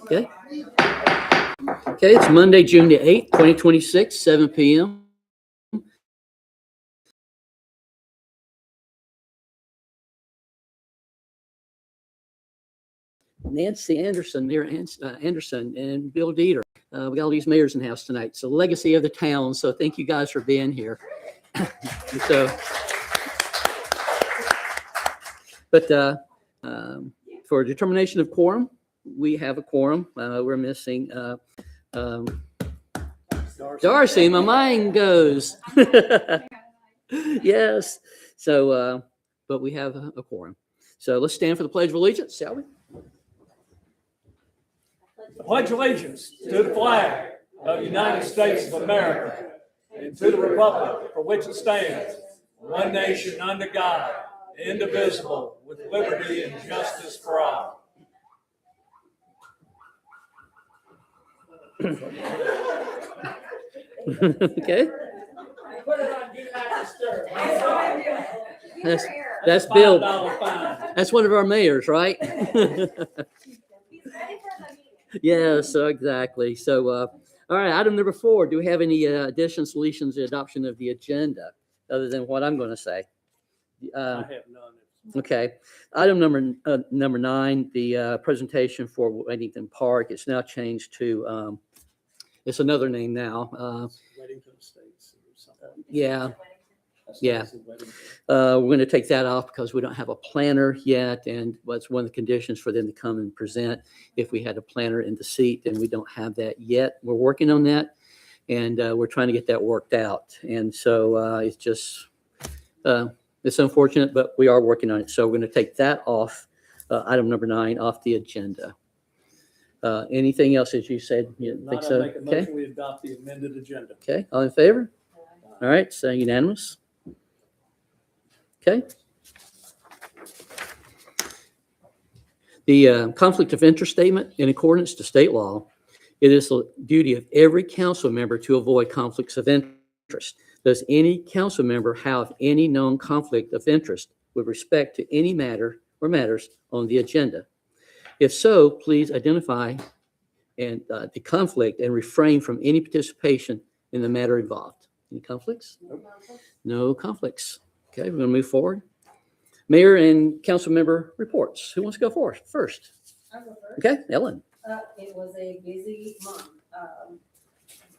Okay. Okay, it's Monday, June the 8th, 2026, 7 p.m. Nancy Anderson, Mayor Anderson, and Bill Dieter. We got all these mayors in the house tonight. So legacy of the town. So thank you guys for being here. So, but for determination of quorum, we have a quorum. We're missing Darcy. My mind goes. Yes. So, but we have a quorum. So let's stand for the Pledge of Allegiance, shall we? I pledge allegiance to the flag of the United States of America and to the republic for which it stands, one nation under God, indivisible, with liberty and justice for all. Okay. That's Bill. That's one of our mayors, right? Yes, exactly. So, all right, item number 4. Do we have any additions, deletions, or adoption of the agenda other than what I'm going to say? I have none. Okay. Item number 9, the presentation for Weddington Park. It's now changed to, it's another name now. Weddington Estates or something. Yeah. Yeah. We're going to take that off because we don't have a planner yet. And what's one of the conditions for them to come and present if we had a planner in the seat, and we don't have that yet. We're working on that, and we're trying to get that worked out. And so it's just, it's unfortunate, but we are working on it. So we're going to take that off, item number 9, off the agenda. Anything else, as you said? You think so? Make a motion, we adopt the amended agenda. Okay. All in favor? All right. So unanimous. Okay. The conflict of interest statement, in accordance to state law, it is the duty of every council member to avoid conflicts of interest. Does any council member have any known conflict of interest with respect to any matter or matters on the agenda? If so, please identify and the conflict and refrain from any participation in the matter involved. Any conflicts? No conflicts. Okay, we're going to move forward. Mayor and council member reports. Who wants to go first? I'll go first. Okay, Ellen. It was a busy month.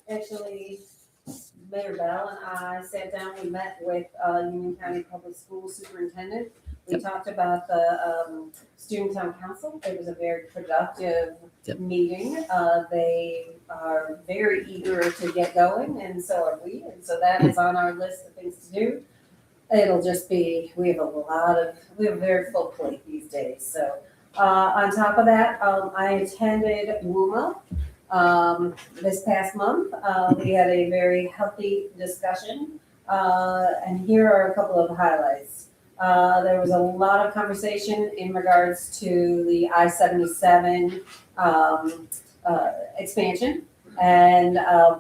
Actually, Mayor Bell and I sat down, we met with Union County Public Schools Superintendent. We talked about the Student Town Council. It was a very productive meeting. They are very eager to get going, and so are we. And so that is on our list of things to do. It'll just be, we have a very full plate these days. So on top of that, I attended WUMA this past month. We had a very healthy discussion, and here are a couple of highlights. There was a lot of conversation in regards to the I-77 expansion and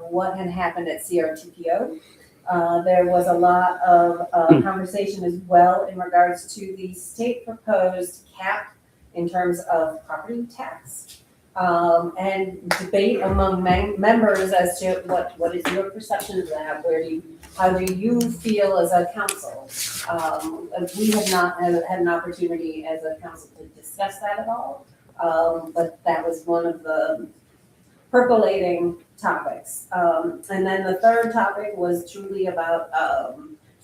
what had happened at CRTPO. There was a lot of conversation as well in regards to the state proposed cap in terms of property tax, and debate among members as to what is your perception of that? How do you feel as a council? We have not had an opportunity as a council to discuss that at all, but that was one of the percolating topics. And then the third topic was truly about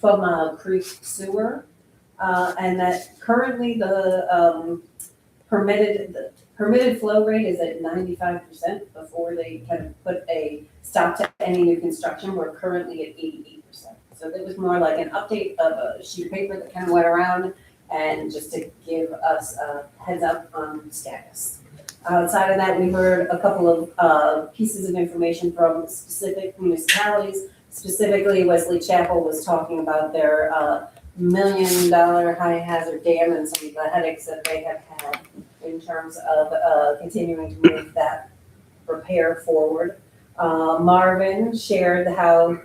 12 Mile Creek sewer, and that currently the permitted flow rate is at 95% before they kind of put a stop to any new construction. We're currently at 88%. So that was more like an update of a sheet of paper that kind of went around, and just to give us a heads up on status. Outside of that, we heard a couple of pieces of information from specific municipalities. Specifically, Wesley Chapel was talking about their $1 million high hazard dam and some of the headaches that they have had in terms of continuing to move that repair forward. Marvin shared how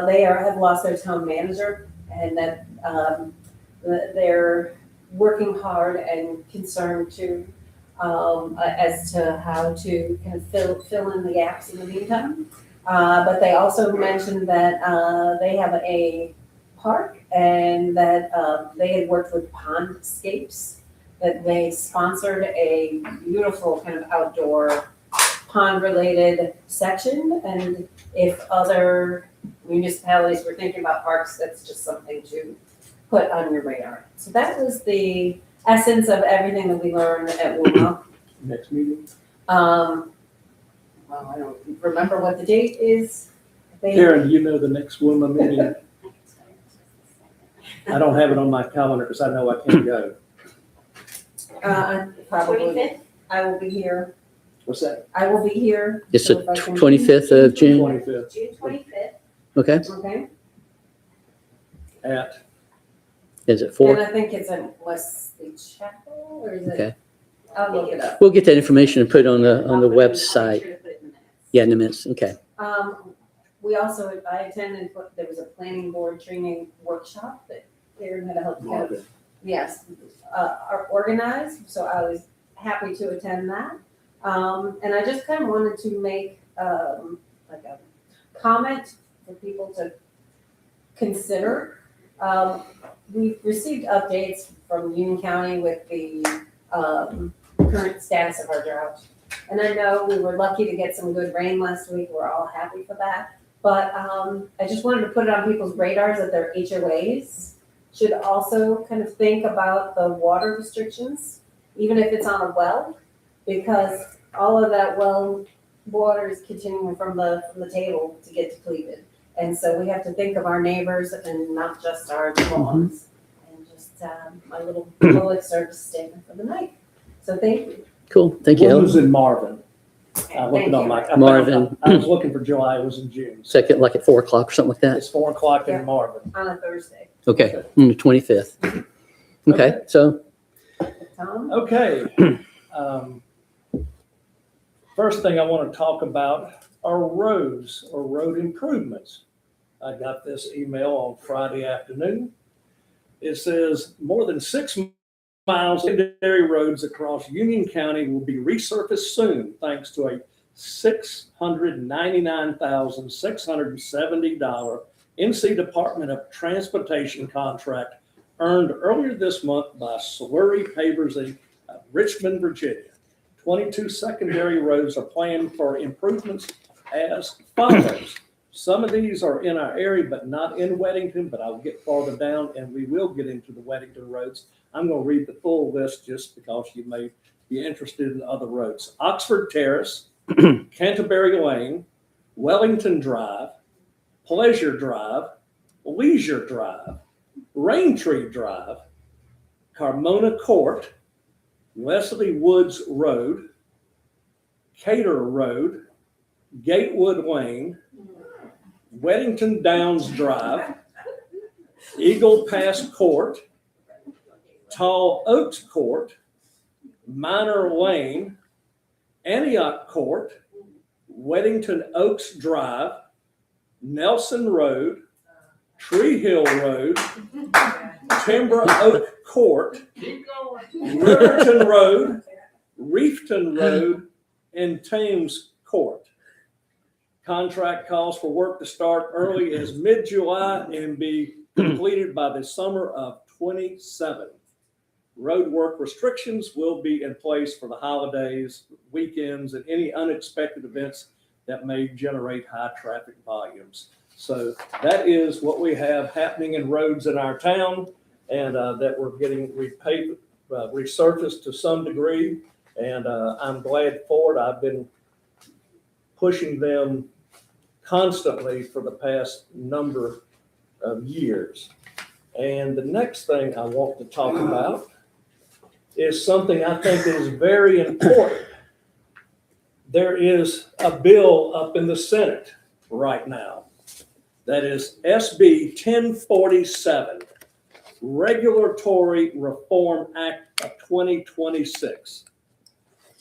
they have lost their town manager, and that they're working hard and concerned to as to how to kind of fill in the gaps in the meantime. But they also mentioned that they have a park and that they had worked with Pondscapes, that they sponsored a beautiful kind of outdoor pond-related section. And if other municipalities were thinking about parks, that's just something to put on your radar. So that was the essence of everything that we learned at WUMA. Next meeting. Well, I don't remember what the date is. Karen, do you know the next WUMA meeting? I don't have it on my calendar because I know I can't go. Probably. 25th? I will be here. What's that? I will be here. It's so the if I can- 25th of June. 25th June 25th. Okay. Okay. at, Is it And 4? I think it's in Wesley Chapel, or is it? Okay. I'll look it up. We'll get that information and put it on the I'll put it- I'll website. make sure to put it in the minutes. Yeah, in a minute. Okay. We also, I attended, there was a planning board training workshop that Karen had helped kind of, yes, organize, so I was happy to attend that. And I just kind of wanted to make, like a comment for people to consider. We've received updates from Union County with the, current status of our drought. And I know we were lucky to get some good rain last week. We're all happy for that. But I just wanted to put it on people's radars that their HOAs should also kind of think about the water restrictions, even if it's on a well, because all of that well water is continuing from the table to get depleted. And so we have to think of our neighbors and not just our lawns. And just my little public service statement for the night. So thank you. Cool. Thank you, One Ellen. was in Marvin. I looked it on my. Marvin. I was looking for July, it was in June. Second, like at 4 o'clock or something like that. It's 4 o'clock Yeah. in Marvin. On a Thursday. Okay. On the 25th. Okay. So, Tom? Okay. First thing I want to talk about are roads or road improvements. I got this email on Friday afternoon. It says more than 6 miles of secondary roads across Union County will be resurfaced soon, thanks to a $699,670 NC Department of Transportation contract earned earlier this month by Slurry Pavers of Richmond, Virginia. 22 secondary roads are planned for improvements as follows. Some of these are in our area, but not in Weddington, but I'll get farther down and we will get into the Weddington roads. I'm going to read the full list just because you may be interested in other roads. Oxford Terrace, Canterbury Lane, Wellington Drive, Pleasure Drive, Leisure Drive, Raintree Drive, Carmona Court, Wesley Woods Road, Cater Road, Gatewood Lane, Weddington Downs Drive, Eagle Pass Court, Tall Oaks Court, Minor Lane, Antioch Court, Weddington Oaks Drive, Nelson Road, Tree Hill Road, Timber Oak Court, Riverton Road, Reefton Road, and Thames Court. Contract calls for work to start early as mid-July and be completed by the summer of 27. Road work restrictions will be in place for the holidays, weekends, and any unexpected events that may generate high traffic volumes. So that is what we have happening in roads in our town, and that we're getting resurfaced to some degree. And I'm glad for it. I've been pushing them constantly for the past number of years. And the next thing I want to talk about is something I think is very important. There is a bill up in the Senate right now that is SB 1047, Regulatory Reform Act of 2026,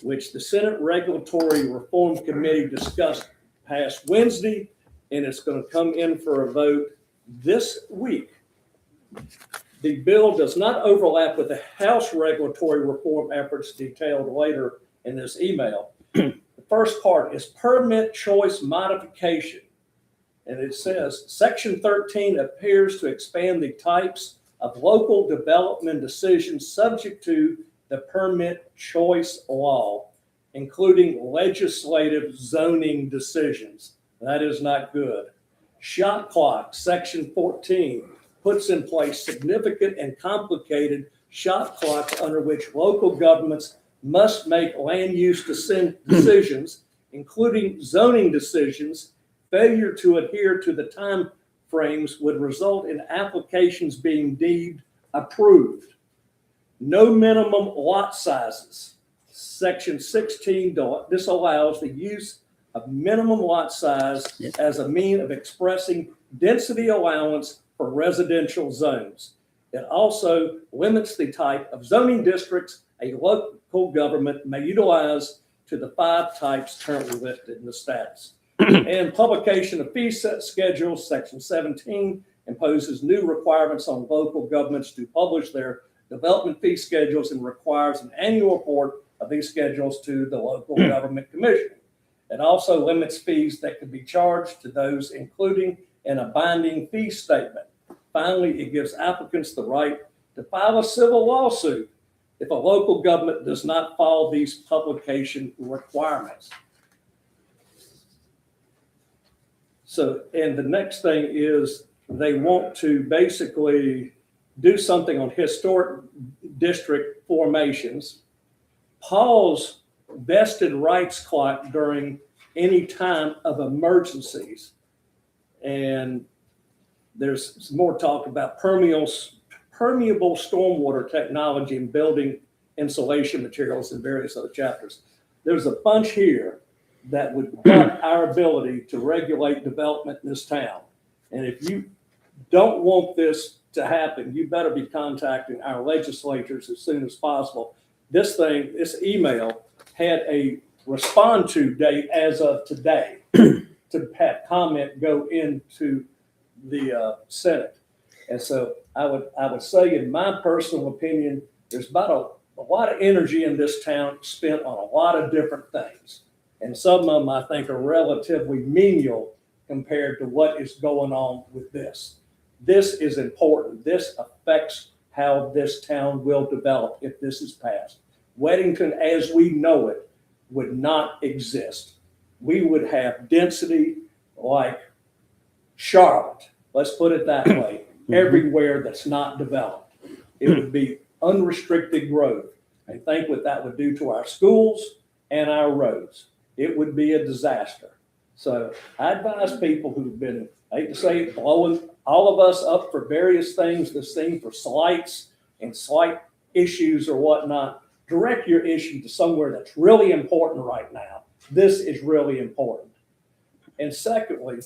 which the Senate Regulatory Reform Committee discussed past Wednesday, and it's going to come in for a vote this week. The bill does not overlap with the House regulatory reform efforts detailed later in this email. The first part is permit choice modification. And it says, Section 13 appears to expand the types of local development decisions subject to the permit choice law, including legislative zoning decisions. That is not good. Shot clock, Section 14, puts in place significant and complicated shot clocks under which local governments must make land use decisions, including zoning decisions. Failure to adhere to the time frames would result in applications being deemed approved. No minimum lot sizes. Section 16 disallows the use of minimum lot size as a mean of expressing density allowance for residential zones. It also limits the type of zoning districts a local government may utilize to the 5 types currently listed in the statutes. And publication of fee set schedules, Section 17 imposes new requirements on local governments to publish their development fee schedules and requires an annual report of these schedules to the local government commission. It also limits fees that could be charged to those including in a binding fee statement. Finally, it gives applicants the right to file a civil lawsuit if a local government does not follow these publication requirements. So, and the next thing is they want to basically do something on historic district formations, pause vested rights clock during any time of emergencies. And there's some more talk about permeable stormwater technology and building insulation materials in various other chapters. There's a bunch here that would cut our ability to regulate development in this town. And if you don't want this to happen, you better be contacting our legislators as soon as possible. This email had a respond to date as of today to have comment go into the Senate. And so I would say, in my personal opinion, there's about a lot of energy in this town spent on a lot of different things. And some of them I think are relatively menial compared to what is going on with this. This is important. This affects how this town will develop if this is passed. Weddington, as we know it, would not exist. We would have density like Charlotte, let's put it that way, everywhere that's not developed. It would be unrestricted growth. And think what that would do to our schools and our roads. It would be a disaster. So I advise people who've been, I hate to say it, blowing all of us up for various things this thing for slights and slight issues or whatnot, direct your issue to somewhere that's really important right now. This is really important. And secondly,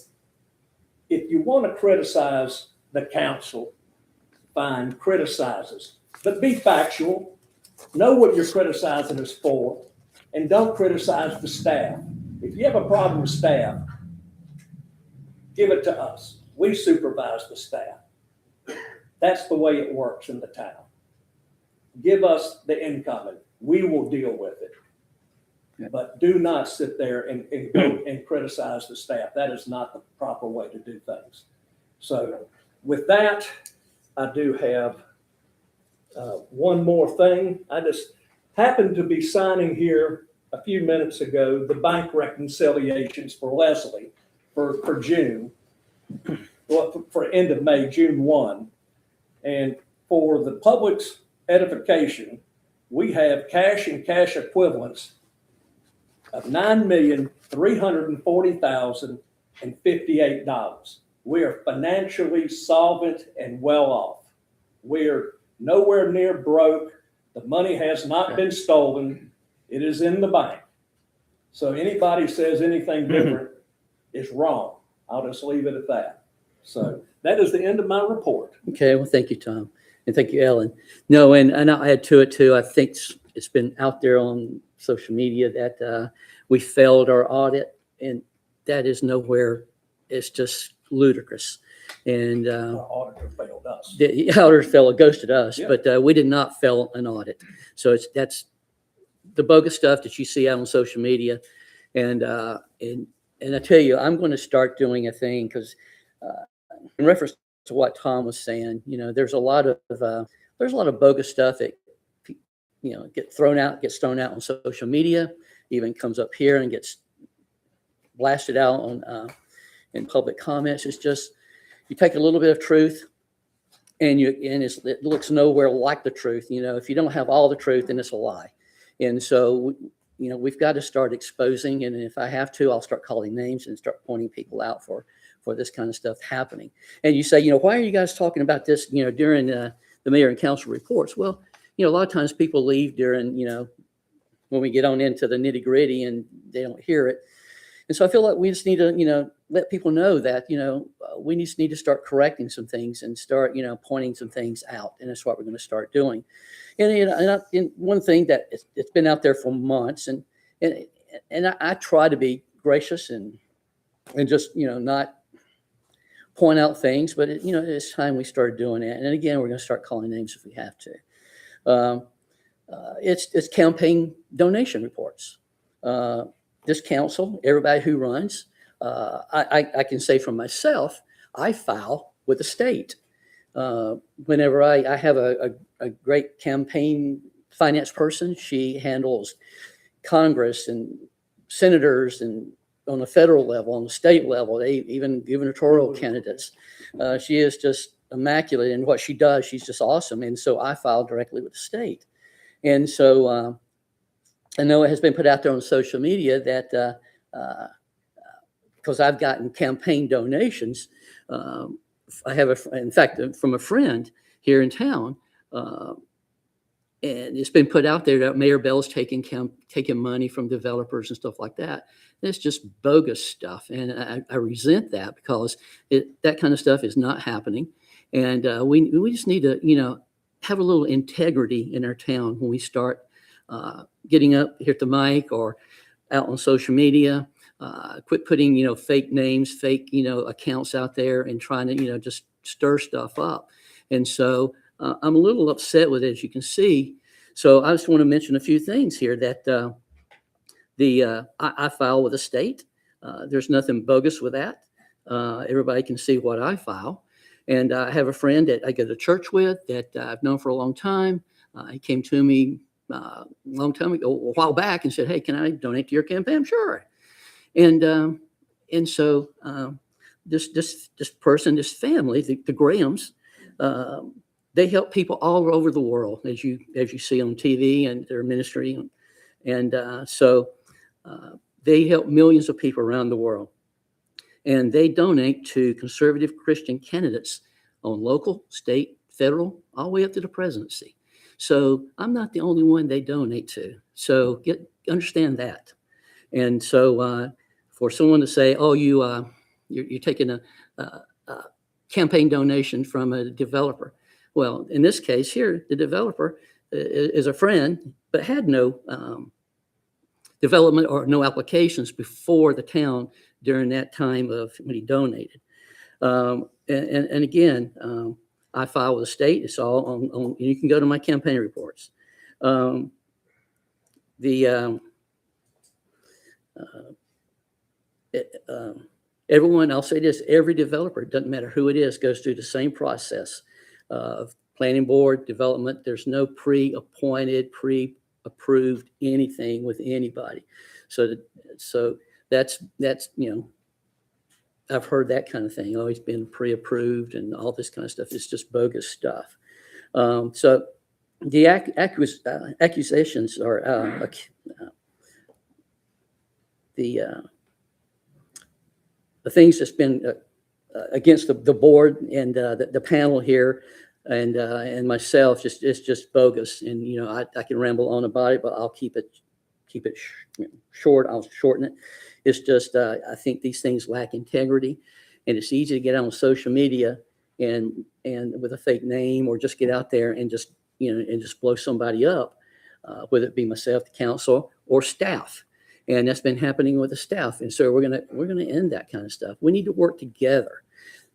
if you want to criticize the council, fine, criticize us, but be factual. Know what you're criticizing us for, and don't criticize the staff. If you have a problem with staff, give it to us. We supervise the staff. That's the way it works in the town. Give us the incoming. We will deal with it. But do not sit there and go and criticize the staff. That is not the proper way to do things. So with that, I do have one more thing. I just happened to be signing here a few minutes ago the bank reconciliations for Leslie for June, well, for end of May, June 1. And for the public's edification, we have cash and cash equivalents of $9,340,058. We are financially solvent and well off. We are nowhere near broke. The money has not been stolen. It is in the bank. So anybody says anything different is wrong. I'll just leave it at that. So that is the end of my report. Okay, well, thank you, Tom. And thank you, Ellen. No, and I'll add to it too. I think it's been out there on social media that we failed our audit, and that is nowhere. It's just ludicrous. And Our auditor failed us. the auditor ghosted us, Yeah. but we did not fail an audit. So that's the bogus stuff that you see out on social media. And I tell you, I'm going to start doing a thing because in reference to what Tom was saying, there's a lot of bogus stuff that gets thrown out on social media, even comes up here and gets blasted out on in public comments. It's just you take a little bit of truth and it looks nowhere like the truth. If you don't have all the truth, then it's a lie. And so we've got to start exposing, and if I have to, I'll start calling names and start pointing people out for this kind of stuff happening. And you say, why are you guys talking about this, during the mayor and council reports? Well, a lot of times people leave during, when we get on into the nitty gritty and they don't hear it. And so I feel like we just need to, let people know that, we just need to start correcting some things and start, pointing some things out. And that's what we're going to start doing. And one thing that it's been out there for months, and I try to be gracious and just, not point out things, but it's time we started doing it. And again, we're going to start calling names if we have to. It's campaign donation reports. This council, everybody who runs, I can say for myself, I file with the state. Whenever I have a great campaign finance person, she handles Congress and senators and on the federal level, on the state level, even gubernatorial candidates. She is just immaculate in what she does. She's just awesome. And so I file directly with the state. And so I know it has been put out there on social media that because I've gotten campaign donations, I have in fact, from a friend here in town, and it's been put out there that Mayor Bell's taking money from developers and stuff like that. And it's just bogus stuff, and I resent that because that kind of stuff is not happening, and we just need to have a little integrity in our town when we start getting up here at the mic or out on social media. Quit putting fake names, fake accounts out there and trying to just stir stuff up. And so I'm a little upset with it, as you can see. So I just want to mention a few things here that I file with the state. There's nothing bogus with that. Everybody can see what I file. And I have a friend that I go to church with that I've known for a long time. He came to me a long time ago, a while back, and said, "Hey, can I donate to your campaign?" Sure. And so this person, this family, the Grahams, they help people all over the world, as you see on TV and their ministry, and so they help millions of people around the world, and they donate to conservative Christian candidates on local, state, federal, all the way up to the presidency. So I'm not the only one they donate to. So understand that. And so for someone to say, "Oh, you're taking a campaign donation from a developer," well, in this case here, the developer is a friend, but had no development or no applications before the town during that time of when he donated. And again, I file with the state. It's all on you can go to my campaign reports. Everyone, I'll say this, every developer, doesn't matter who it is, goes through the same process of planning board development. There's no pre-appointed, pre-approved anything with anybody. So that's I've heard that kind of thing. Always been pre-approved and all this kind of stuff. It's just bogus stuff. So the accusations are the things that's been against the board and the panel here and myself. It's just bogus. And I can ramble on about it, but I'll keep it short. I'll shorten it. It's just I think these things lack integrity, and it's easy to get on social media and with a fake name, or just get out there and just blow somebody up, whether it be myself, the council, or staff. And that's been happening with the staff. And so we're gonna end that kind of stuff. We need to work together.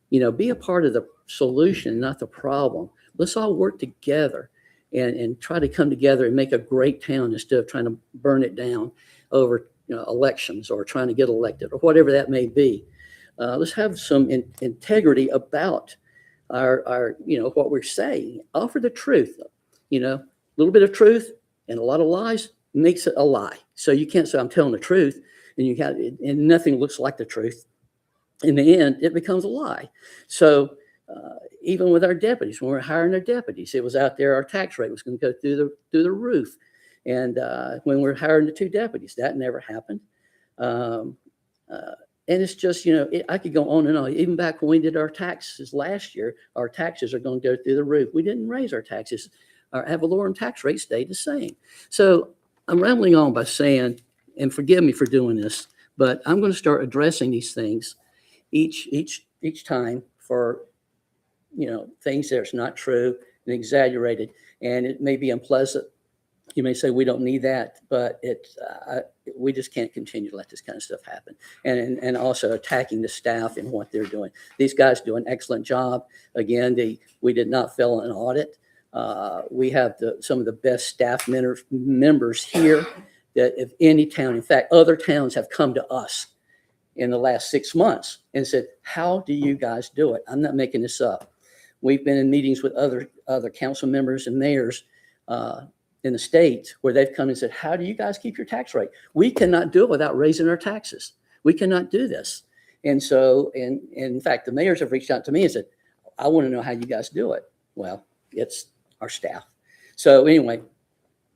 be a part of the solution, not the problem. Let's all work together and try to come together and make a great town instead of trying to burn it down over elections or trying to get elected or whatever that may be. Let's have some integrity about our what we're saying. Offer the truth. A little bit of truth and a lot of lies makes it a lie. So you can't say I'm telling the truth and nothing looks like the truth. In the end, it becomes a lie. So even with our deputies, when we're hiring our deputies, it was out there, our tax rate was going to go through the roof. And when we're hiring the 2 deputies, that never happened. And it's just, I could go on and on. Even back when we did our taxes last year, our taxes are going to go through the roof. We didn't raise our taxes. Our ad valorem tax rate stayed the same. So I'm rambling on by saying, and forgive me for doing this, but I'm going to start addressing these things each time for, things that's not true and exaggerated. And it may be unpleasant. You may say we don't need that, but we just can't continue to let this kind of stuff happen. And also attacking the staff and what they're doing. These guys do an excellent job. Again, we did not fail an audit. We have some of the best staff members here that if any town, in fact, other towns have come to us in the last 6 months and said, how do you guys do it? I'm not making this up. We've been in meetings with other council members and mayors in the state where they've come and said, how do you guys keep your tax rate? We cannot do it without raising our taxes. We cannot do this. And so, and in fact, the mayors have reached out to me and said, I want to know how you guys do it. Well, it's our staff. So anyway,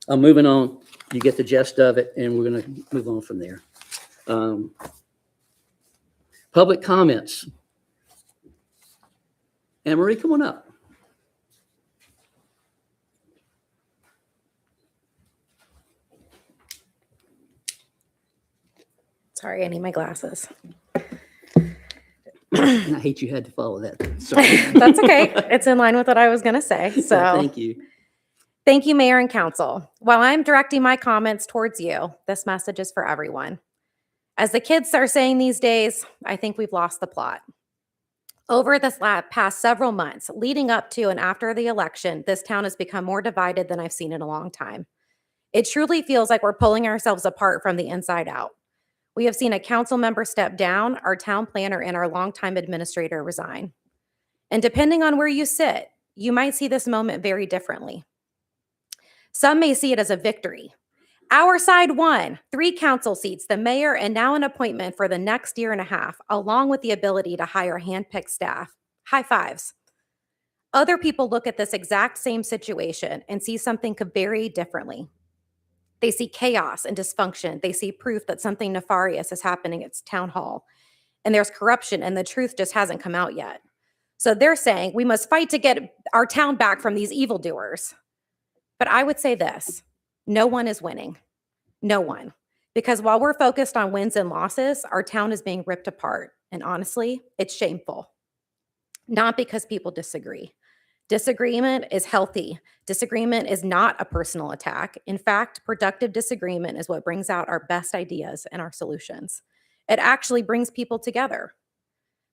I'm moving on. You get the gist of it, and we're going to move on from there. Public comments. Anne-Marie, come on up. Sorry, I need my glasses. And I hate you had to follow that. Sorry. That's okay. It's in line with what I was going to say. So Thank you. Thank you, Mayor and Council. While I'm directing my comments towards you, this message is for everyone. As the kids are saying these days, I think we've lost the plot. Over this past several months, leading up to and after the election, this town has become more divided than I've seen in a long time. It truly feels like we're pulling ourselves apart from the inside out. We have seen a council member step down, our town planner and our longtime administrator resign. And depending on where you sit, you might see this moment very differently. Some may see it as a victory. Our side won 3 council seats, the mayor, and now an appointment for the next year and a half, along with the ability to hire handpicked staff. High fives. Other people look at this exact same situation and see something very differently. They see chaos and dysfunction. They see proof that something nefarious is happening at town hall. And there's corruption, and the truth just hasn't come out yet. So they're saying we must fight to get our town back from these evildoers. But I would say this, no one is winning. No one. Because while we're focused on wins and losses, our town is being ripped apart. And honestly, it's shameful. Not because people disagree. Disagreement is healthy. Disagreement is not a personal attack. In fact, productive disagreement is what brings out our best ideas and our solutions. It actually brings people together.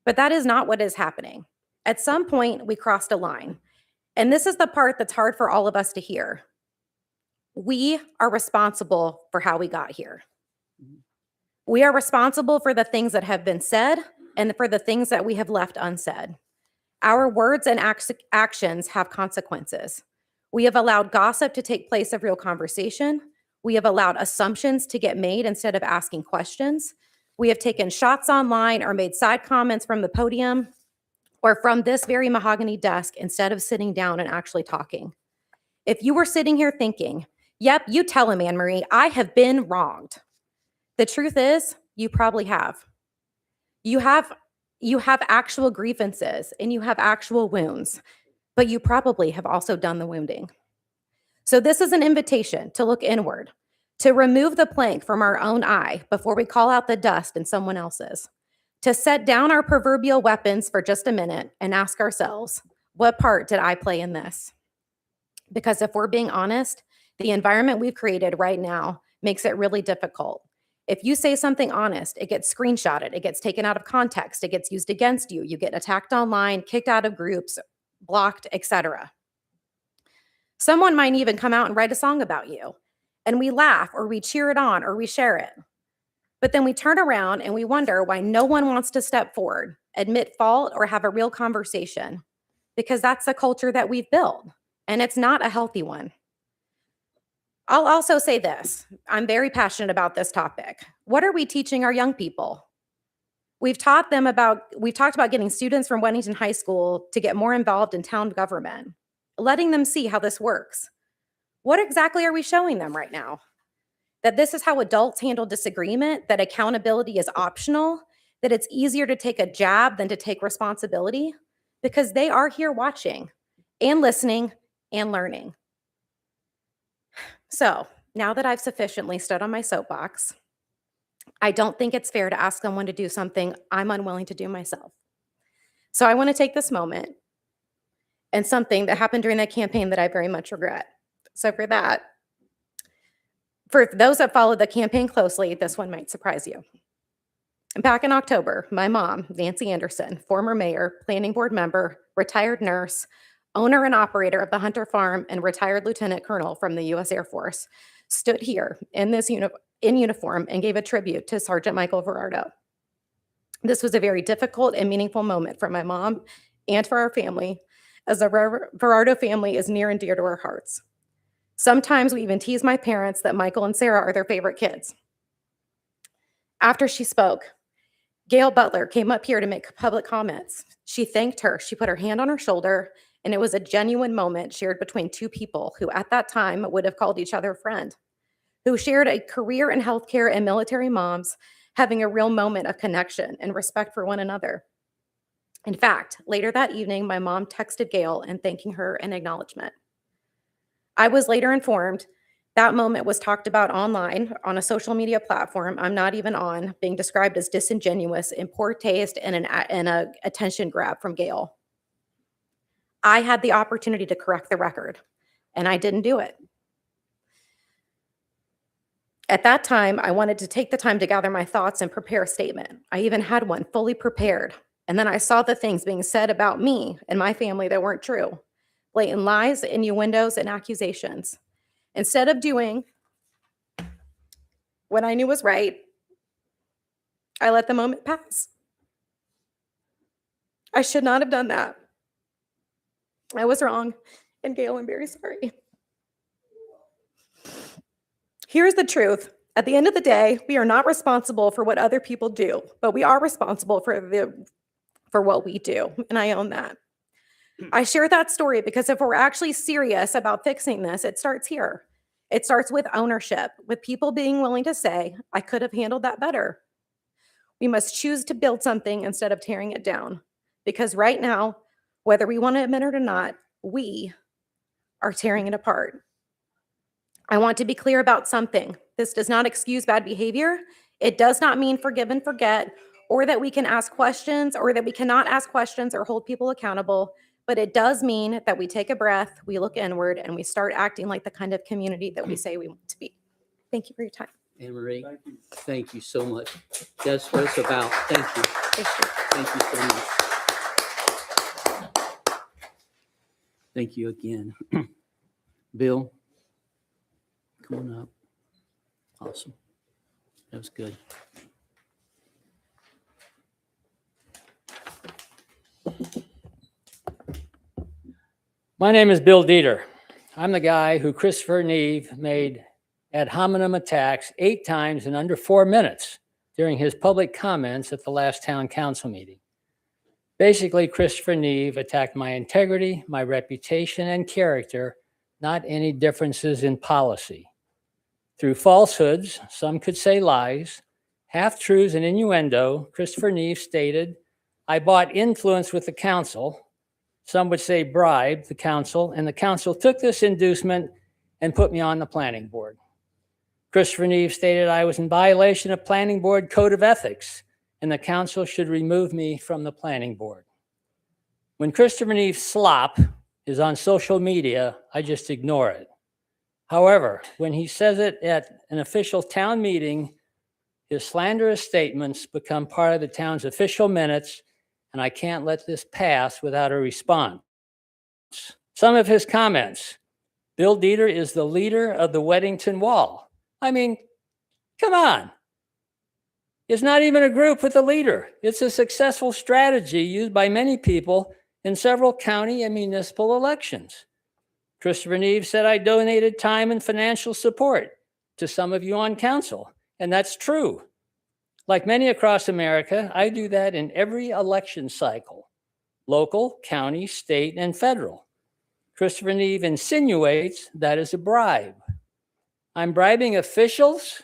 But that is not what is happening. At some point, we crossed a line. And this is the part that's hard for all of us to hear. We are responsible for how we got here. We are responsible for the things that have been said and for the things that we have left unsaid. Our words and actions have consequences. We have allowed gossip to take place of real conversation. We have allowed assumptions to get made instead of asking questions. We have taken shots online or made side comments from the podium or from this very mahogany desk instead of sitting down and actually talking. If you were sitting here thinking, yep, you tell him, Anne-Marie, I have been wronged. The truth is, you probably have. You have actual grievances and you have actual wounds, but you probably have also done the wounding. So this is an invitation to look inward, to remove the plank from our own eye before we call out the dust in someone else's, to set down our proverbial weapons for just a minute and ask ourselves, what part did I play in this? Because if we're being honest, the environment we've created right now makes it really difficult. If you say something honest, it gets screenshotted, it gets taken out of context, it gets used against you, you get attacked online, kicked out of groups, blocked, etc. Someone might even come out and write a song about you, and we laugh or we cheer it on or we share it. But then we turn around and we wonder why no one wants to step forward, admit fault, or have a real conversation, because that's the culture that we've built, and it's not a healthy one. I'll also say this. I'm very passionate about this topic. What are we teaching our young people? We've talked about getting students from Weddington High School to get more involved in town government, letting them see how this works. What exactly are we showing them right now? That this is how adults handle disagreement, that accountability is optional, that it's easier to take a jab than to take responsibility, because they are here watching and listening and learning. So now that I've sufficiently stood on my soapbox, I don't think it's fair to ask someone to do something I'm unwilling to do myself. So I want to take this moment and something that happened during that campaign that I very much regret. So for those that follow the campaign closely, this one might surprise you. Back in October, my mom, Nancy Anderson, former mayor, planning board member, retired nurse, owner and operator of the Hunter Farm, and retired lieutenant colonel from the U.S. Air Force, stood here in uniform and gave a tribute to Sergeant Michael Verardo. This was a very difficult and meaningful moment for my mom and for our family, as the Verardo family is near and dear to our hearts. Sometimes we even tease my parents that Michael and Sarah are their favorite kids. After she spoke, Gail Butler came up here to make public comments. She thanked her. She put her hand on her shoulder, and it was a genuine moment shared between two people who at that time would have called each other friend, who shared a career in healthcare and military moms, having a real moment of connection and respect for one another. In fact, later that evening, my mom texted Gail and thanking her in acknowledgement. I was later informed that moment was talked about online on a social media platform I'm not even on, being described as disingenuous, in poor taste, and an attention grab from Gail. I had the opportunity to correct the record, and I didn't do it. At that time, I wanted to take the time to gather my thoughts and prepare a statement. I even had one fully prepared. And then I saw the things being said about me and my family that weren't true. Blatant lies, innuendos, and accusations. Instead of doing what I knew was right, I let the moment pass. I should not have done that. I was wrong, and Gail, I'm very sorry. Here's the truth. At the end of the day, we are not responsible for what other people do, but we are responsible for what we do, and I own that. I share that story because if we're actually serious about fixing this, it starts here. It starts with ownership, with people being willing to say, I could have handled that better. We must choose to build something instead of tearing it down, because right now, whether we want to admit it or not, we are tearing it apart. I want to be clear about something. This does not excuse bad behavior. It does not mean forgive and forget, or that we can ask questions, or that we cannot ask questions or hold people accountable. But it does mean that we take a breath, we look inward, and we start acting like the kind of community that we say we want to be. Thank you for your time. Anne Marie, thank you so much. That's what it's about. Thank you. Thank you so much. Thank you again. Bill, come on up. Awesome. That was good. My name is Bill Dieter. I'm the guy who Christopher Neve made ad hominem attacks 8 times in under 4 minutes during his public comments at the last town council meeting. Basically, Christopher Neve attacked my integrity, my reputation, and character, not any differences in policy. Through falsehoods, some could say lies, half-truths, and innuendo, Christopher Neve stated, I bought influence with the council. Some would say bribed the council, and the council took this inducement and put me on the planning board. Christopher Neve stated I was in violation of planning board code of ethics, and the council should remove me from the planning board. When Christopher Neve's slop is on social media, I just ignore it. However, when he says it at an official town meeting, His slanderous statements become part of the town's official minutes, and I can't let this pass without a response. Some of his comments. Bill Dieter is the leader of the Weddington Wall. I mean, come on. It's not even a group with a leader. It's a successful strategy used by many people in several county and municipal elections. Christopher Neve said I donated time and financial support to some of you on council, and that's true. Like many across America, I do that in every election cycle, local, county, state, and federal. Christopher Neve insinuates that is a bribe. I'm bribing officials?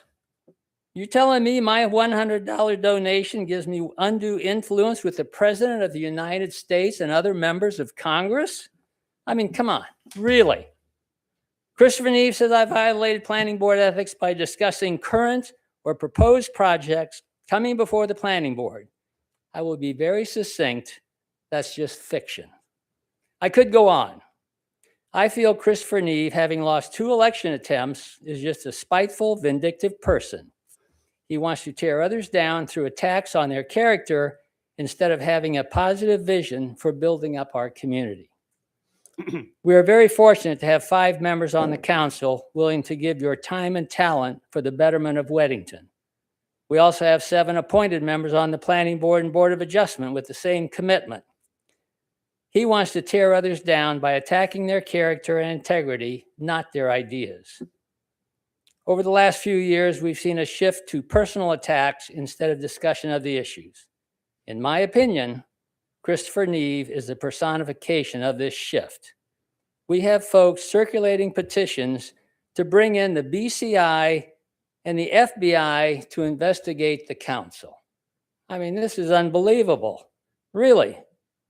You telling me my $100 donation gives me undue influence with the President of the United States and other members of Congress? I mean, come on, really? Christopher Neve says I violated planning board ethics by discussing current or proposed projects coming before the planning board. I will be very succinct. That's just fiction. I could go on. I feel Christopher Neve, having lost 2 election attempts, is just a spiteful, vindictive person. He wants to tear others down through attacks on their character instead of having a positive vision for building up our community. We are very fortunate to have 5 members on the council willing to give your time and talent for the betterment of Weddington. We also have 7 appointed members on the planning board and board of adjustment with the same commitment. He wants to tear others down by attacking their character and integrity, not their ideas. Over the last few years, we've seen a shift to personal attacks instead of discussion of the issues. In my opinion, Christopher Neve is the personification of this shift. We have folks circulating petitions to bring in the BCI and the FBI to investigate the council. I mean, this is unbelievable. Really.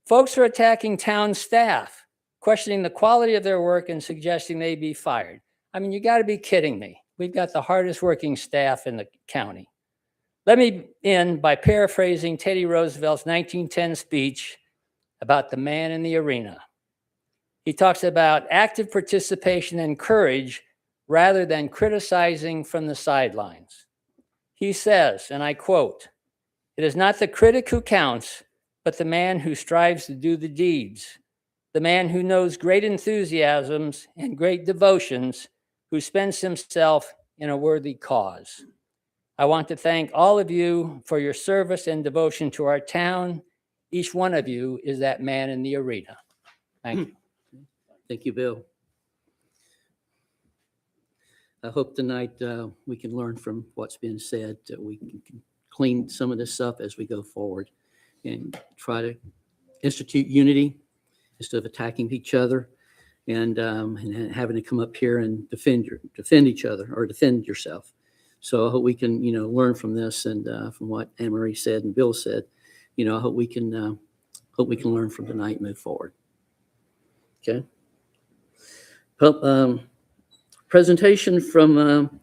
Folks are attacking town staff, questioning the quality of their work and suggesting they be fired. I mean, you got to be kidding me. We've got the hardest working staff in the county. Let me end by paraphrasing Teddy Roosevelt's 1910 speech about the man in the arena. He talks about active participation and courage rather than criticizing from the sidelines. He says, and I quote, "It is not the critic who counts, but the man who strives to do the deeds, the man who knows great enthusiasms and great devotions, who spends himself in a worthy cause." I want to thank all of you for your service and devotion to our town. Each one of you is that man in the arena. Thank you. Thank you, Bill. I hope tonight we can learn from what's been said, that we can clean some of this up as we go forward and try to institute unity instead of attacking each other and having to come up here and defend each other or defend yourself. So I hope we can, learn from this and from what Anne Marie said and Bill said. I hope we can learn from tonight and move forward. Okay. Well, presentation from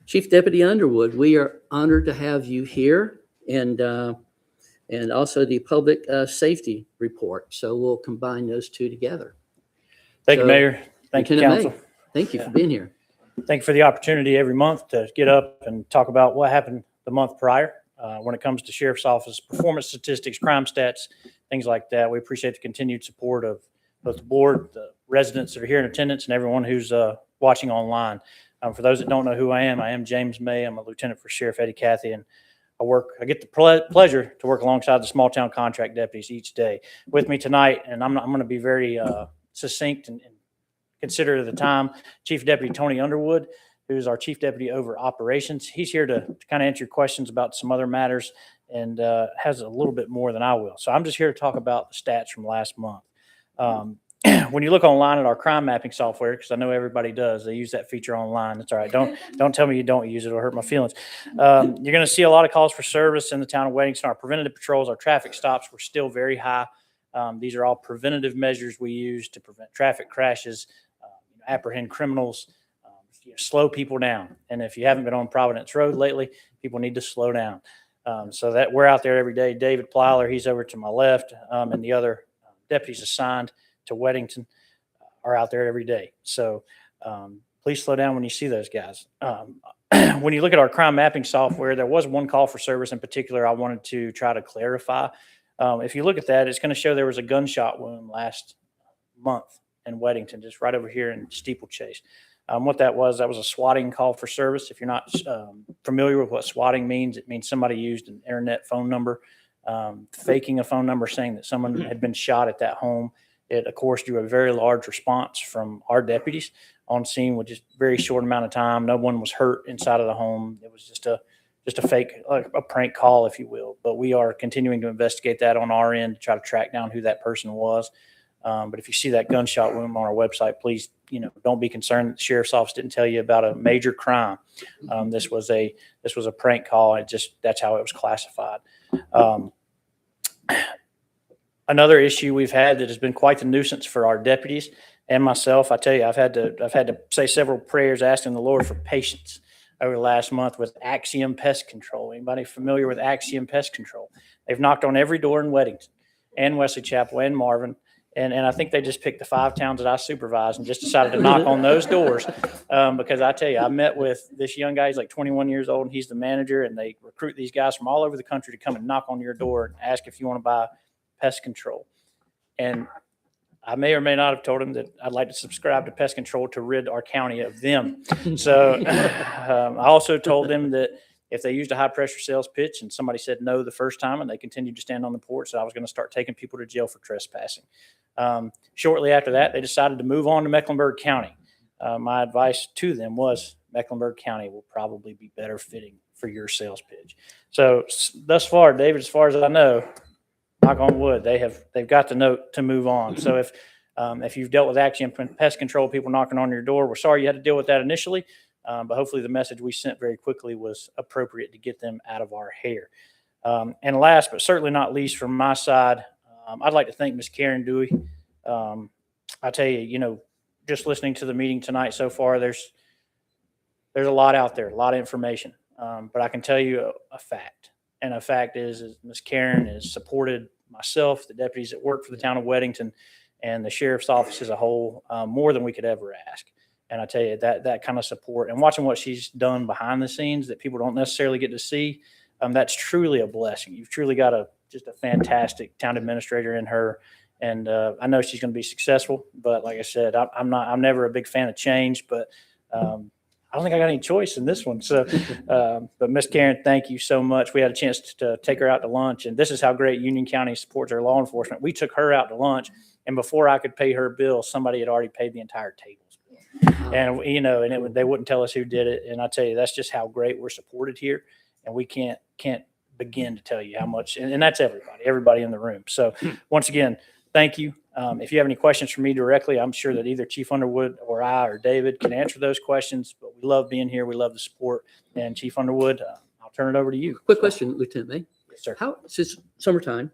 Chief Deputy Underwood. We are honored to have you here, and also the public safety report. So we'll combine those two together. Thank you, Mayor. Thank you, Lieutenant Council. May, thank you for being here. Thank you for the opportunity every month to get up and talk about what happened the month prior when it comes to Sheriff's Office performance statistics, crime stats, things like that. We appreciate the continued support of both the board, the residents that are here in attendance, and everyone who's watching online. For those that don't know who I am James May. I'm a lieutenant for Sheriff Eddie Cathy, and I get the pleasure to work alongside the small town contract deputies each day. With me tonight, and I'm going to be very succinct and consider the time, Chief Deputy Tony Underwood, who's our Chief Deputy over operations. He's here to kind of answer your questions about some other matters and has a little bit more than I will. So I'm just here to talk about the stats from last month. When you look online at our crime mapping software, because I know everybody does, they use that feature online. That's all right. Don't tell me you don't use it. It'll hurt my feelings. You're going to see a lot of calls for service in the town of Weddington. Our preventative patrols, our traffic stops were still very high. These are all preventative measures we use to prevent traffic crashes, apprehend criminals, slow people down. And if you haven't been on Providence Road lately, people need to slow down. So that we're out there every day. David Plyler, he's over to my left, and the other deputies assigned to Weddington are out there every day. So please slow down when you see those guys. When you look at our crime mapping software, there was one call for service in particular I wanted to try to clarify. If you look at that, it's going to show there was a gunshot wound last month in Weddington, just right over here in Steeplechase. What that was a swatting call for service. If you're not familiar with what swatting means, it means somebody used an internet phone number, faking a phone number saying that someone had been shot at that home. It, of course, drew a very large response from our deputies on scene with just a very short amount of time. No one was hurt inside of the home. It was just a fake, a prank call, if you will. But we are continuing to investigate that on our end to try to track down who that person was. But if you see that gunshot wound on our website, please, don't be concerned that the sheriff's office didn't tell you about a major crime. This was a prank call. That's how it was classified. Another issue we've had that has been quite the nuisance for our deputies and myself, I tell you, I've had to say several prayers asking the Lord for patience over the last month with Axiom Pest Control. Anybody familiar with Axiom Pest Control? They've knocked on every door in Weddington and Wesley Chapel and Marvin. And I think they just picked the 5 towns that I supervise and just decided to knock on those doors. Because I tell you, I met with this young guy. He's like 21 years old, and he's the manager. And they recruit these guys from all over the country to come and knock on your door and ask if you want to buy pest control. And I may or may not have told him that I'd like to subscribe to pest control to rid our county of them. So I also told them that if they used a high pressure sales pitch and somebody said no the first time and they continued to stand on the porch, that I was going to start taking people to jail for trespassing. Shortly after that, they decided to move on to Mecklenburg County. My advice to them was Mecklenburg County will probably be better fitting for your sales pitch. So thus far, David, as far as I know, knock on wood, they've got the note to move on. So if you've dealt with Axiom Pest Control, people knocking on your door, we're sorry you had to deal with that initially, but hopefully the message we sent very quickly was appropriate to get them out of our hair. And last, but certainly not least from my side, I'd like to thank Ms. Karen Dewey. I tell you, just listening to the meeting tonight so far, there's a lot out there, a lot of information. But I can tell you a fact. And a fact is Ms. Karen has supported myself, the deputies that work for the town of Weddington, and the sheriff's office as a whole, more than we could ever ask. And I tell you, that kind of support and watching what she's done behind the scenes that people don't necessarily get to see, that's truly a blessing. You've truly got just a fantastic town administrator in her. And I know she's going to be successful, but like I said, I'm never a big fan of change, but I don't think I got any choice in this one. So, but Miss Karen, thank you so much. We had a chance to take her out to lunch, and this is how great Union County supports our law enforcement. We took her out to lunch, and before I could pay her bill, somebody had already paid the entire tables. And they wouldn't tell us who did it. And I tell you, that's just how great we're supported here, and we can't begin to tell you how much. And that's everybody in the room. So once again, thank you. If you have any questions for me directly, I'm sure that either Chief Underwood or I or David can answer those questions. But we love being here. We love the support. And Chief Underwood, I'll turn it over to you. Quick question, Lieutenant May. Yes, sir. Since summertime,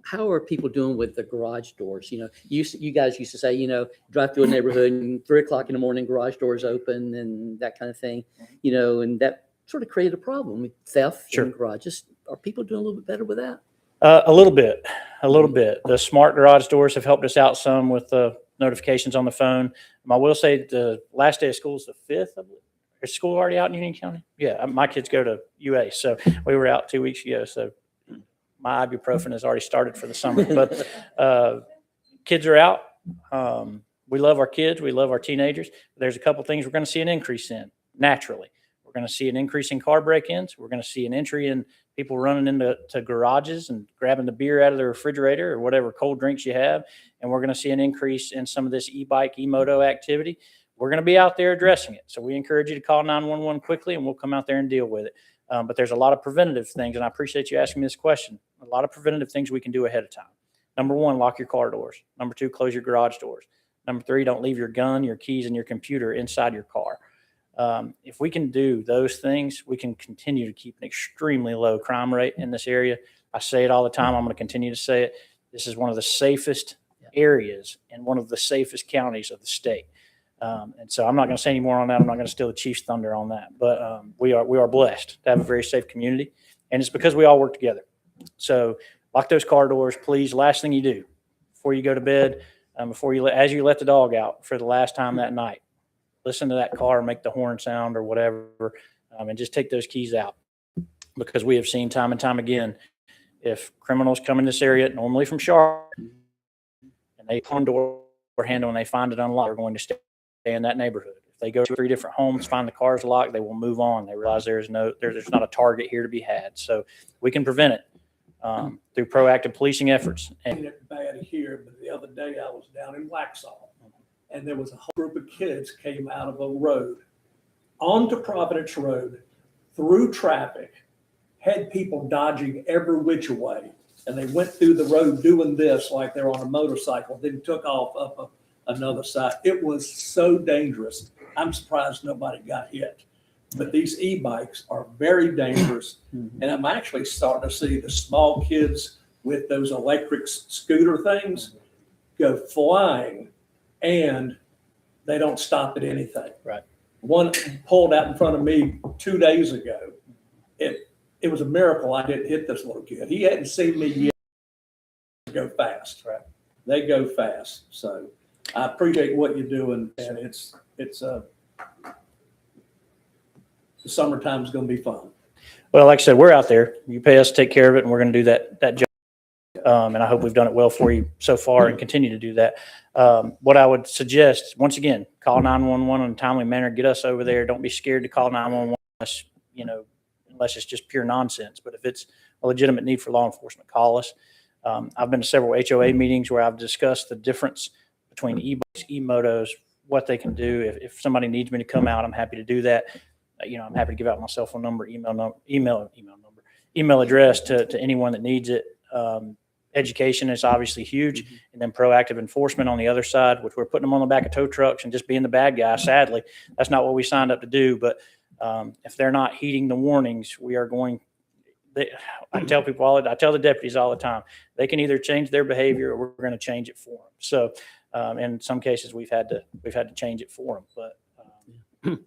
how are people doing with the garage doors? You guys used to say, drive through a neighborhood and 3:00 in the morning, garage doors open and that kind of thing, and that sort of created a problem with theft in garages. Are people doing a little bit better with that? A little bit. The smart garage doors have helped us out some with the notifications on the phone. I will say the last day of school is the 5th. Is school already out in Union County? Yeah, my kids go to UA, so we were out 2 weeks ago. So my ibuprofen has already started for the summer. But kids are out. We love our kids. We love our teenagers. There's a couple things we're going to see an increase in naturally. We're going to see an increase in car break-ins. We're going to see an entry in people running into garages and grabbing the beer out of the refrigerator or whatever cold drinks you have. And we're going to see an increase in some of this e-bike, e-moto activity. We're going to be out there addressing it. So we encourage you to call 911 quickly, and we'll come out there and deal with it. But there's a lot of preventative things, and I appreciate you asking me this question. A lot of preventative things we can do ahead of time. Number 1, lock your car doors. Number 2, close your garage doors. Number 3, don't leave your gun, your keys, and your computer inside your car. If we can do those things, we can continue to keep an extremely low crime rate in this area. I say it all the time. I'm going to continue to say it. This is one of the safest areas and one of the safest counties of the state. And so I'm not going to say any more on that. I'm not going to steal the Chief's thunder on that. But we are blessed to have a very safe community, and it's because we all work together. So lock those car doors, please. Last thing you do before you go to bed, as you let the dog out for the last time that night, listen to that car make the horn sound or whatever, and just take those keys out. Because we have seen time and time again, if criminals come in this area, normally from Charlotte, and they pull on door handle and they find it unlocked, they're going to stay in that neighborhood. If they go to 3 different homes, find the cars locked, they will move on. They realize there's not a target here to be had. So we can prevent it through proactive policing efforts. Ain't it bad here, but the other day I was down in Waxhaw, and there was a whole group of kids came out of a road onto Providence Road through traffic, had people dodging every which way, and they went through the road doing this like they're on a motorcycle, then took off up another side. It was so dangerous. I'm surprised nobody got hit. But these e-bikes are very dangerous, and I'm actually starting to see the small kids with those electric scooter things go flying, and they don't stop at anything. Right. One pulled out in front of me 2 days ago. It was a miracle I didn't hit this little kid. He hadn't seen me yet. Go fast. Right. They go fast. So I appreciate what you're doing, and it's the summertime's going to be fun. Well, like I said, we're out there. You pay us to take care of it, and we're going to do that job. And I hope we've done it well for you so far and continue to do that. What I would suggest, once again, call 911 in a timely manner. Get us over there. Don't be scared to call 911 unless it's just pure nonsense. But if it's a legitimate need for law enforcement, call us. I've been to several HOA meetings where I've discussed the difference between e-bikes, e-motos, what they can do. If somebody needs me to come out, I'm happy to do that. I'm happy to give out my cell phone number, email address to anyone that needs it. Education is obviously huge, and then proactive enforcement on the other side, which we're putting them on the back of tow trucks and just being the bad guy. Sadly, that's not what we signed up to do. But if they're not heeding the warnings, we are going. I tell the deputies all the time, they can either change their behavior or we're going to change it for them. So, in some cases, we've had to change it for them. But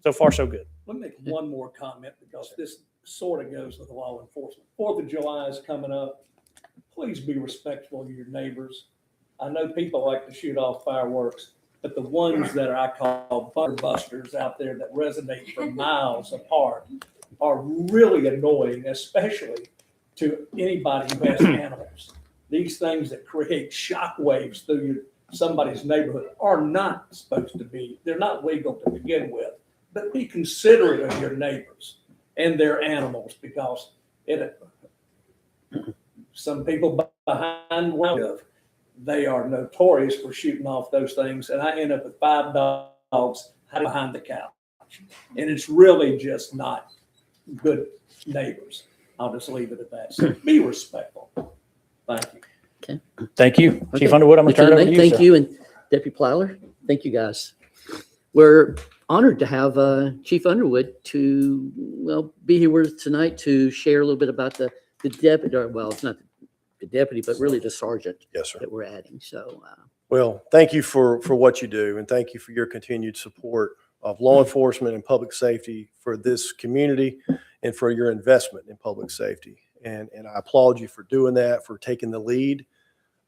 so far, so good. Let me make one more comment, because this sort of goes with the law enforcement. 4th of July is coming up. Please be respectful of your neighbors. I know people like to shoot off fireworks, but the ones that I call busters out there that resonate for miles apart are really annoying, especially to anybody who has animals. These things that create shock waves through somebody's neighborhood are not supposed to be, they're not legal to begin with. But be considerate of your neighbors and their animals, because some people behind they are notorious for shooting off those things, and I end up with 5 dogs hiding behind the couch, and it's really just not good neighbors. I'll just leave it at that. So be respectful. Thank you. Okay. Thank you, Okay. Chief Underwood. I'm going to turn it over to you. Thank sir. you, and Deputy Plyler. Thank you, guys. We're honored to have Chief Underwood to be here with us tonight to share a little bit about the deputy. Well, it's not the deputy, but really the sergeant Yes, sir. that we're adding. So, Well, thank you for what you do, and thank you for your continued support of law enforcement and public safety for this community and for your investment in public safety. And I applaud you for doing that, for taking the lead.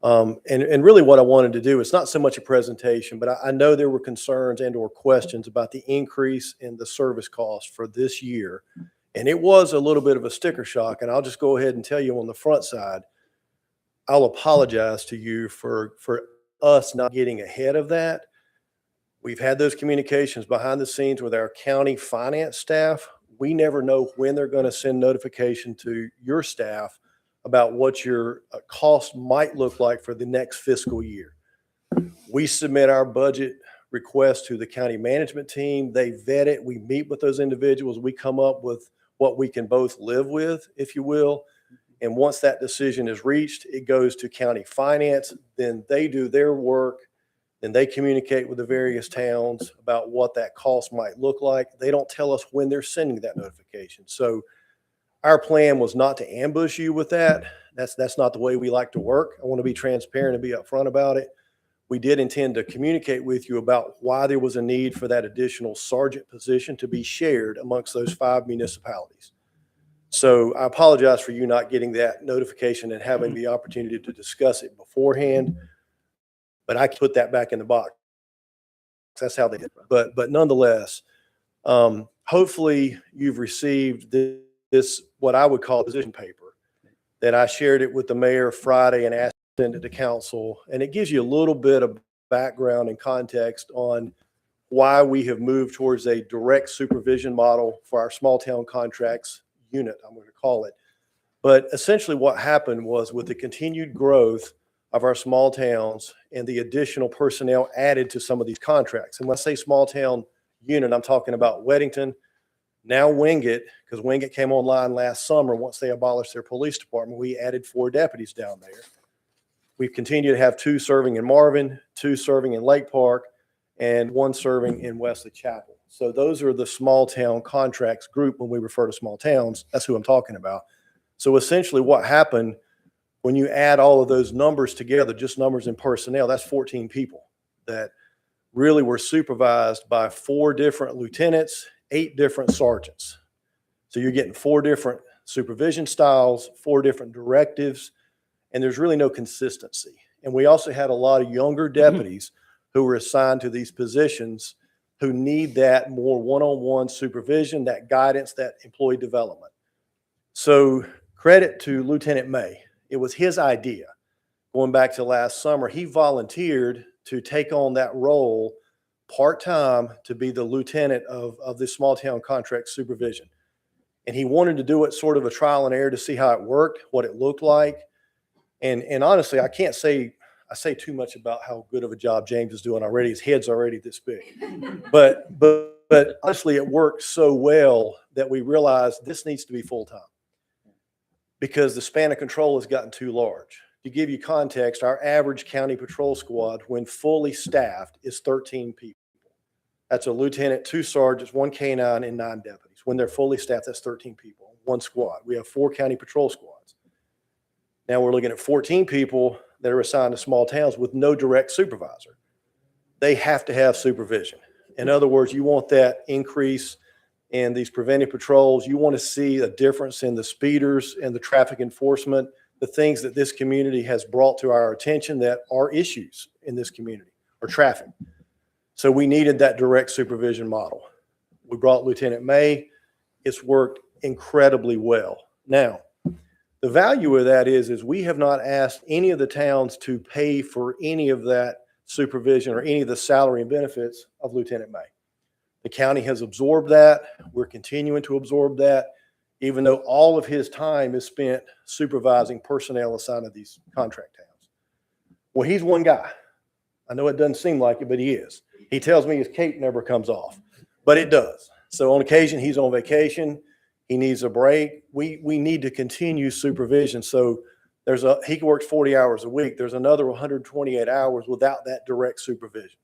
And really what I wanted to do, it's not so much a presentation, but I know there were concerns and or questions about the increase in the service cost for this year. And it was a little bit of a sticker shock. And I'll just go ahead and tell you on the front side, I'll apologize to you for us not getting ahead of that. We've had those communications behind the scenes with our county finance staff. We never know when they're going to send notification to your staff about what your cost might look like for the next fiscal year. We submit our budget request to the county management team. They vet it. We meet with those individuals. We come up with what we can both live with, if you will. And once that decision is reached, it goes to county finance. Then they do their work. Then they communicate with the various towns about what that cost might look like. They don't tell us when they're sending that notification. So our plan was not to ambush you with that. That's not the way we like to work. I want to be transparent and be upfront about it. We did intend to communicate with you about why there was a need for that additional sergeant position to be shared amongst those 5 municipalities. So I apologize for you not getting that notification and having the opportunity to discuss it beforehand, but I can put that back in the box That's how they did it. But nonetheless, hopefully you've received this, what I would call a position paper, that I shared it with the mayor Friday and asked him to send it to council. And it gives you a little bit of background and context on why we have moved towards a direct supervision model for our small town contracts unit, I'm going to call it. But essentially what happened was, with the continued growth of our small towns and the additional personnel added to some of these contracts. And when I say small town unit, I'm talking about Weddington, now Wingate, because Wingate came online last summer. Once they abolished their police department, we added 4 deputies down there. We've continued to have 2 serving in Marvin, 2 serving in Lake Park, and 1 serving in Wesley Chapel. So those are the small town contracts group. When we refer to small towns, that's who I'm talking about. So essentially what happened, when you add all of those numbers together, just numbers and personnel, that's 14 people that really were supervised by 4 different lieutenants, 8 different sergeants. So you're getting 4 different supervision styles, 4 different directives, and there's really no consistency. And we also had a lot of younger deputies who were assigned to these positions who need that more one-on-one supervision, that guidance, that employee development. So credit to Lieutenant May. It was his idea. Going back to last summer, he volunteered to take on that role part-time to be the lieutenant of this small town contract supervision. And he wanted to do it sort of a trial and error to see how it worked, what it looked like. And honestly, I can't say too much about how good of a job James is doing already. His head's already this big. But honestly, it worked so well that we realized this needs to be full-time, because the span of control has gotten too large. To give you context, our average county patrol squad, when fully staffed, is 13 people. That's a lieutenant, 2 sergeants, 1 canine, and 9 deputies. When they're fully staffed, that's 13 people, 1 squad. We have 4 county patrol squads. Now we're looking at 14 people that are assigned to small towns with no direct supervisor. They have to have supervision. In other words, you want that increase in these preventive patrols. You want to see a difference in the speeders and the traffic enforcement, the things that this community has brought to our attention that are issues in this community, or traffic. So we needed that direct supervision model. We brought Lieutenant May. It's worked incredibly well. Now, the value of that is we have not asked any of the towns to pay for any of that supervision or any of the salary and benefits of Lieutenant May. The county has absorbed that. We're continuing to absorb that, even though all of his time is spent supervising personnel assigned to these contract towns. Well, he's one guy. I know it doesn't seem like it, but he is. He tells me his cape never comes off, but it does. So on occasion, he's on vacation. He needs a break. We need to continue supervision. So he works 40 hours a week. There's another 128 hours without that direct supervision.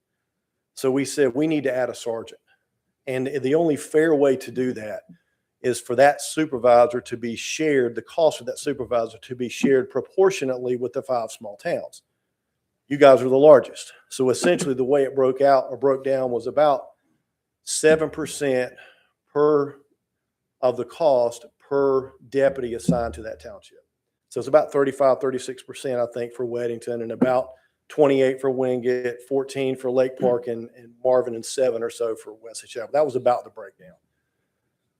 So we said we need to add a sergeant. And the only fair way to do that is for that supervisor to be shared, the cost of that supervisor to be shared proportionately with the 5 small towns. You guys are the largest. So essentially the way it broke down was about 7% of the cost per deputy assigned to that township. So it's about 35, 36%, I think, for Weddington, and about 28 for Wingate, 14 for Lake Park and Marvin, and 7 or so for Wesley Chapel. That was about the breakdown.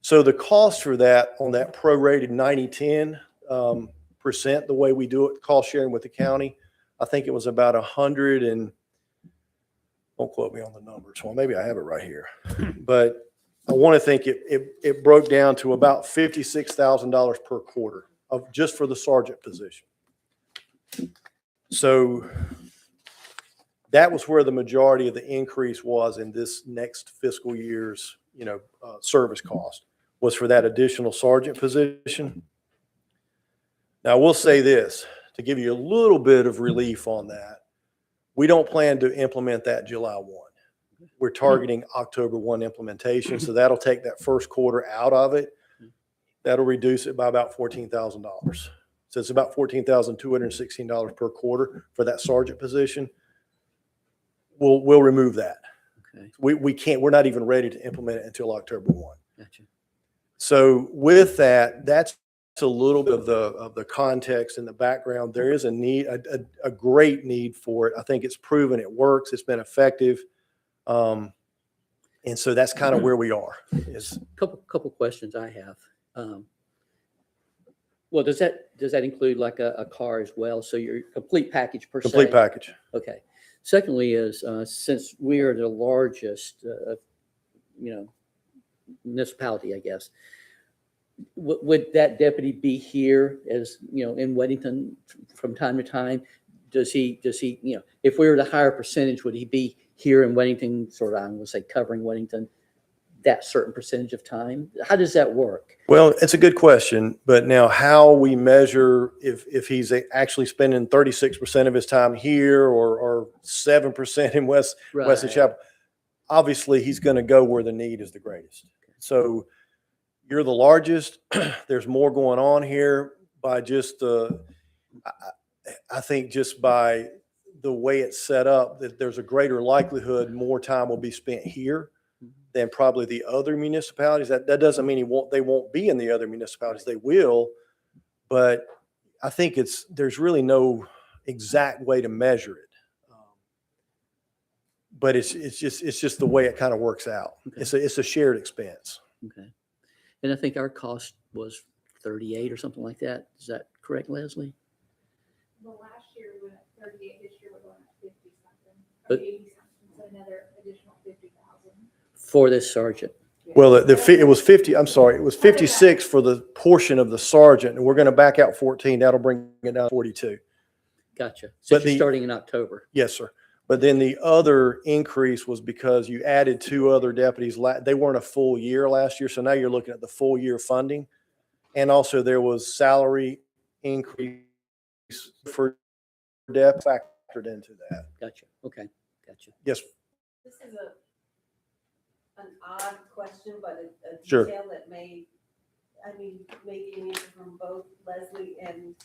So the cost for that on that prorated 90-10 percent, the way we do it, cost sharing with the county, I think it was about 100 and, don't quote me on the numbers. Well, maybe I have it right here, but I want to think it broke down to about $56,000 per quarter of just for the sergeant position. So that was where the majority of the increase was in this next fiscal year's, service cost, was for that additional sergeant position. Now, I will say this to give you a little bit of relief on that. We don't plan to implement that July 1. We're targeting October 1 implementation. So that'll take that first quarter out of it. That'll reduce it by about $14,000. So it's about $14,216 per quarter for that sergeant position. We'll remove that. Okay. We're not even ready to implement it until October 1. Gotcha. So with that, that's a little bit of the context and the background. There is a need, a great need for it. I think it's proven it works. It's been effective. And so that's kind of where we are. Is Couple questions I have. Well, does that include like a car as well? So your complete package per se? complete package. Okay. Secondly is, since we are the largest, municipality, I guess, would that deputy be here as, in Weddington from time to time? Does he, if we were the higher percentage, would he be here in Weddington, sort of, I'm going to say covering Weddington that certain percentage of time? How does that work? Well, it's a good question, but now how we measure if he's actually spending 36% of his time here or 7% in Wesley Chapel, obviously he's going to go where the need is the greatest. So you're the largest. There's more going on here by just I think just by the way it's set up, that there's a greater likelihood more time will be spent here than probably the other municipalities. That doesn't mean they won't be in the other municipalities. They will, but I think there's really no exact way to measure it. But it's just the way it kind of works out. Okay. It's a shared expense. Okay. And I think our cost was 38 or something like that. Is that correct, Leslie? Well, last year we went at 38, this year we're going at 50 something, But- or 80 something, so another additional 50,000. For this sergeant? Well, it was 50, I'm sorry, it was 56 for the portion of the sergeant, and we're going to back out 14. That'll bring it down to 42. Gotcha. But Since you're starting in October. Yes, sir. But then the other increase was because you added 2 other deputies. They weren't a full year last year, so now you're looking at the full year funding. And also there was salary increase for dep factored into that. Gotcha. Okay. Gotcha. Yes, This is an odd question, but a Sure. detail that maybe an answer from both Leslie and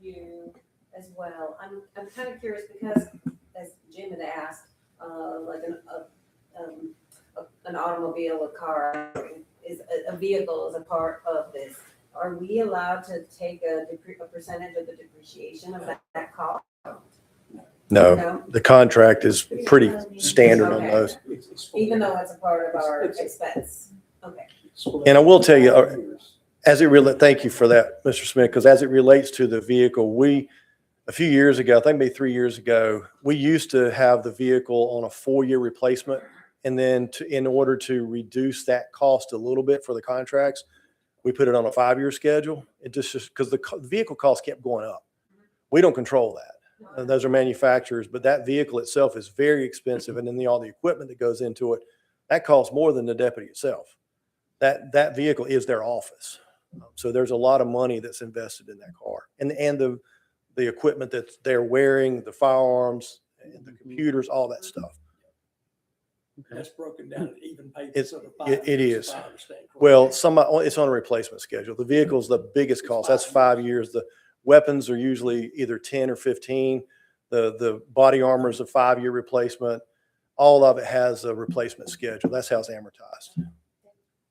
you as well. I'm kind of curious because, as Jim had asked, like an automobile, a car, a vehicle is a part of this. Are we allowed to take a percentage of the depreciation of that cost? no, the contract is pretty standard on those. Even though it's a part of our expense? Okay. And I will tell you, thank you for that, Mr. Smith, because as it relates to the vehicle, a few years ago, I think maybe 3 years ago, we used to have the vehicle on a 4-year replacement. And then in order to reduce that cost a little bit for the contracts, we put it on a 5-year schedule. It just because the vehicle cost kept going up. We don't control that. Those are manufacturers, but that vehicle itself is very expensive. And then all the equipment that goes into it, that costs more than the deputy itself. That vehicle is their office. So there's a lot of money that's invested in that car and the equipment that they're wearing, the firearms, and the computers, all that stuff. That's broken down at even payments. It's- of the it is. if I understand correctly. Well, it's on a replacement schedule. The vehicle's the biggest cost. That's 5 years. The weapons are usually either 10 or 15. The body armor is a 5-year replacement. All of it has a replacement schedule. That's how it's amortized.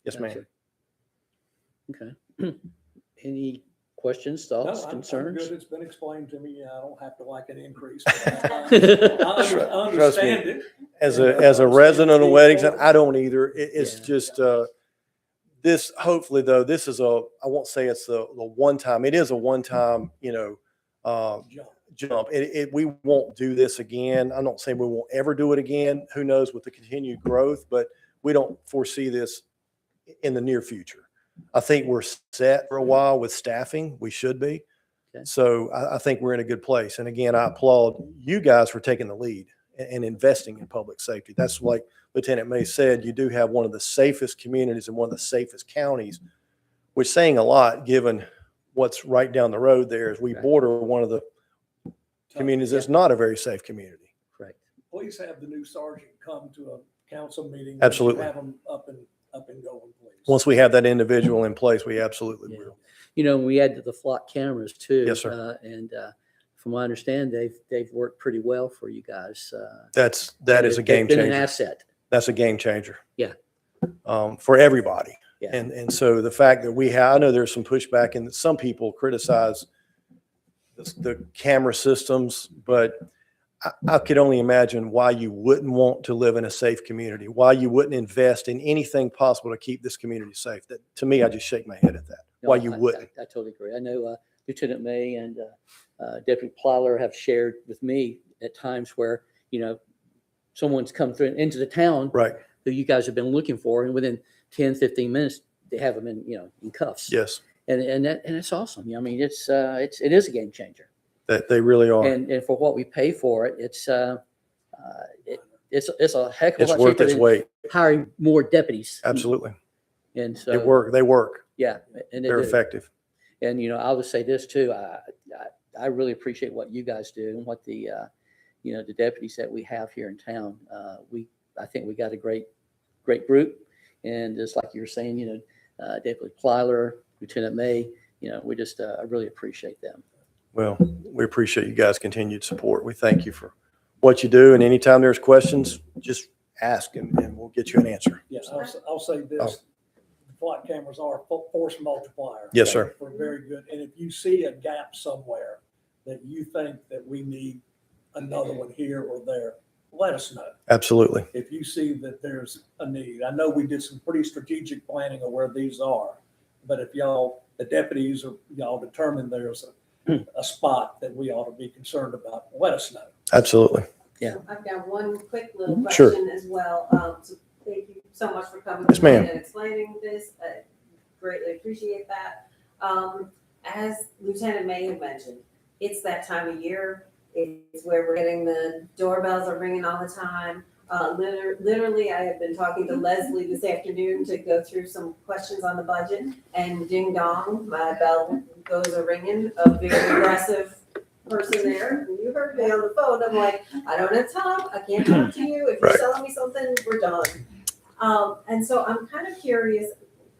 Yes, ma'am. Gotcha. Okay. Any questions, No, thoughts, I'm concerns? good. It's been explained to me. I don't have to like an increase. I understand it. As a resident of Weddington, I don't either. It's Yeah. just, this, hopefully though, this is I won't say it's the one time. It is a one-time, jump. We won't do this again. I'm not saying we won't ever do it again. Who knows with the continued growth, but we don't foresee this in the near future. I think we're set for a while with staffing. We should be. Okay. So I think we're in a good place. And again, I applaud you guys for taking the lead and investing in public safety. That's like Lieutenant May said, you do have one of the safest communities and one of the safest counties, which is saying a lot given what's right down the road there as we Right. border one of the communities that's not a very safe community. Correct. Please have the new sergeant come to a council meeting. Absolutely. Have them up and going, please. Once we have that individual in place, we absolutely Yeah. will. We added the flock cameras too. Yes, sir. And from what I understand, they've worked pretty well for you guys. That is a game They've been an changer. asset. That's a game changer. Yeah. For everybody. Yeah. And so the fact that I know there's some pushback and some people criticize the camera systems, but I could only imagine why you wouldn't want to live in a safe community, why you wouldn't invest in anything possible to keep this community safe. That, to me, I just shake my head at that. Why you wouldn't. I totally agree. I know Lieutenant May and Deputy Plyler have shared with me at times where, someone's come through into the town Right. who you guys have been looking for, and within 10, 15 minutes, they have them in cuffs. Yes, And it's awesome. I mean, it is a game changer. that they really are. And for what we pay for it, it's a heck of a It's lot worth cheaper its than weight. hiring more deputies. Absolutely. And so They work. Yeah, and They're do. effective. And I'll just say this too. I really appreciate what you guys do and what the the deputies that we have here in town. I think we got a great group, and just like you were saying, Deputy Plyler, Lieutenant May, we just I really appreciate them. Well, we appreciate you guys' continued support. We thank you for what you do. And anytime there's questions, just ask and we'll get you an answer. Yes, I'll say this. The flight cameras are a force multiplier. Yes, sir. We're very good. And if you see a gap somewhere that you think that we need another one here or there, let us know. Absolutely. If you see that there's a need. I know we did some pretty strategic planning of where these are, but if the deputies or y'all determine there's a spot that we ought to be concerned about, let us know. Absolutely. Yeah. I've got one quick little Sure. question as well. So thank you so much for coming. Yes, ma'am. And explaining this. I greatly appreciate that. As Lieutenant May had mentioned, it's that time of year. It's where we're getting the doorbells are ringing all the time. Literally, I have been talking to Leslie this afternoon to go through some questions on the budget, and ding dong, my bell goes a ringing. A very aggressive person there. And you heard me on the phone. I'm like, I don't have time. I can't talk to you. If you're Right. selling me something, we're done. And so I'm kind of curious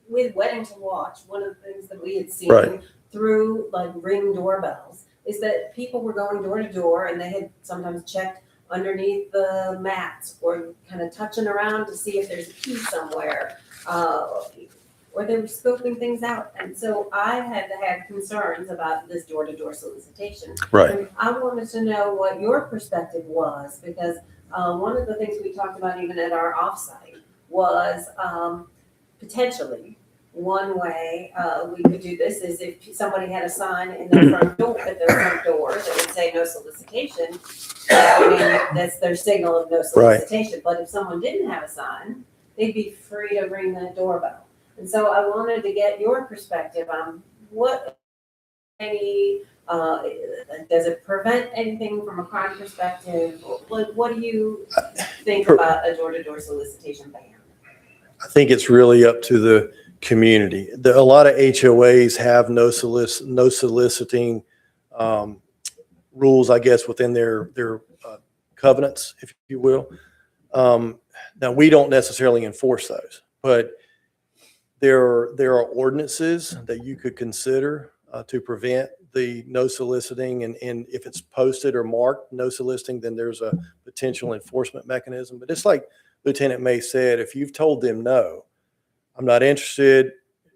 with Weddington Watch. One of the things that we had seen Right. through like Ring doorbells is that people were going door to door, and they had sometimes checked underneath the mats or kind of touching around to see if there's a key somewhere, or they were scoping things out. And so I had concerns about this door-to-door solicitation. Right. And I wanted to know what your perspective was, because one of the things we talked about even at our offsite was potentially one way we could do this is if somebody had a sign in their front door, at their front door that would say no solicitation. I mean, that's their signal of no solicitation. But if someone didn't have a sign, they'd be free to ring the doorbell. And so I wanted to get your perspective on what does it prevent anything from a crime perspective? What do you think about a door-to-door solicitation ban? I think it's really up to the community. A lot of HOAs have no soliciting rules, I guess, within their covenants, if you will. Now, we don't necessarily enforce those, but there are ordinances that you could consider to prevent the no soliciting, and if it's posted or marked no soliciting, then there's a potential enforcement mechanism. But it's like Lieutenant May said, if you've told them no, I'm not interested,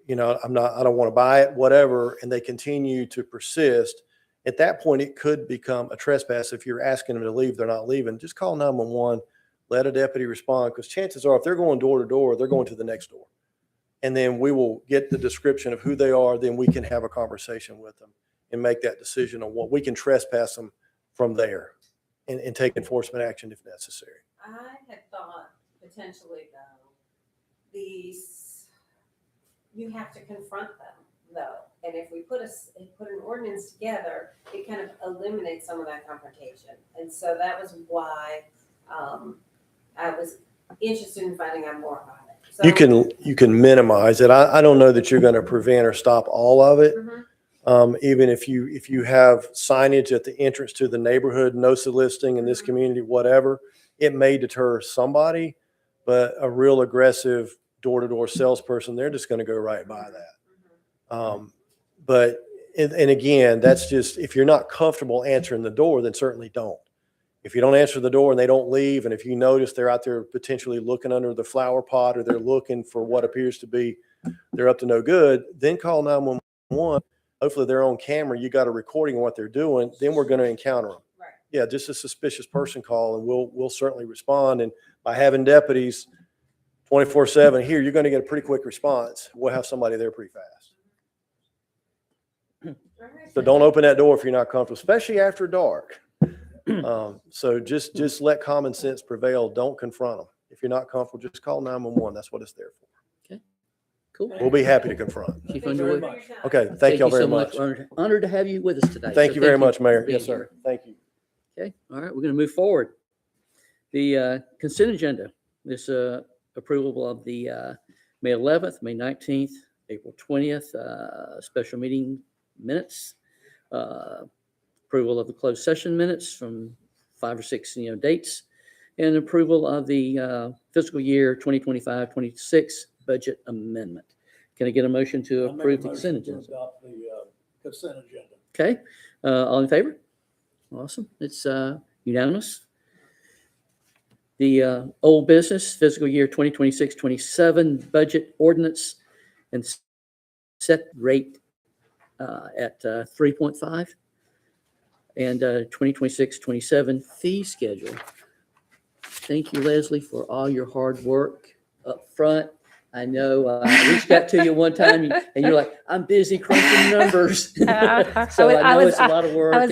I don't want to buy it, whatever, and they continue to persist, at that point, it could become a trespass. If you're asking them to leave, they're not leaving, just call 911, let a deputy respond, because chances are if they're going door to door, they're going to the next door. And then we will get the description of who they are, then we can have a conversation with them and make that decision on what we can trespass them from there and take enforcement action if necessary. I had thought potentially though, you have to confront them though. And if we put an ordinance together, it kind of eliminates some of that confrontation. And so that was why I was interested in finding out more about it. So, You can minimize it. I don't know that you're going to prevent or stop all of it. Mhm. Even if you have signage at the entrance to the neighborhood, no soliciting in this community, whatever, it may deter somebody, but a real aggressive door-to-door salesperson, they're just going to go right by that. But again, that's just, if you're not comfortable answering the door, then certainly don't. If you don't answer the door and they don't leave, and if you notice they're out there potentially looking under the flower pot, or they're looking for what appears to be, they're up to no good, then call 911. Hopefully they're on camera. You got a recording of what they're doing. Then we're going to encounter them. Right. yeah, just a suspicious person call, and we'll certainly respond. And by having deputies 24/7 here, you're going to get a pretty quick response. We'll have somebody there pretty fast. So don't open that door if you're not comfortable, especially after dark. So just let common sense prevail. Don't confront them. If you're not comfortable, just call 911. That's what it's there for. Cool. We'll be happy to confront. Chief Thank you very Underwood. much. Okay, thank y'all you very so much. Honored to have you with us today. Thank So you very much, for Mayor. being Yes, sir. here. Thank you. Okay, all right, we're going to move forward. The consent agenda, this approval of the May 11th, May 19th, April 20th, special meeting minutes, approval of the closed session minutes from 5 or 6, dates, and approval of the fiscal year 2025-26 budget amendment. Can I get a motion to approve the consent agenda? Adopt the consent agenda. Okay, all in favor? Awesome, it's unanimous. The old business fiscal year 2026-27 budget ordinance and set rate at 3.5 and 2026-27 fee schedule. Thank you, Leslie, for all your hard work up front. I know I reached out to you one time and you're like, I'm busy crunching numbers. So I know it's a lot of work. I was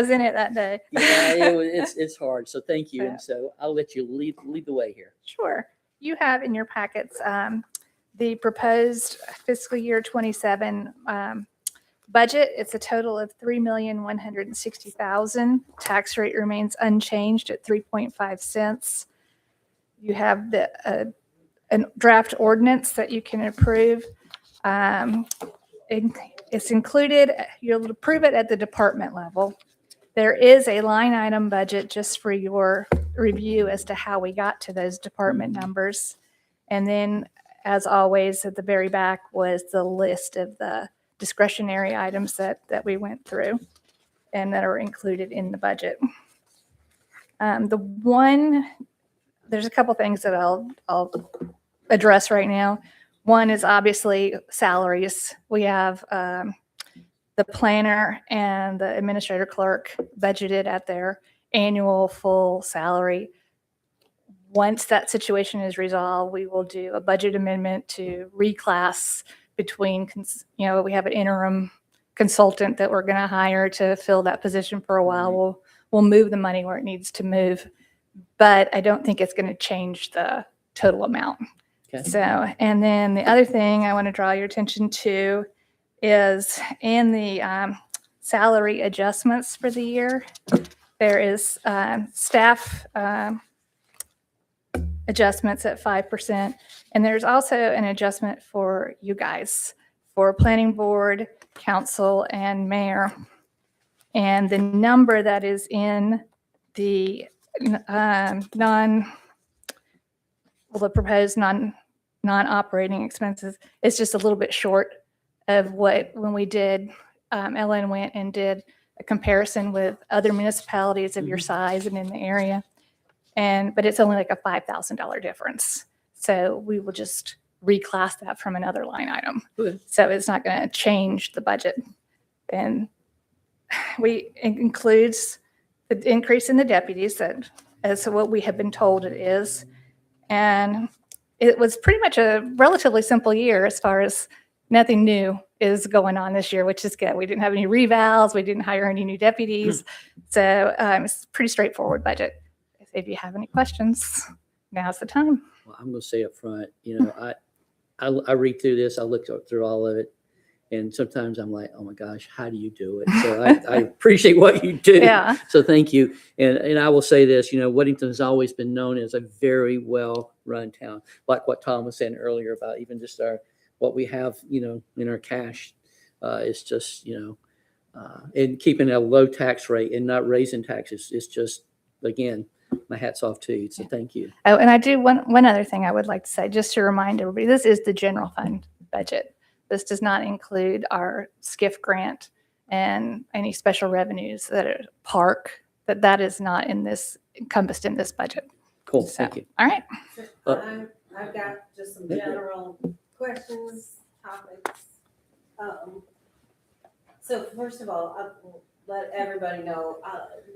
in it that day. Yeah, it's hard. So thank you. And so I'll let you lead the way here. Sure. You have in your packets the proposed fiscal year 27 budget. It's a total of $3,160,000. Tax rate remains unchanged at 3.5 cents. You have the a draft ordinance that you can approve. It's included, you'll approve it at the department level. There is a line item budget just for your review as to how we got to those department numbers. And then, as always, at the very back was the list of the discretionary items that we went through and that are included in the budget. There's a couple things that I'll address right now. One is obviously salaries. We have the planner and the administrator clerk budgeted at their annual full salary. Once that situation is resolved, we will do a budget amendment to reclass between, we have an interim consultant that we're going to hire to fill that position for a while. We'll move the money where it needs to move, but I don't think it's going to change the total amount. Okay. So, and then the other thing I want to draw your attention to is in the salary adjustments for the year, there is staff adjustments at 5%. And there's also an adjustment for you guys, for planning board, council, and mayor. And the number that is in the proposed non-operating expenses is just a little bit short of when we did, Ellen went and did a comparison with other municipalities of your size and in the area. But it's only like a $5,000 difference. So we will just reclass that from another line item. Okay. So it's not going to change the budget. And it includes the increase in the deputies as what we have been told it is. And it was pretty much a relatively simple year as far as nothing new is going on this year, which is good. We didn't have any revals. We didn't hire any new deputies. So it's a pretty straightforward budget. If you have any questions, now's the time. Well, I'm going to say up front, I read through this, I look through all of it, and sometimes I'm like, oh my gosh, how do you do it? So I appreciate what you do. Yeah. So thank you. And I will say this, Weddington has always been known as a very well-run town, like what Tom was saying earlier about even just what we have, in our cash. It's just, and keeping a low tax rate and not raising taxes is just, again, my hat's off to you. So thank you. Oh, and I do one other thing I would like to say, just to remind everybody, this is the general fund budget. This does not include our SCIF grant and any special revenues that are park, that is not encompassed in this budget. Cool. So, Thank you. all right. I've got just some general questions, topics. So first of all, let everybody know,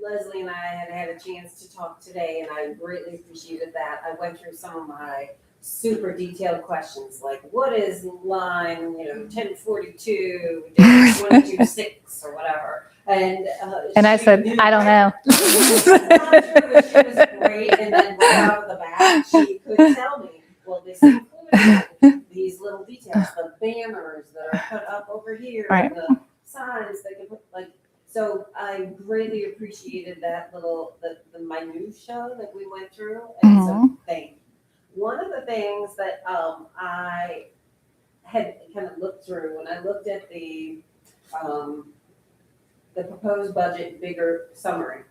Leslie and I had a chance to talk today, and I greatly appreciated that. I went through some of my super detailed questions, like what is line, 1042, 126, or whatever. And I said, I don't know. She was great, and then right out of the bat, she could tell me, well, this included these little details, the banners that are put up over here, Right. and the signs that can put, so I greatly appreciated that the minutia that we went through, and so thank you. One of the things that I had kind of looked through when I looked at the proposed budget bigger summary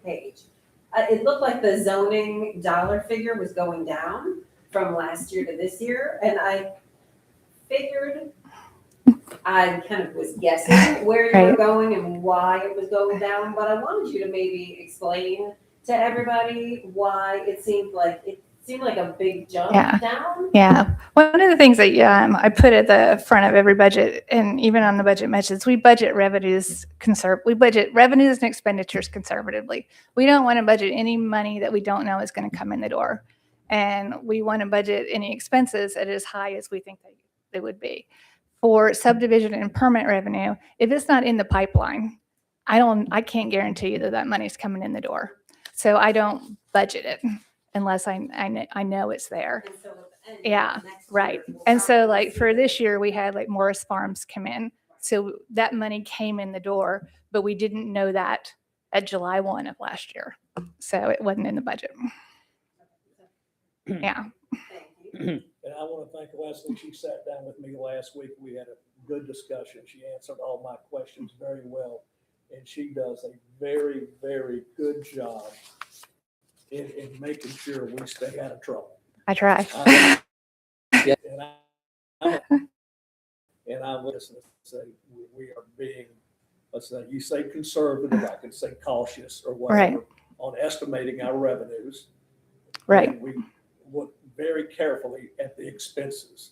page, it looked like the zoning dollar figure was going down from last year to this year, and I figured I kind of was guessing where you were going and why it was going down, but I wanted you to maybe explain to everybody why it seemed like a big jump down. Yeah. One of the things that I put at the front of every budget, and even on the budget messages, we budget revenues and expenditures conservatively. We don't want to budget any money that we don't know is going to come in the door. And we want to budget any expenses at as high as we think they would be. For subdivision and permit revenue, if it's not in the pipeline, I can't guarantee you that money's coming in the door. So I don't budget it unless I know it's there. And so Yeah, next right. year, we'll And so probably for see this year, we had Morris Farms come in. So that money came in the door, but we didn't know that at July 1 of last year. So it wasn't in the budget. Yeah. Thank you. And I want to thank Leslie. She sat down with me last week. We had a good discussion. She answered all my questions very well. And she does a very, very good job in making sure we stay out of trouble. I try. And I listen and say, we are being, let's say, you say conservative, I could say cautious or whatever, on estimating our revenues. Right. And we look very carefully at the expenses,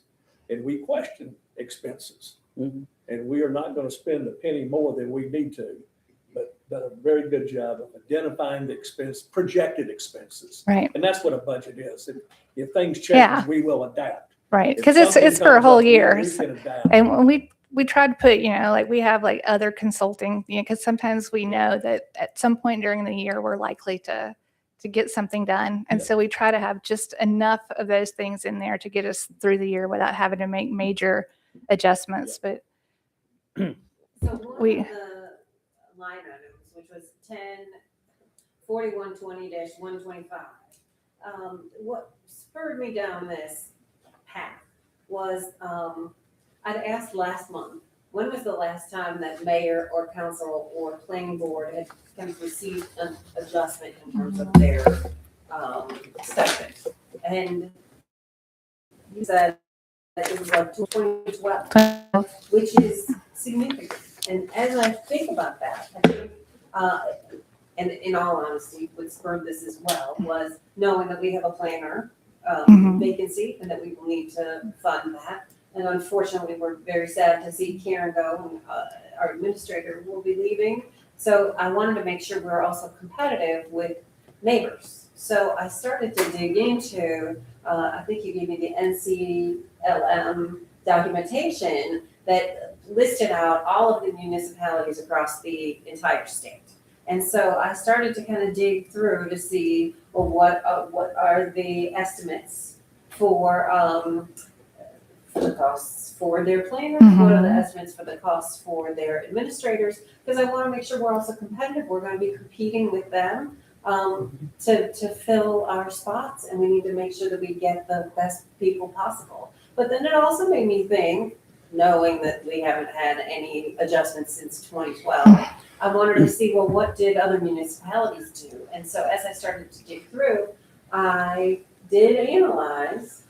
and we question expenses. Mhm. And we are not going to spend a penny more than we need to, but done a very good job of identifying the projected expenses. Right. And that's what a budget is. If things change, we will adapt. Right. If Because something it's for a comes whole up, year. we can adapt. And when we try to put, we have other consulting, because sometimes we know that at some point during the year, we're likely to get something done. And so we try to have just enough of those things in there to get us through the year without having to make major adjustments. But So one of the line items, which was 4120-125, what spurred me down this path was I'd asked last month, when was the last time that mayor or council or planning board had kind of received an adjustment in terms of their stipend? And you said that it was 2012, which is significant. And as I think about that, I think, and in all honesty, what spurred this as well was knowing that we have a planner vacancy and that we will need to fund that. And unfortunately, we're very sad to see Karen go, and our administrator will be leaving. So I wanted to make sure we're also competitive with neighbors. So I started to dig into, I think you gave me the NCLM documentation that listed out all of the municipalities across the entire state. And so I started to kind of dig through to see, well, what are the estimates for the costs for their planners? What are the estimates for the costs for their administrators? Because I want to make sure we're also competitive. We're going to be competing with them to fill our spots, and we need to make sure that we get the best people possible. But then it also made me think, knowing that we haven't had any adjustments since 2012, I wanted to see, well, what did other municipalities do? And so as I started to dig through, I did analyze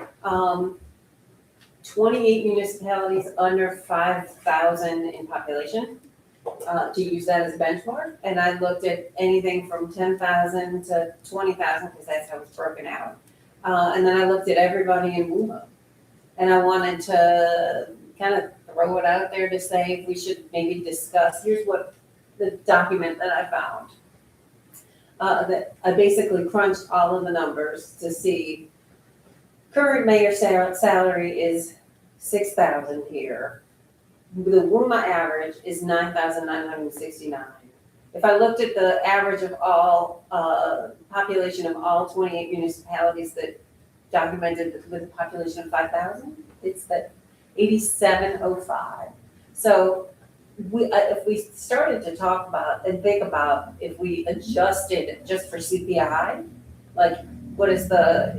28 municipalities under 5,000 in population to use that as a benchmark. And I looked at anything from 10,000 to 20,000 because that's how it's broken out. And then I looked at everybody in WUMA. And I wanted to kind of throw it out there to say if we should maybe discuss, here's what the document that I found. That I basically crunched all of the numbers to see current mayor's salary is 6,000 here. The WUMA average is 9,969. If I looked at the average of all, population of all 28 municipalities that documented with a population of 5,000, it's at 8705. So if we started to talk about and think about if we adjusted just for CPI, like what is the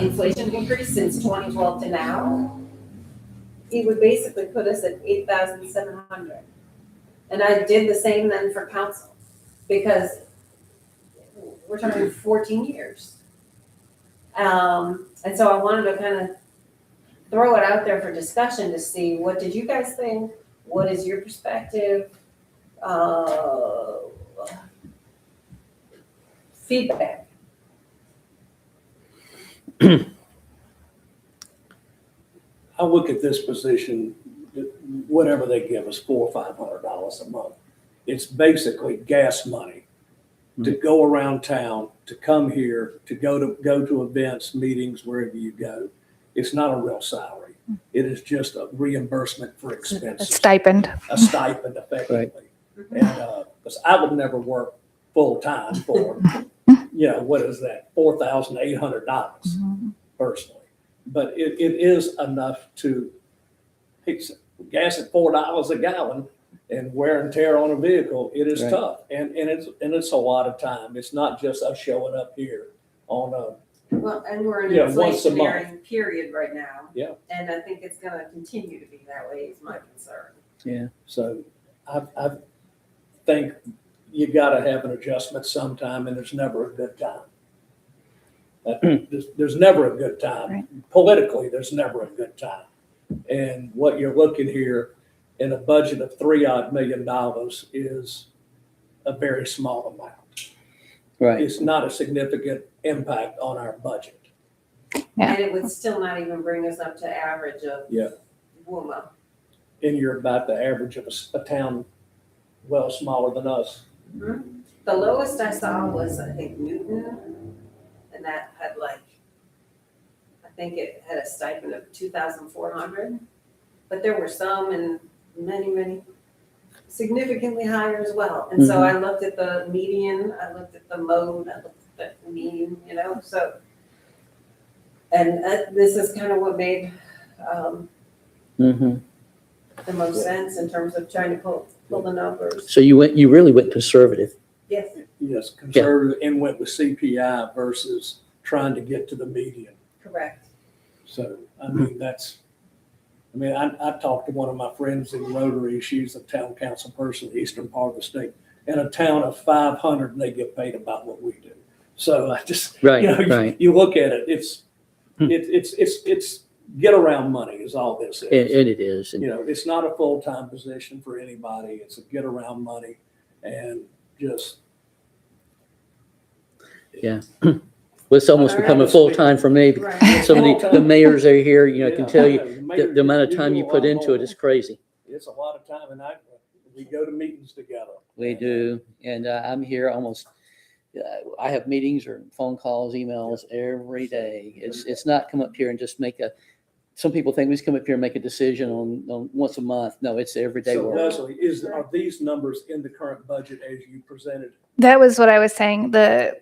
inflation increase since 2012 to now, it would basically put us at 8,700. And I did the same then for council, because we're talking 14 years. And so I wanted to kind of throw it out there for discussion to see, what did you guys think? What is your perspective? Feedback. I look at this position, whatever they give us, $400 or $500 a month. It's basically gas money to go around town, to come here, to go to events, meetings, wherever you go. It's not a real salary. It is just a reimbursement for A expenses, stipend. a stipend effectively. And because I would never work full time for, what is that, $4,800 personally. But it is enough to, gas at $4 a gallon and wear and tear on a vehicle, it is Right. tough. And it's a lot of time. It's not just us showing up here on Well, and we're in an once a month. inflationary period right now. Yeah. And I think it's gonna continue to be that way is my concern. Yeah. So I think you gotta have an adjustment sometime, and there's never a good time. There's never a good time. Right. Politically, there's never a good time. And what you're looking here in a budget of $3 million is a very small amount. Right. It's not a significant impact on our budget. Yeah. And it would still not even bring us up to average of Yeah. WUMA. And you're about the average of a town well smaller than us. The lowest I saw was, I think, Newton, and that had I think it had a stipend of 2,400. But there were some and many significantly higher as well. And so I looked at the median, I looked at the mode, I looked at the mean, so. And this is kind of what made the most sense in terms of trying to pull the numbers. So you really went conservative. Yes. Yes, conservative and went with CPI versus trying to get to the median. Correct. So, I mean, I talked to one of my friends in Rotary. She's a town council person, the eastern part of the state, in a town of 500, and they get paid about what we do. So I just, Right. Right. you look at it, it's get around money is all this is. And it is. And It's not a full-time position for anybody. It's a get around money and just. yeah. Well, it's almost All right. becoming full-time for me. Right. Some of the mayors are here, can tell you Yeah, the amount of you time do you a put lot into more. it is crazy. It's a lot of time, and we go to meetings together. We do. And I'm here almost, I have meetings or phone calls, emails every day. It's not come up here and just some people think we just come up here and make a decision on once a month. No, it's everyday So work. Leslie, are these numbers in the current budget as you presented? That was what I was saying. The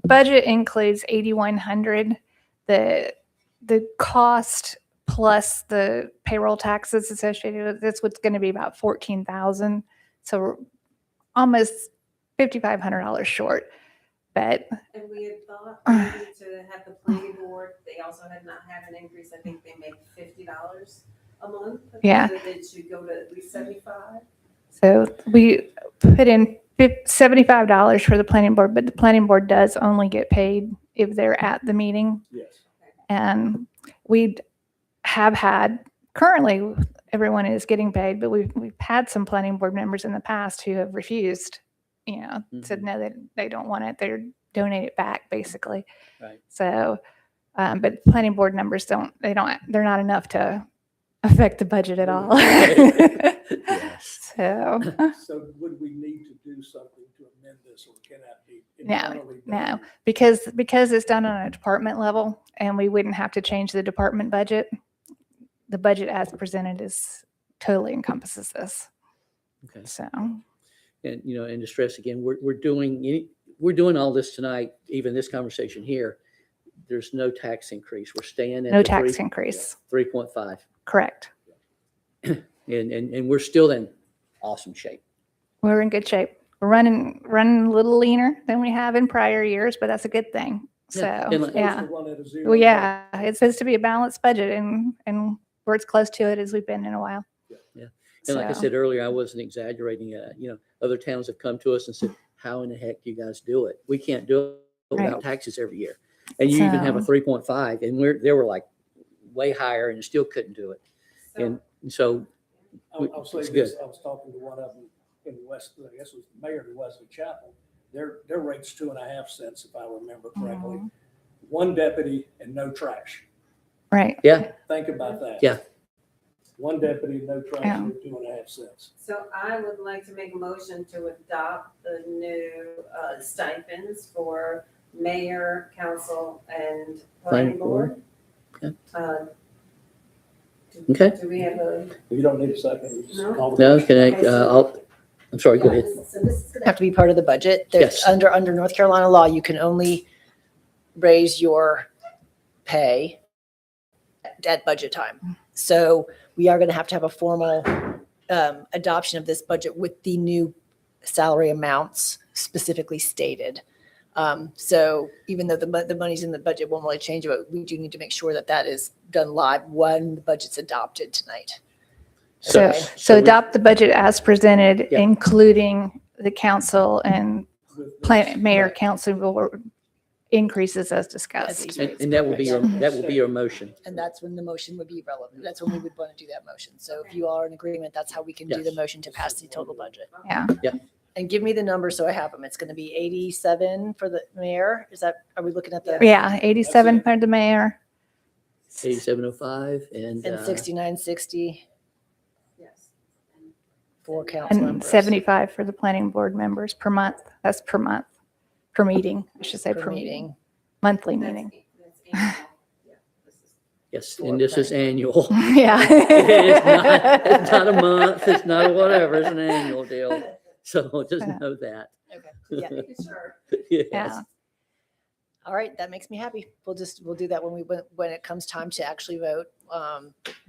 budget includes 8,100. The cost plus the payroll taxes associated with this was going to be about 14,000. So we're almost $5,500 short. But And we had thought maybe to have the planning board, they also had not had an increase. I think they make $50 a month. Yeah. Whether it should go to at least 75. so we put in $75 for the planning board, but the planning board does only get paid if they're at the meeting. Yes. And we have had, currently everyone is getting paid, but we've had some planning board members in the past who have refused, said no, they don't want it. They're donate it back basically. Right. So, but planning board numbers they're not enough to affect the budget at all. Yes. So, So would we need to do something to amend this, or can that be No, internally no, done? because it's done on a department level and we wouldn't have to change the department budget. The budget as presented is totally encompasses this. Okay. So, And, you know, and to stress again, we're doing all this tonight, even this conversation here. There's no tax increase. We're staying at no the tax increase. 3.5. Correct. And we're still in awesome shape. We're in good shape. We're running a little leaner than we have in prior years, but that's a good thing. So, Yeah, and like- yeah. Supposed to run at a zero Well, yeah, it's supposed to be a balanced budget and we're as close to it as we've been in a while. Yeah. And like I So, said earlier, I wasn't exaggerating. You know, other towns have come to us and said, how in the heck do you guys do it? We can't do it without Right. taxes every year. And you even have a So- 3.5, and they were like way higher and still couldn't do it. And so I'll say It's this, good. I was talking to one of them in West, I guess it was the mayor of Wesley Chapel. Their rate's 2.5 cents, if I remember correctly. One deputy and no trash. right. yeah, Think about that. Yeah. One deputy, no trash, Yeah. and 2.5 cents. So I would like to make a motion to adopt the new stipends for mayor, council, and planning board. Okay. Do- Okay. Do we have a? You don't need a second. you just No. call the no, question. can I'm sorry, go ahead. So this is going to have to be part of the budget. There's, Yes. under North Carolina law, you can only raise your pay at budget time. So we are going to have a formal adoption of this budget with the new salary amounts specifically stated. So even though the money's in the budget won't really change, but we do need to make sure that that is done live when the budget's adopted tonight. So, Okay. so we- adopt the budget as presented, Yeah. including the council and With plan, mayor, Right. council board increases as discussed. And that will be your motion. And that's when the motion would be relevant. That's when we would want to do that motion. So if you are in agreement, that's how we can do the Yes. motion to pass the total budget. Yeah. And give me the number so I have them. It's going to be 87 for the mayor. Is that, are we looking at the, Yeah, 87 for the mayor. 8705 and, and 6960 Yes. for council And members? 75 for the planning board members per month. That's per month, per meeting, I should say Per per meeting, meeting. monthly meeting. That's annual. Yeah, this is- yes, and this is annual. Yeah. It's not a month, it's not a whatever, it's an annual deal. So just know that. Okay. Yeah. Making sure. Yes. Yeah. All right. That makes me happy. We'll do that when it comes time to actually vote.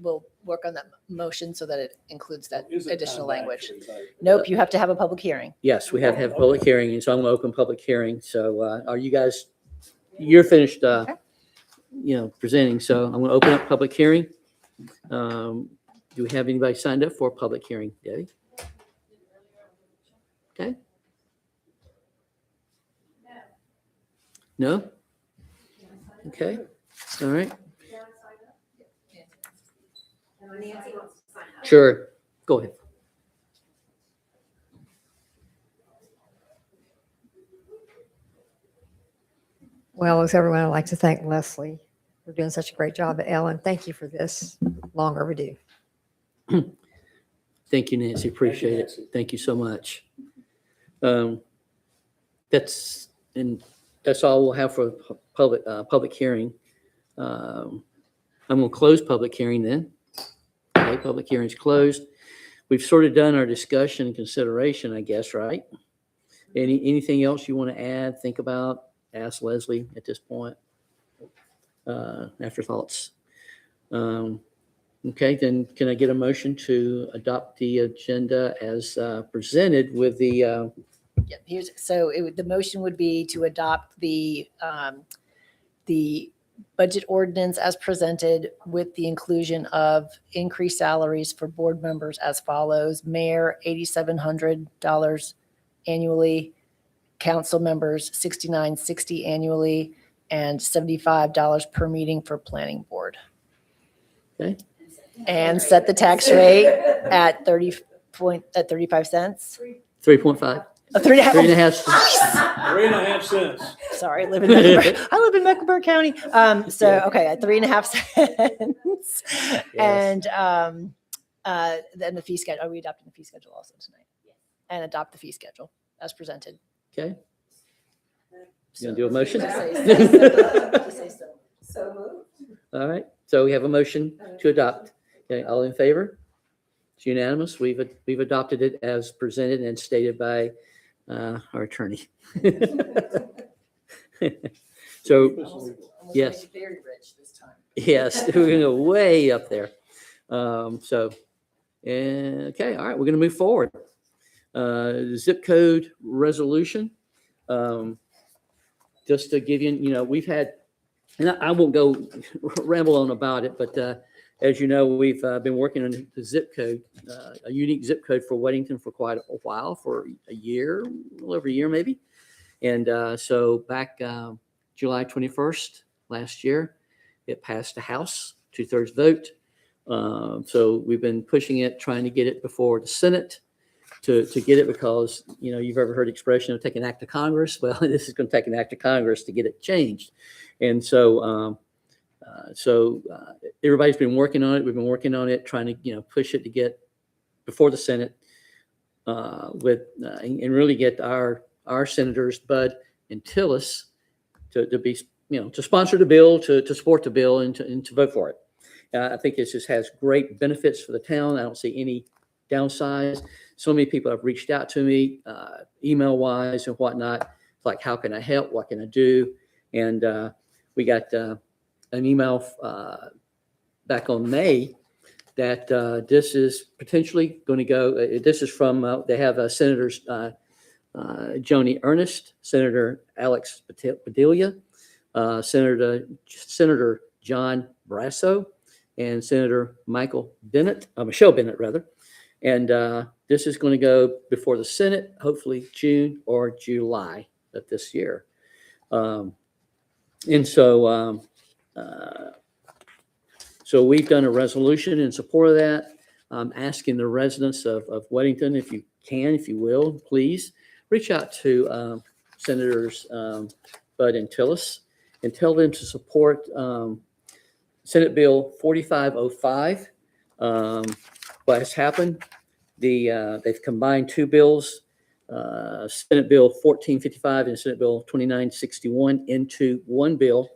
We'll work on that motion so that it includes that Is it additional time to language. actually vote? Nope, you have to have a public hearing. Yes, we have to have a public hearing, and so I'm going to open public hearing. So are you guys, you're finished, presenting, so I'm going to open up public hearing. Do we have anybody signed up for a public hearing, Debbie? Okay. No? Okay, all right, And Nancy wants to sign up. sure, go ahead. Well, as everyone, I'd like to thank Leslie for doing such a great job. But Ellen, thank you for this. Long overdue. Thank you, Nancy. Appreciate it. Nancy. Thank you so much. That's all we'll have for public hearing. I'm going to close public hearing then. Okay, public hearing's closed. We've sort of done our discussion and consideration, I guess, right? Anything else you want to add, think about, ask Leslie at this point? Afterthoughts. Okay, then can I get a motion to adopt the agenda as presented with the, Yep, the motion would be to adopt the budget ordinance as presented with the inclusion of increased salaries for board members as follows: mayor, $8,700 annually, council members, $6,960 annually, and $75 per meeting for planning board. okay? And set the tax rate at 35 cents. 3.5? 3 and a half. 3.5 cents. 3.5 cents. Sorry, I live in Mecklenburg. I live in Mecklenburg County. So okay, at 3.5 cents. And then the fee schedule. Are we adopting the fee schedule also tonight? And adopt the fee schedule as presented. Okay. You gonna do a motion? Just say so. So moved. All right, so we have a motion to adopt. Okay, all in favor? It's unanimous. We've adopted it as presented and stated by our attorney. So, Almost Yes. made you very rich this time. yes, we're gonna go way up there. Okay, all right, we're gonna move forward. Zip code resolution. Just to give you, we've had, and I won't go ramble on about it, but as you know, we've been working on the zip code, a unique zip code for Weddington for quite a while, for a year, a little over a year maybe. And so back July 21st last year, it passed the House, 2/3 vote. So we've been pushing it, trying to get it before the Senate to get it, because, you've ever heard the expression of take an act of Congress. Well, this is going to take an act of Congress to get it changed. And so, everybody's been working on it. We've been working on it, trying to, push it to get before the Senate and really get our senators, Bud and Tillis, to be, to sponsor the bill, to support the bill, and to vote for it. I think this just has great benefits for the town. I don't see any downsides. So many people have reached out to me, email wise and whatnot. It's like, how can I help? What can I do? And we got an email back on May that this is potentially going to go. This is from, they have Senators Joni Ernest, Senator Alex Padilla, Senator John Brasso, and Senator Michael Bennett, Michelle Bennett rather. And this is going to go before the Senate, hopefully June or July of this year. And so we've done a resolution in support of that. I'm asking the residents of Weddington, if you will, please reach out to Senators Bud and Tillis and tell them to support Senate Bill 4505. What has happened? They've combined two bills, Senate Bill 1455 and Senate Bill 2961, into one bill,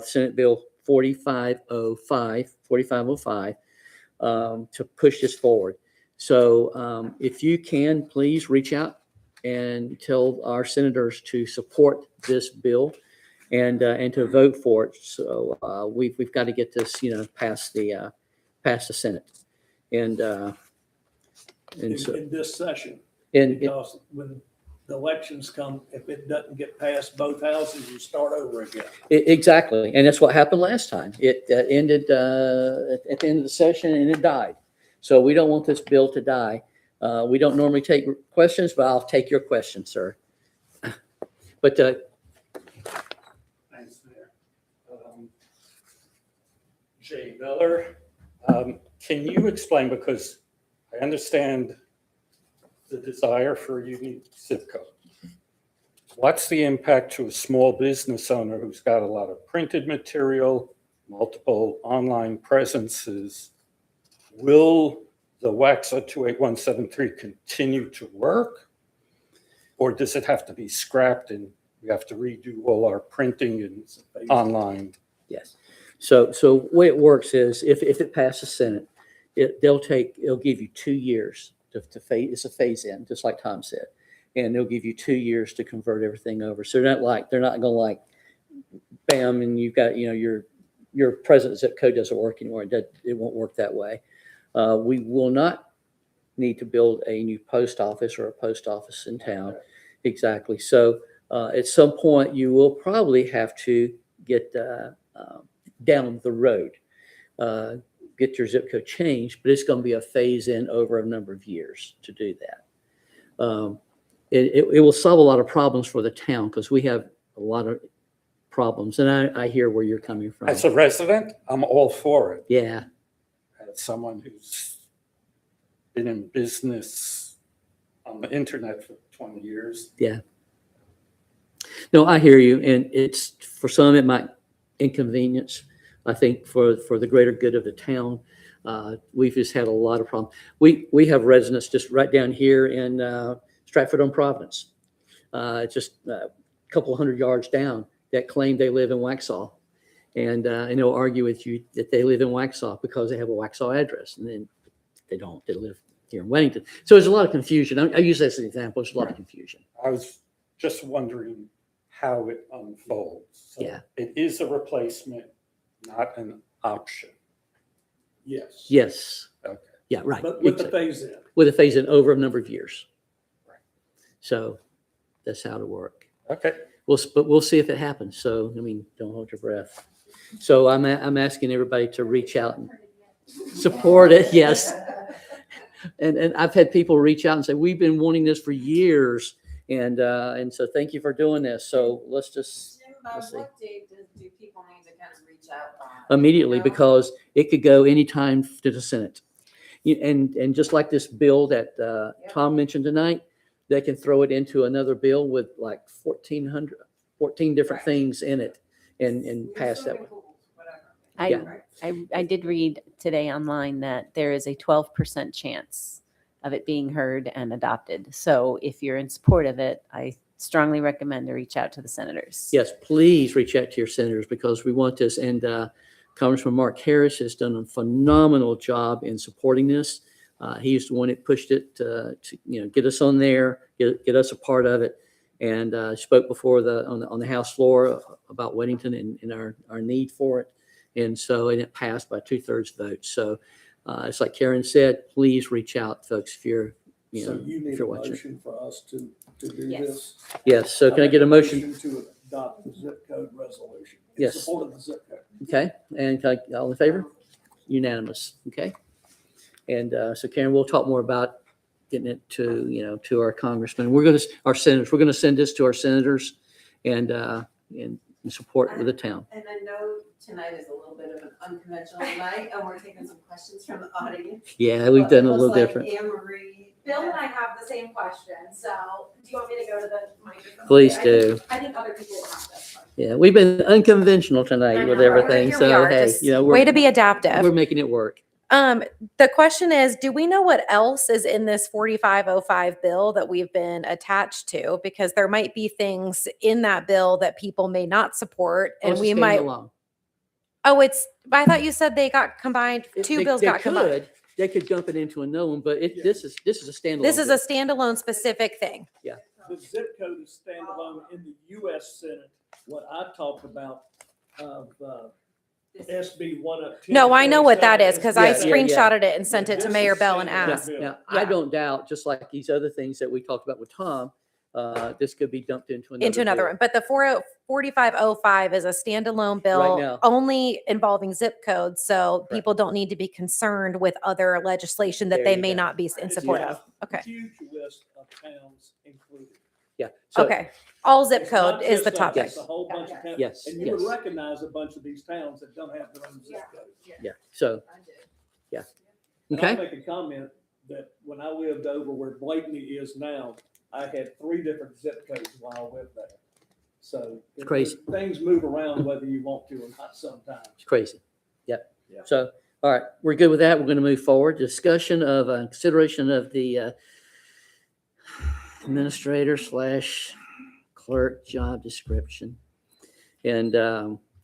Senate Bill 4505, to push this forward. So if you can, please reach out and tell our senators to support this bill and to vote for it. So we've got to get this, past the Senate. And so In this session, and because when the elections come, if it doesn't get past both houses, you start over again. exactly, and that's what happened last time. It ended at the end of the session, and it died. So we don't want this bill to die. We don't normally take questions, but I'll take your question, sir. But Thanks, Mayor. Jay Miller, can you explain, because I understand the desire for a unique zip code. What's the impact to a small business owner who's got a lot of printed material, multiple online presences? Will the WAXA 28173 continue to work? Or does it have to be scrapped and we have to redo all our printing and online? yes. So the way it works is if it passes Senate, it'll give you 2 years to phase. It's a phase in, just like Tom said, and they'll give you 2 years to convert everything over. So they're not going to like, bam, and you've got, your present zip code doesn't work anymore. It won't work that way. We will not need to build a new post office or a post office in town. Exactly. So at some point you will probably have to get down the road, get your zip code changed, but it's going to be a phase in over a number of years to do that. It will solve a lot of problems for the town because we have a lot of problems, and I hear where you're coming from. As a resident, I'm all for it. Yeah. As someone who's been in business on the internet for 20 years. No, I hear you. And it's, for some, it might inconvenience. I think for the greater good of the town, we've just had a lot of problems. We have residents just right down here in Stratford-on-Providence, just a couple hundred yards down, that claim they live in Waxhaw. And they'll argue with you that they live in Waxhaw because they have a Waxhaw address. And then they don't. They live here in Weddington. So there's a lot of confusion. I use that as an example. There's a lot of confusion. I was just wondering how it unfolds. So Yeah. It is a replacement, not an option. Yes. Yes. Okay. Yeah, right. But with the Exactly. phase-in. With a phase-in over a number of years. Right. So that's how it'll work. Okay. But we'll see if it happens. So, I mean, don't hold your breath. So I'm asking everybody to reach out and support it. Yes. And I've had people reach out and say, we've been wanting this for years. And so thank you for doing this. So let's see. What date do people need to kind of reach out on? Immediately, You know? because it could go anytime to the Senate. And just like this bill that Tom mentioned tonight, they can throw it into another bill with like 14 different things in it and pass that one. I did read today online that there is a 12% chance of it being heard and adopted. So if you're in support of it, I strongly recommend to reach out to the senators. Yes, please reach out to your senators because we want this. And Congressman Mark Harris has done a phenomenal job in supporting this. He's the one that pushed it to get us on there, get us a part of it, and spoke before on the House floor about Weddington and our need for it. And it passed by 2/3 vote. So it's like Karen said, please reach out, folks, if you're So you if need you're a watching. motion for us to do Yes. this? Yes. So can I get a motion? To adopt the zip code resolution. In Yes. Support of the zip code. Okay. And all in favor? Unanimous. Okay. And so Karen, we'll talk more about getting it to our congressmen. Our senators. We're going to send this to our senators and in support of the town. And I know tonight is a little bit of an unconventional night, and we're taking some questions from the audience. Yeah, we've But done it a little looks like different. Anne Marie. Bill and I have the same question, so do you want me to go to the microphone? Please I do. think- I think other people will have this question. Yeah, we've been unconventional tonight I with know. everything. Here we So are, hey, just we're way to be adaptive. we're making it work. The question is, do we know what else is in this 4505 bill that we've been attached to? Because there might be things in that bill that people may not support, and It's a we might. standalone. Oh, I thought you said they got combined. Two bills got combined. They could dump it into another one, but this is a standalone. This is bill. a standalone specific thing. The zip code is standalone in the U.S. Senate. What I talked about of SB 110. No, I know what that is because I Yeah, yeah, yeah. screenshotted it and sent it to This Mayor is Bell and standalone asked. bill. Now, I don't doubt, just like these other things that we talked about with Tom, this could be dumped into another One. But the 4505 is a standalone bill now. only involving zip codes. So people don't need to be concerned with other legislation that There they you may go. not be in support Yeah. of. Okay. Huge list of towns included. Yeah. So, Okay. All zip It's not code is just the us, topic. It's a whole bunch of towns. Yes, And you would yes. recognize a bunch of these towns that don't have their own zip code. Yeah. So, And I'll okay. make a comment that when I lived over where Blakeney is now, I had 3 different zip codes while I lived there. So crazy. Things move around whether you want to or not sometimes. It's crazy. Yep. Yeah. So, all right, we're good with that. We're going to move forward. Discussion of consideration of the administrator / clerk job description. And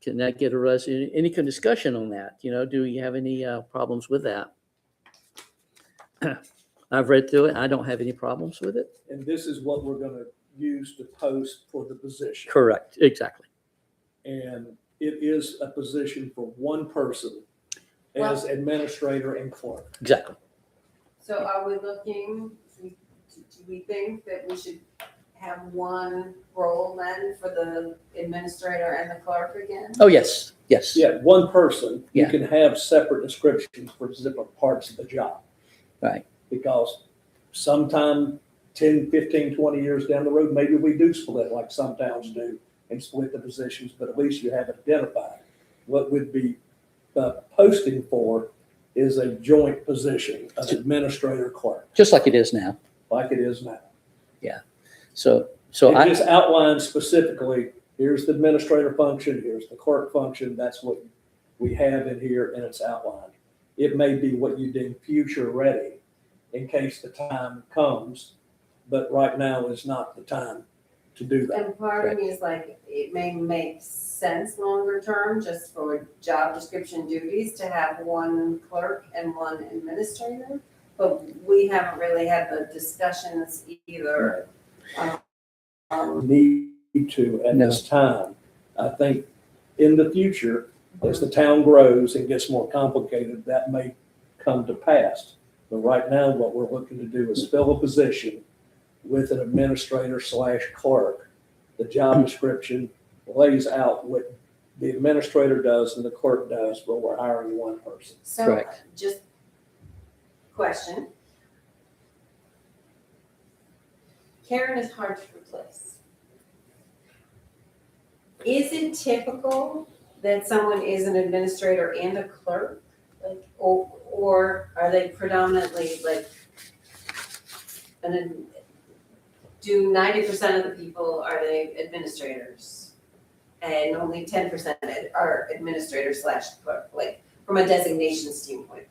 can that get any kind of discussion on that? Do you have any problems with that? I've read through it. I don't have any problems with it. And this is what we're going to use to post for the position. Correct. Exactly. And it is a position for one person as administrator and clerk. Exactly. So are we looking, do we think that we should have one role then for the administrator and the clerk again? Oh, yes. Yes. Yeah, one person. You Yeah. can have separate descriptions for different parts of the job. Right. Because sometime 10, 15, 20 years down the road, maybe we do split like some towns do and split the positions, but at least you have it identified. What would be posting for is a joint position of administrator clerk. Just like it is now. like it is now. So It I, just outlines specifically, here's the administrator function, here's the clerk function, that's what we have in here, and it's outlined. It may be what you deem future ready in case the time comes, but right now is not the time to do that. And part of me is like, it may make sense longer term, just for job description duties, to have one clerk and one administrator. But we haven't really had the discussions either. Need to at this time. I think in the future, as the town grows and gets more complicated, that may come to pass. But right now, what we're looking to do is fill a position with an administrator / clerk. The job description lays out what the administrator does and the clerk does, but we're hiring one person. So, Correct. just question. Karen is hard to replace. Is it typical that someone is an administrator and a clerk? Like, or are they predominantly like, do 90% of the people, are they administrators? And only 10% are administrators / clerk, like, from a designation standpoint,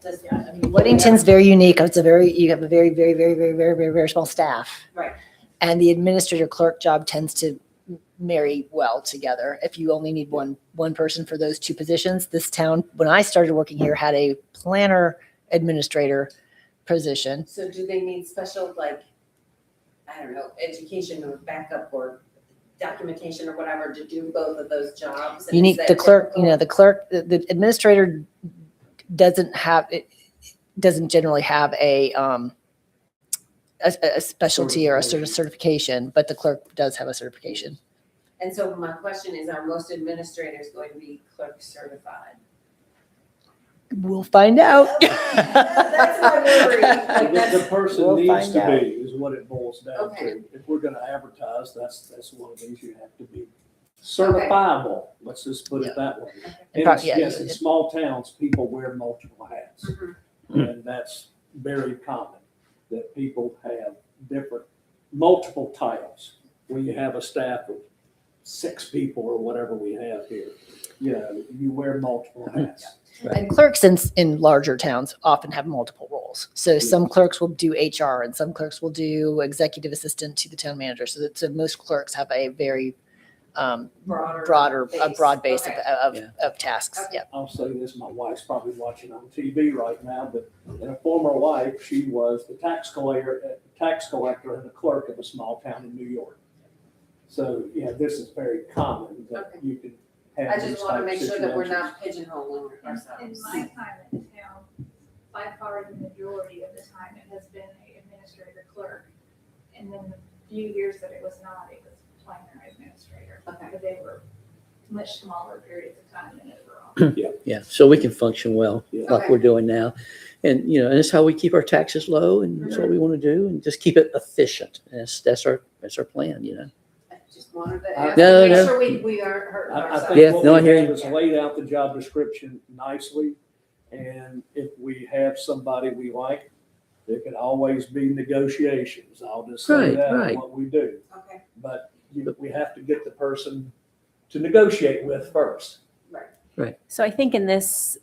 does that? Weddington's very unique. You have a very, very, very, very, very, very, very small staff. Right. And the administrator clerk job tends to marry well together. If you only need one person for those two positions, this town, when I started working here, had a planner administrator position. So do they need special, like, I don't know, education or backup or documentation or whatever to do both of those jobs? And You is need that the clerk, typical? the administrator doesn't generally have a specialty or a certification, but the clerk does have a certification. And so my question is, are most administrators going to be clerk certified? We'll find out. That's my worry. Like, The person We'll needs find to out. be, is what it boils down Okay. to. If we're gonna advertise, that's one of these, you have to be certifiable. Let's just put it that way. And pro- it's- yeah, yes, in small towns, people wear multiple hats. Mhm. And that's very common, that people have multiple titles. When you have a staff of 6 people or whatever we have here, you wear multiple hats. And clerks in larger towns often have multiple roles. So some clerks will do HR and some clerks will do executive assistant to the town manager. So most clerks have a very broad base Okay. of tasks. Okay. Yeah. I'll say this, my wife's probably watching on TV right now, but in a former life, she was the tax collector and the clerk of a small town in New York. So, this is very common that Okay. you can have I these just want to type make of sure that we're situations. not pigeonholing In ourselves. my time in town, by far the majority of the time, it has been a administrator clerk. And then the few years that it was not, it was planner administrator. Okay. But they were much smaller periods of time than overall. yeah, so we can function well Yeah. like Okay. we're doing now. And, and that's how we keep our taxes low, and that's what we want to do, and just keep it efficient. And that's our plan, I just wanted to I- ask, No, make no. sure we aren't hurting I ourselves. think Yeah, what no, I we hear have you. is laid out the job description nicely. And if we have somebody we like, there can always be negotiations. I'll just say Right, that, right. what we do. Okay, But we have to get the person to negotiate with first. So I think in this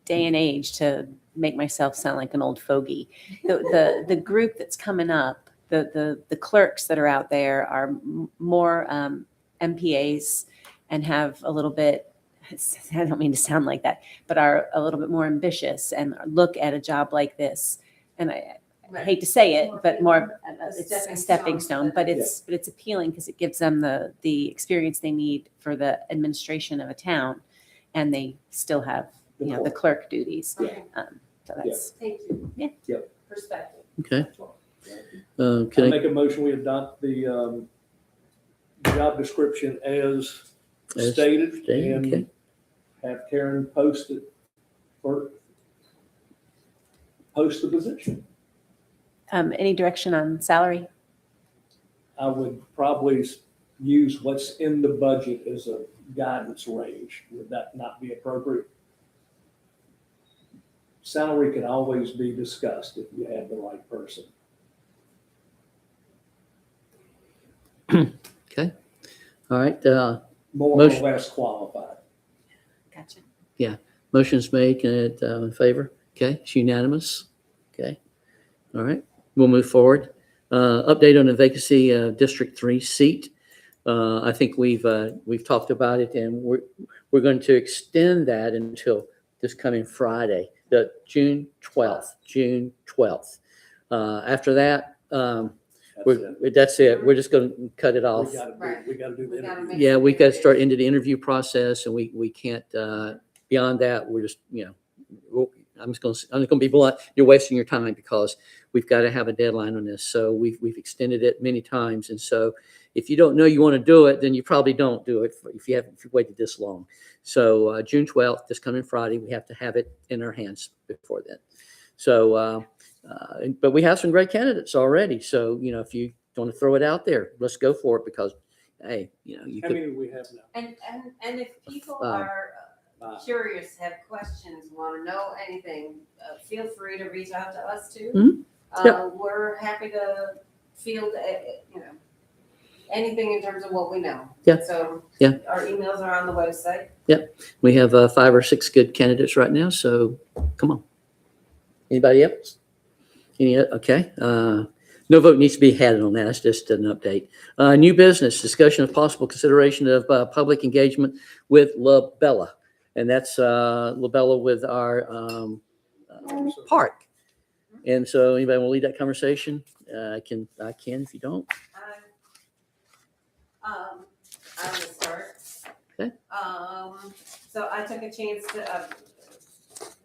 day and age, to make myself sound like an old fogey, the group that's coming up, the clerks that are out there are more MPAs and have a little bit, I don't mean to sound like that, but are a little bit more ambitious and look at a job like this. And I hate to say it, but more, it's a stepping stone, but it's appealing because it gives them the experience they need for the administration of a town, and they still have, the clerk duties. okay, So that's, thank you. Yeah. Yep. Perspective. Okay. I Can I, make a motion, we adopt the job description as As stated stated, okay. and have Karen post the position. any direction on salary? I would probably use what's in the budget as a guidance range. Would that not be appropriate? salary can always be discussed if you have the right person. Okay. All right. More or Motion- less qualified. Gotcha. Motion's made and in favor. Okay. It's unanimous. Okay. All right. We'll move forward. Update on the vacancy District 3 seat. I think we've talked about it, and we're going to extend that until this coming Friday, the June 12th. June 12th. After that, that's it. We're just going to cut it off. We gotta do the interview. Yeah, we got to start into the interview process, and we can't, beyond that, we're just, I'm just going to be blunt. You're wasting your time because we've got to have a deadline on this. So we've extended it many times. And so if you don't know you want to do it, then you probably don't do it if you waited this long. So June 12th, this coming Friday, we have to have it in our hands before then. So, but we have some great candidates already. So, if you want to throw it out there, let's go for it because, hey, you How could. many do we have now? And if people Five. are curious, have questions, want to know anything, feel free to reach out to us too. Mhm. Yep. We're happy to field, anything in terms of what we know. Yeah. So Yeah. our emails are on the website. We have 5 or 6 good candidates right now, so come on. Anybody else? Okay. No vote needs to be had on that. That's just an update. New business, discussion of possible consideration of public engagement with LaBella. And that's LaBella with our park. And so anybody want to lead that conversation? I can if you don't. I will start. Okay. So I took a chance to,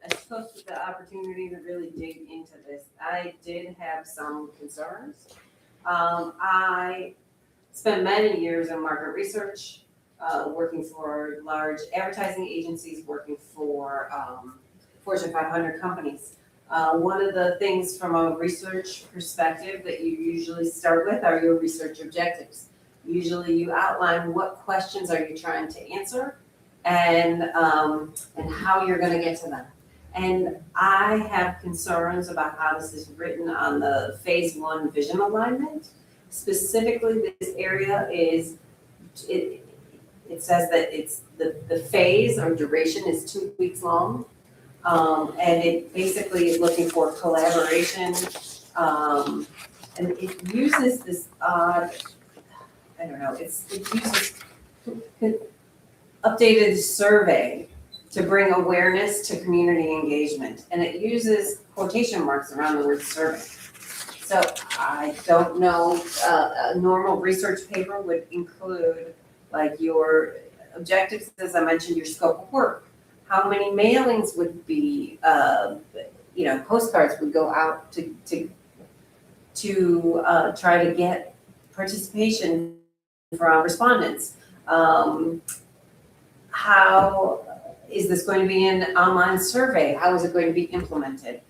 I suppose with the opportunity to really dig into this. I did have some concerns. I spent many years in market research, working for large advertising agencies, working for Fortune 500 companies. One of the things from a research perspective that you usually start with are your research objectives. Usually you outline what questions are you trying to answer and how you're going to get to them. And I have concerns about how this is written on the phase 1 vision alignment. Specifically, this area is, it says that it's the phase or duration is 2 weeks long. And it basically is looking for collaboration. And it uses this odd, I don't know, it uses updated survey to bring awareness to community engagement. And it uses quotation marks around the word survey. So I don't know, a normal research paper would include like your objectives, as I mentioned, your scope of work. How many mailings would be, postcards would go out to try to get participation from respondents. How is this going to be an online survey? How is it going to be implemented?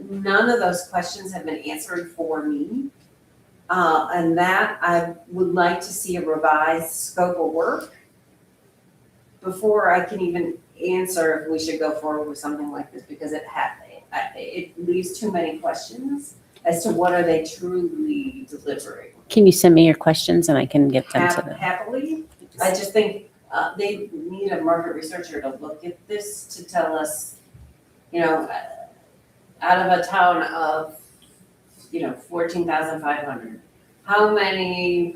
None of those questions have been answered for me. And that I would like to see a revised scope of work before I can even answer if we should go forward with something like this, because it leaves too many questions as to what are they truly delivering. Can you send me your questions and I can get them to them? Happily, I just think they need a market researcher to look at this to tell us, out of a town of, 14,500, how many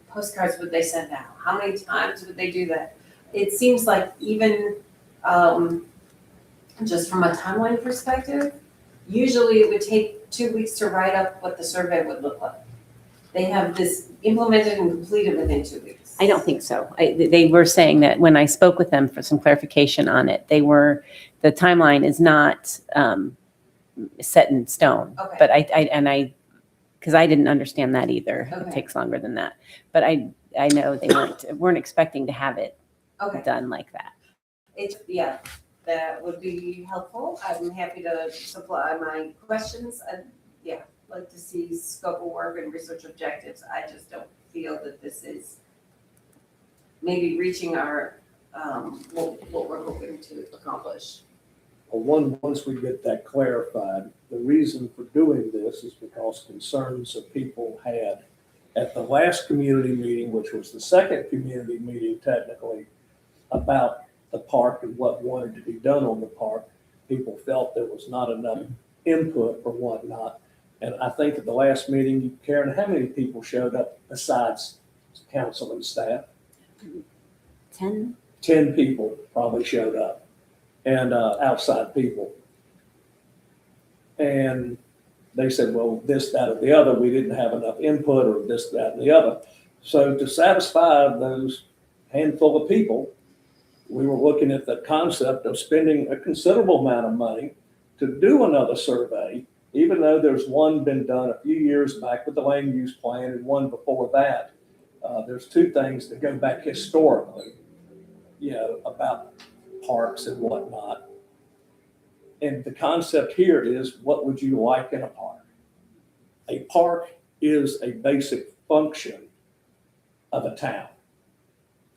postcards would they send out? How many times would they do that? It seems like even just from a timeline perspective, usually it would take 2 weeks to write up what the survey would look like. They have this implemented and completed within 2 weeks. I don't think so. They were saying that when I spoke with them for some clarification on it, the timeline is not set in stone. Okay. But because I didn't understand that either. Okay. It takes longer than that. But I know they weren't expecting to have it Okay. done like that. That would be helpful. I'm happy to supply my questions. I'd like to see scope of work and research objectives. I just don't feel that this is maybe reaching our what we're hoping to accomplish. Once we get that clarified, the reason for doing this is because concerns that people had at the last community meeting, which was the second community meeting technically, about the park and what wanted to be done on the park. People felt there was not enough input or whatnot. And I think at the last meeting, Karen, how many people showed up besides council and staff? 10? 10 people probably showed up, and outside people. And they said, well, this, that, or the other, we didn't have enough input, or this, that, and the other. So to satisfy those handful of people, we were looking at the concept of spending a considerable amount of money to do another survey, even though there's one been done a few years back with the land use plan and one before that. There's two things that go back historically, about parks and whatnot. And the concept here is, what would you like in a park? A park is a basic function of a town.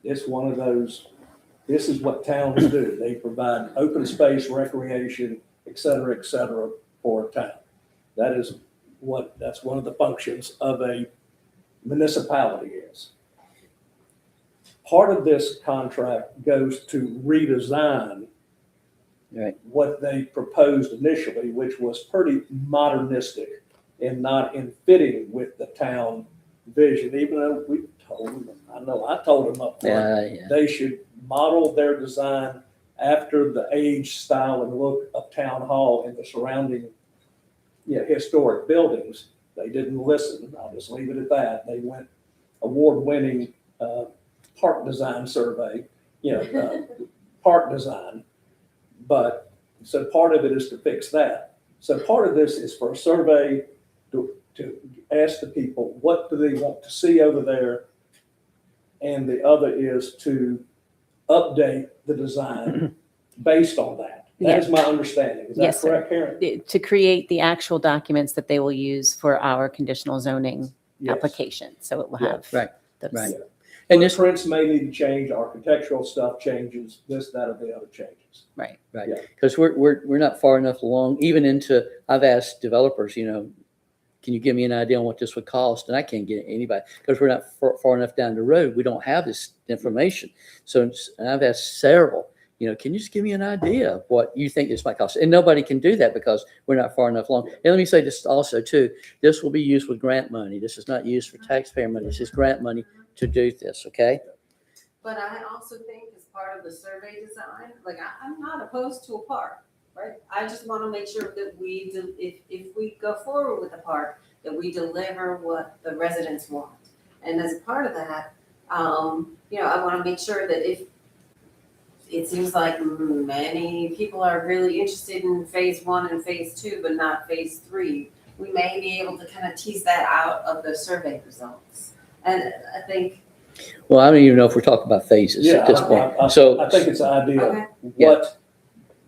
It's one of those, this is what towns do. They provide open space, recreation, et cetera, for a town. That's one of the functions of a municipality is. Part of this contract goes to redesign what they proposed initially, which was pretty modernistic and not in fitting with the town vision, even though we told them, I told them up front, they should model their design after the age, style, and look of Town Hall and the surrounding historic buildings. They didn't listen. I'll just leave it at that. They went award-winning park design survey, park design. But so part of it is to fix that. So part of this is for a survey to ask the people, what do they want to see over there? And the other is to update the design based on that. That is my understanding. Is that Yes, correct, Karen? To create the actual documents that they will use for our conditional zoning Yes. application. So it will have those. Right. And this prints may need to change, architectural stuff changes, this, that, or the other changes. Right. Right. Yeah. Because we're not far enough along, even into, I've asked developers, can you give me an idea on what this would cost? And I can't get anybody, because we're not far enough down the road. We don't have this information. So and I've asked several, can you just give me an idea of what you think this might cost? And nobody can do that because we're not far enough along. And let me say this also too, this will be used with grant money. This is not used for taxpayer money. This is grant money to do this, okay? But I also think as part of the survey design, I'm not opposed to a park, right? I just want to make sure that if we go forward with the park, that we deliver what the residents want. And as a part of that, I want to make sure that if it seems like many people are really interested in phase 1 and phase 2, but not phase 3, we may be able to kind of tease that out of the survey results. And I think. Well, I don't even know if we're talking about phases at this point. I think it's the idea Okay. of what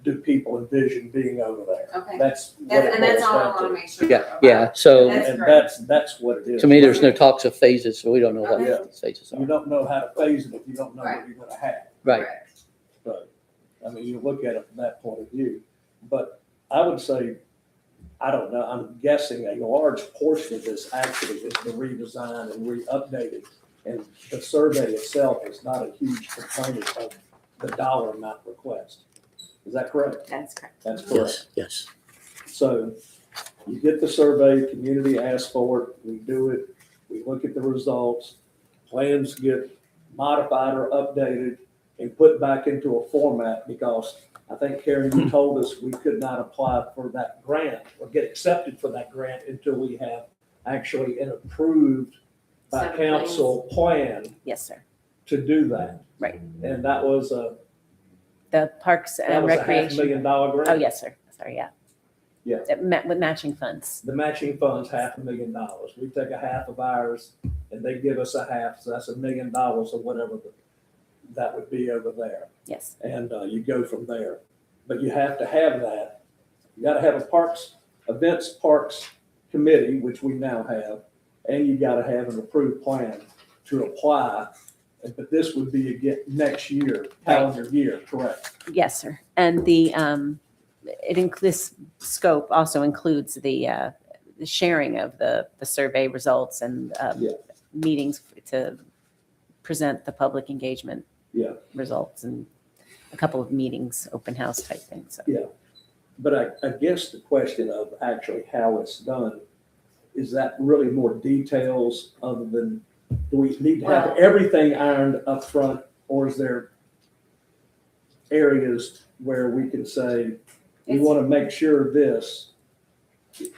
do people envision being over there? Okay. That's what it And that's boils all I down want to to. make sure. Yeah. So And That's that's what it is. to me, there's no talks of phases, so we don't know what Okay. these phases You are. don't know how to phase it if you don't know Right. what you're gonna have. Right. Correct. But, you look at it from that point of view. But I would say, I don't know, I'm guessing a large portion of this actually is the redesign and re-updated. And the survey itself is not a huge component of the dollar amount request. Is that correct? That's correct. That's correct. Yes. So you get the survey, community asks for it, we do it, we look at the results, plans get modified or updated and put back into a format, because I think, Karen, you told us we could not apply for that grant or get accepted for that grant until we have actually an approved by Set of council plan Yes, sir. to do that. Right. And that was The Parks that and was a Recreation. $500,000 grant. Oh, yes, sir. Sorry, yeah. Yeah. With matching funds. The matching fund's $500,000. We take a half of ours and they give us a half, so that's $1 million or whatever that would be over there. Yes. And you go from there. But you have to have that. You got to have a events parks committee, which we now have, and you got to have an approved plan to apply. But this would be again next year, calendar year, correct? Yes, sir. And the this scope also includes the sharing of the survey results and Yeah. meetings to present the public engagement Yeah. results and a couple of meetings, open house type things. So. Yeah. But I guess the question of actually how it's done, is that really more details other than, do we need to have Well- everything ironed up front? Or is there areas where we can say, we want to make sure this,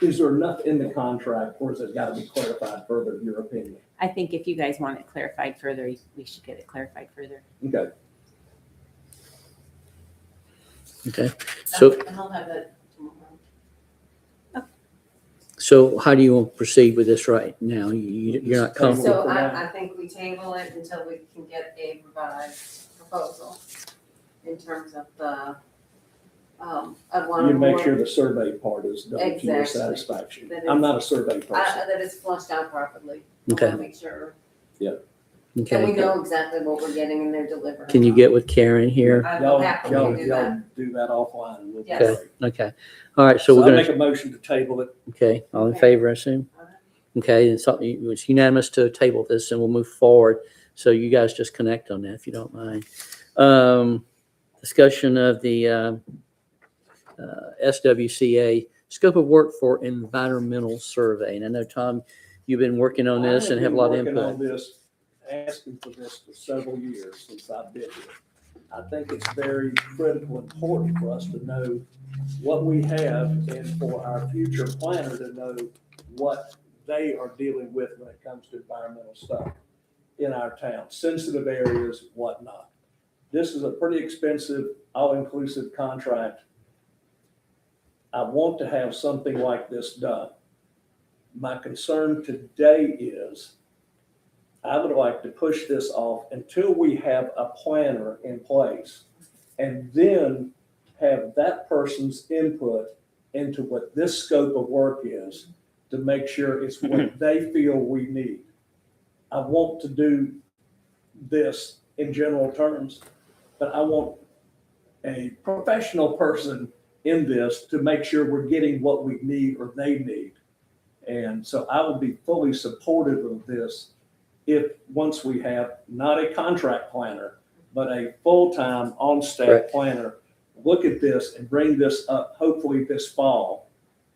is there enough in the contract or has it got to be clarified further, in your opinion? I think if you guys want it clarified further, we should get it clarified further. Okay. Okay. So, I'll have that tomorrow. so how do you want to proceed with this right now? You're not comfortable? So I think we table it until we can get a revised proposal in terms of the, I want You to. make sure the survey part is done to your Exactly. satisfaction. That I'm it's- not a survey person. That it's flushed out properly. I Okay. want to make sure that we Okay. know exactly what we're getting and they're delivering. Can you get with Karen here? I will Y'all happily do that. do that offline. And we'll do Yes. it. Okay. All right. So So we're I make going a motion to table it. to, okay. All in Okay. favor, I assume? Okay. And so it's unanimous to table this and we'll move forward. So you guys just connect on that if you don't mind. Discussion of the SWCA scope of work for environmental survey. And I know, Tom, you've been working on this and have a lot of I have been input. working on this, asking for this for several years since I've been here. I think it's very critical and important for us to know what we have and for our future planner to know what they are dealing with when it comes to environmental stuff in our town, sensitive areas, whatnot. This is a pretty expensive, all-inclusive contract. I want to have something like this done. My concern today is I would like to push this off until we have a planner in place and then have that person's input into what this scope of work is to make sure it's what they feel we need. I want to do this in general terms, but I want a professional person in this to make sure we're getting what we need or they need. And so I will be fully supportive of this if, once we have not a contract planner, but a full-time on-staff Correct. planner, look at this and bring this up, hopefully this fall,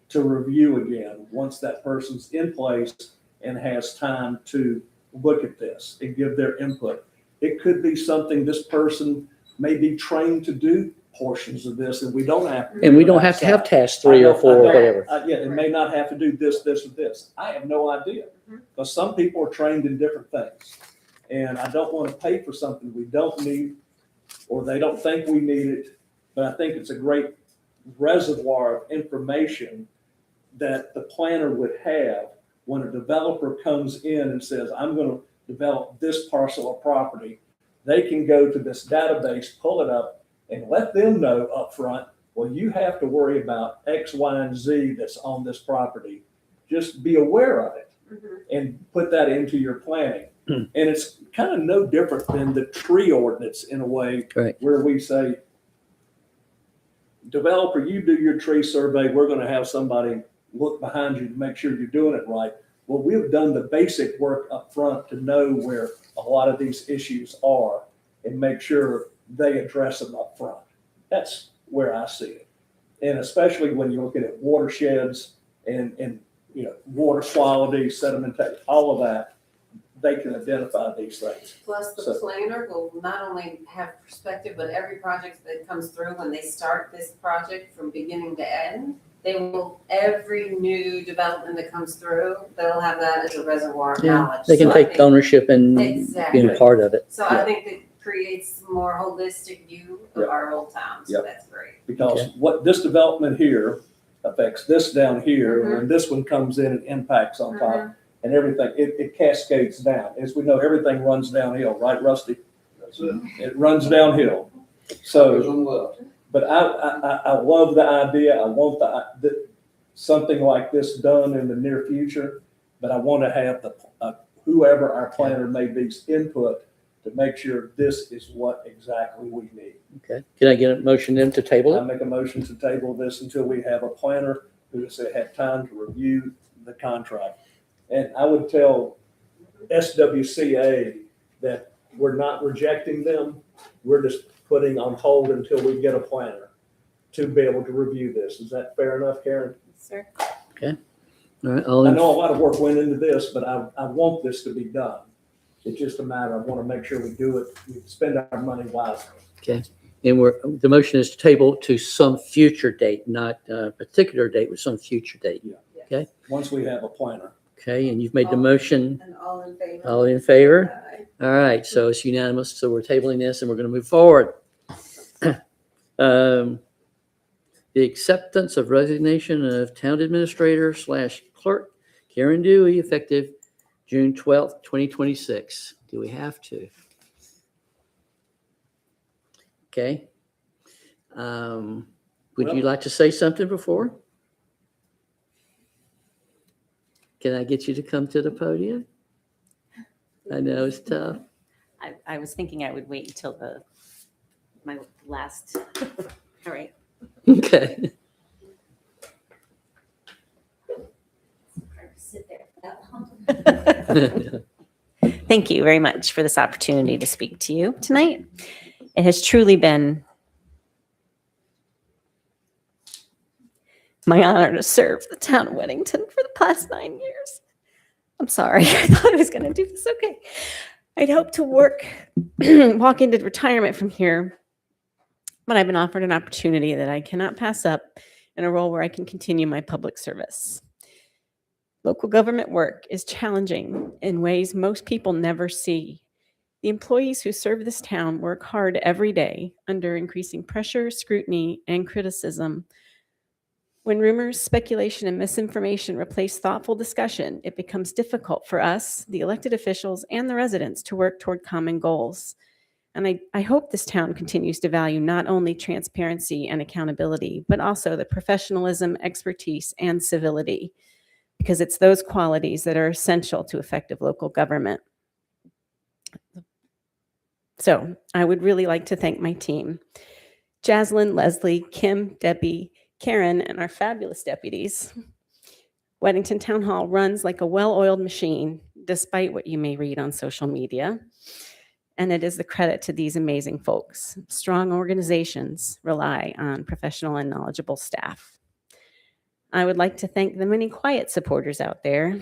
to review again, once that person's in place and has time to look at this and give their input. It could be something this person may be trained to do portions of this and we don't have to. And we don't have to have task 3 or 4 or whatever. Yeah, it may not have to do this, this, or this. I have no idea. Because some people are trained in different things. And I don't want to pay for something we don't need or they don't think we need it. But I think it's a great reservoir of information that the planner would have when a developer comes in and says, I'm going to develop this parcel of property. They can go to this database, pull it up, and let them know up front, well, you have to worry about X, Y, and Z that's on this property. Just be aware of it and put that into your planning. And it's kind of no different than the tree ordinance in a way, Right. where we say, developer, you do your tree survey. We're going to have somebody look behind you to make sure you're doing it right. Well, we've done the basic work up front to know where a lot of these issues are and make sure they address them up front. That's where I see it. And especially when you're looking at watersheds and water quality, sedimentation, all of that, they can identify these things. Plus the So- planner will not only have perspective, but every project that comes through, when they start this project from beginning to end, they will, every new development that comes through, they'll have that as a reservoir of Yeah, knowledge. they can So I take think- ownership and Exactly. being a part of it. So I think it creates a more holistic view of Yeah. our whole town, so Yeah. that's great. Because what this development here affects this down here, and this one comes in and impacts on top and everything. It cascades down. As we know, everything runs downhill, right, Rusty? That's it. It runs downhill. So, but I love the idea. I want something like this done in the near future, but I want to have whoever our planner may be's input to make sure this is what exactly we need. Okay. Can I get a motion then to table I it? make a motion to table this until we have a planner who has had time to review the contract. And I would tell SWCA that we're not rejecting them. We're just putting on hold until we get a planner to be able to review this. Is that fair enough, Karen? Sir? All right. All I in, know a lot of work went into this, but I want this to be done. It's just a matter, I want to make sure we do it, we spend our money wisely. okay. And the motion is to table to some future date, not a particular date, but some future date. Once we have a planner. Okay. And you've made the motion. And all in favor? All in favor? Aye. All right. So it's unanimous. So we're tabling this and we're going to move forward. The acceptance of resignation of town administrator / clerk Karen Dewey, effective June 12th, 2026. Do we have to? Okay. Would you Well- like to say something before? Can I get you to come to the podium? I know it's tough. I was thinking I would wait until my last, all right. Okay. Sit there for that long. Thank you very much for this opportunity to speak to you tonight. It has truly been my honor to serve the town of Weddington for the past 9 years. I'm sorry, I thought I was going to do this. Okay. I'd hoped to walk into retirement from here, but I've been offered an opportunity that I cannot pass up in a role where I can continue my public service. Local government work is challenging in ways most people never see. The employees who serve this town work hard every day under increasing pressure, scrutiny, and criticism. When rumors, speculation, and misinformation replace thoughtful discussion, it becomes difficult for us, the elected officials, and the residents to work toward common goals. And I hope this town continues to value not only transparency and accountability, but also the professionalism, expertise, and civility, because it's those qualities that are essential to effective local government. So I would really like to thank my team, Jaslyn, Leslie, Kim, Debbie, Karen, and our fabulous deputies. Weddington Town Hall runs like a well-oiled machine, despite what you may read on social media. And it is the credit to these amazing folks. Strong organizations rely on professional and knowledgeable staff. I would like to thank the many quiet supporters out there.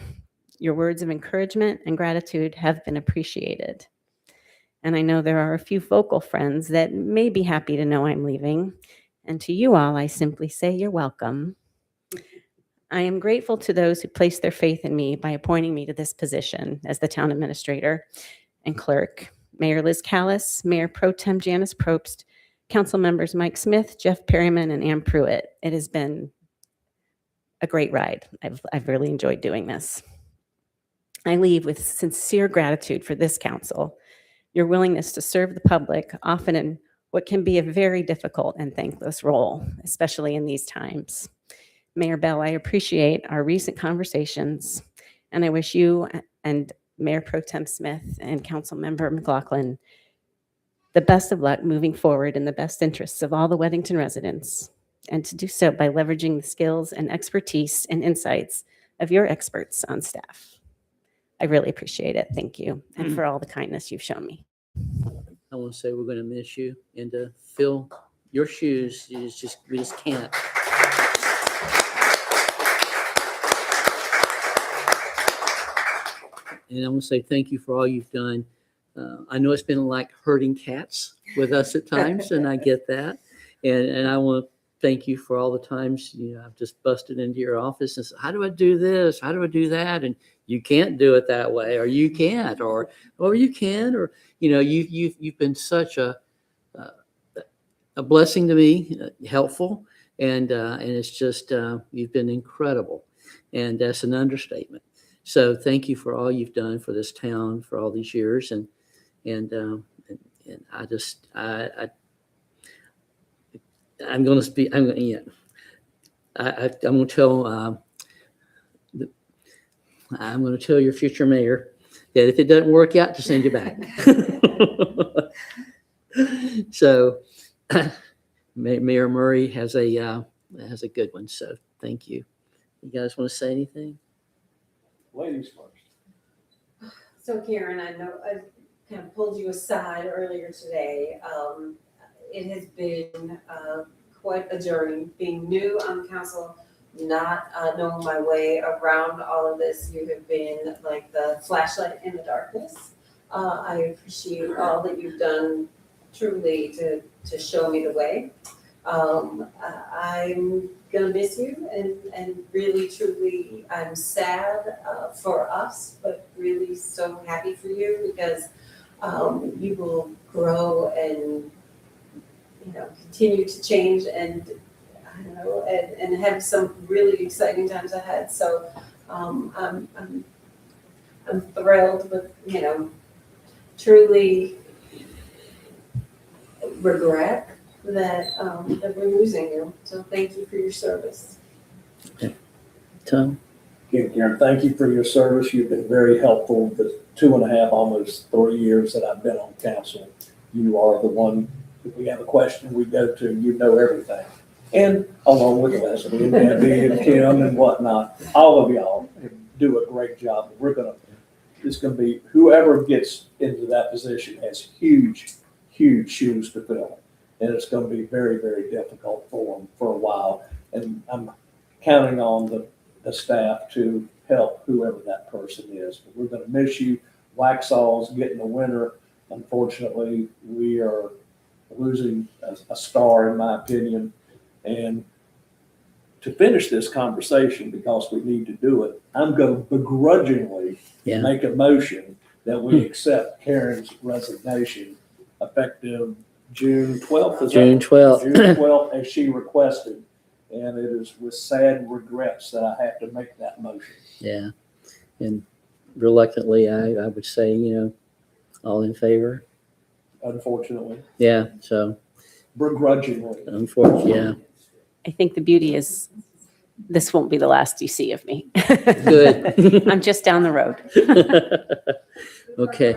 Your words of encouragement and gratitude have been appreciated. And I know there are a few vocal friends that may be happy to know I'm leaving. And to you all, I simply say you're welcome. I am grateful to those who placed their faith in me by appointing me to this position as the town administrator and clerk. Mayor Liz Callis, Mayor Pro Tem Janice Probst, Council members Mike Smith, Jeff Perryman, and Ann Pruitt. It has been a great ride. I've really enjoyed doing this. I leave with sincere gratitude for this council, your willingness to serve the public, often in what can be a very difficult and thankless role, especially in these times. Mayor Bell, I appreciate our recent conversations, and I wish you and Mayor Pro Tem Smith and Council Member McLaughlin the best of luck moving forward in the best interests of all the Weddington residents, and to do so by leveraging the skills and expertise and insights of your experts on staff. I really appreciate it. Thank you, and for all the kindness you've shown me. I want to say we're going to miss you, and to fill your shoes, we just can't. And I want to say thank you for all you've done. I know it's been like herding cats with us at times, and I get that. And I want to thank you for all the times, I've just busted into your office and said, how do I do this? How do I do that? And you can't do it that way, or you can't, or you can, or, you've been such a blessing to me, helpful. And it's just, you've been incredible. And that's an understatement. So thank you for all you've done for this town for all these years. And I just, I'm going to speak. I'm going to tell. I'm going to tell your future mayor that if it doesn't work out, to send you back. So Mayor Murray has a good one. So thank you. You guys want to say anything? Ladies first. So Karen, I know I kind of pulled you aside earlier today. It has been quite a journey being new on council, not knowing my way around all of this. You have been like the flashlight in the darkness. I appreciate all that you've done truly to show me the way. I'm gonna miss you and really truly I'm sad for us, but really so happy for you because you will grow and continue to change and I don't know and have some really exciting times ahead. So I'm thrilled, but truly regret that we're losing you. So thank you for your service. Tom? Again, Karen, thank you for your service. You've been very helpful the 2.5, almost 3 years that I've been on council. You are the one, if we have a question, we go to, you know everything. And along with Leslie and Debbie and Tim and whatnot, all of y'all do a great job. It's going to be, whoever gets into that position has huge shoes to fill. And it's going to be very, very difficult for them for a while. And I'm counting on the staff to help whoever that person is. But we're going to miss you. Waxaw's getting the winner. Unfortunately, we are losing a star, in my opinion. And to finish this conversation, because we need to do it, I'm going to begrudgingly make a motion that we accept Karen's resignation effective June 12th. June 12th. June 12th, as she requested. And it is with sad regrets that I have to make that motion. Yeah. And reluctantly, I would say, all in favor. Unfortunately. Yeah. So. Begrudgingly. Unfortunately, yeah. I think the beauty is this won't be the last you see of me. Good. I'm just down the road. Okay.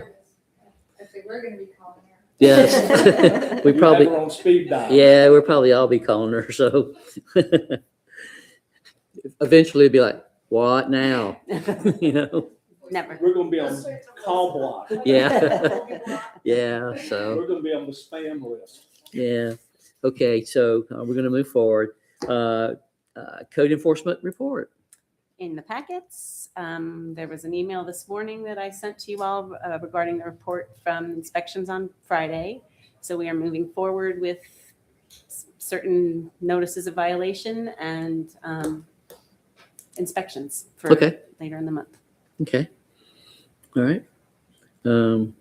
I think we're gonna be calling her. Yes. We You probably. have her on speed dial. Yeah, we'll probably all be calling her. So eventually it'll be like, what now? Never. We're going to be on call block. Yeah. Yeah. So. We're going to be on the spam list. Yeah. Okay. So we're going to move forward. Code enforcement report. In the packets, there was an email this morning that I sent to you all regarding the report from inspections on Friday. So we are moving forward with certain notices of violation and inspections for later in the month. Okay. All right. And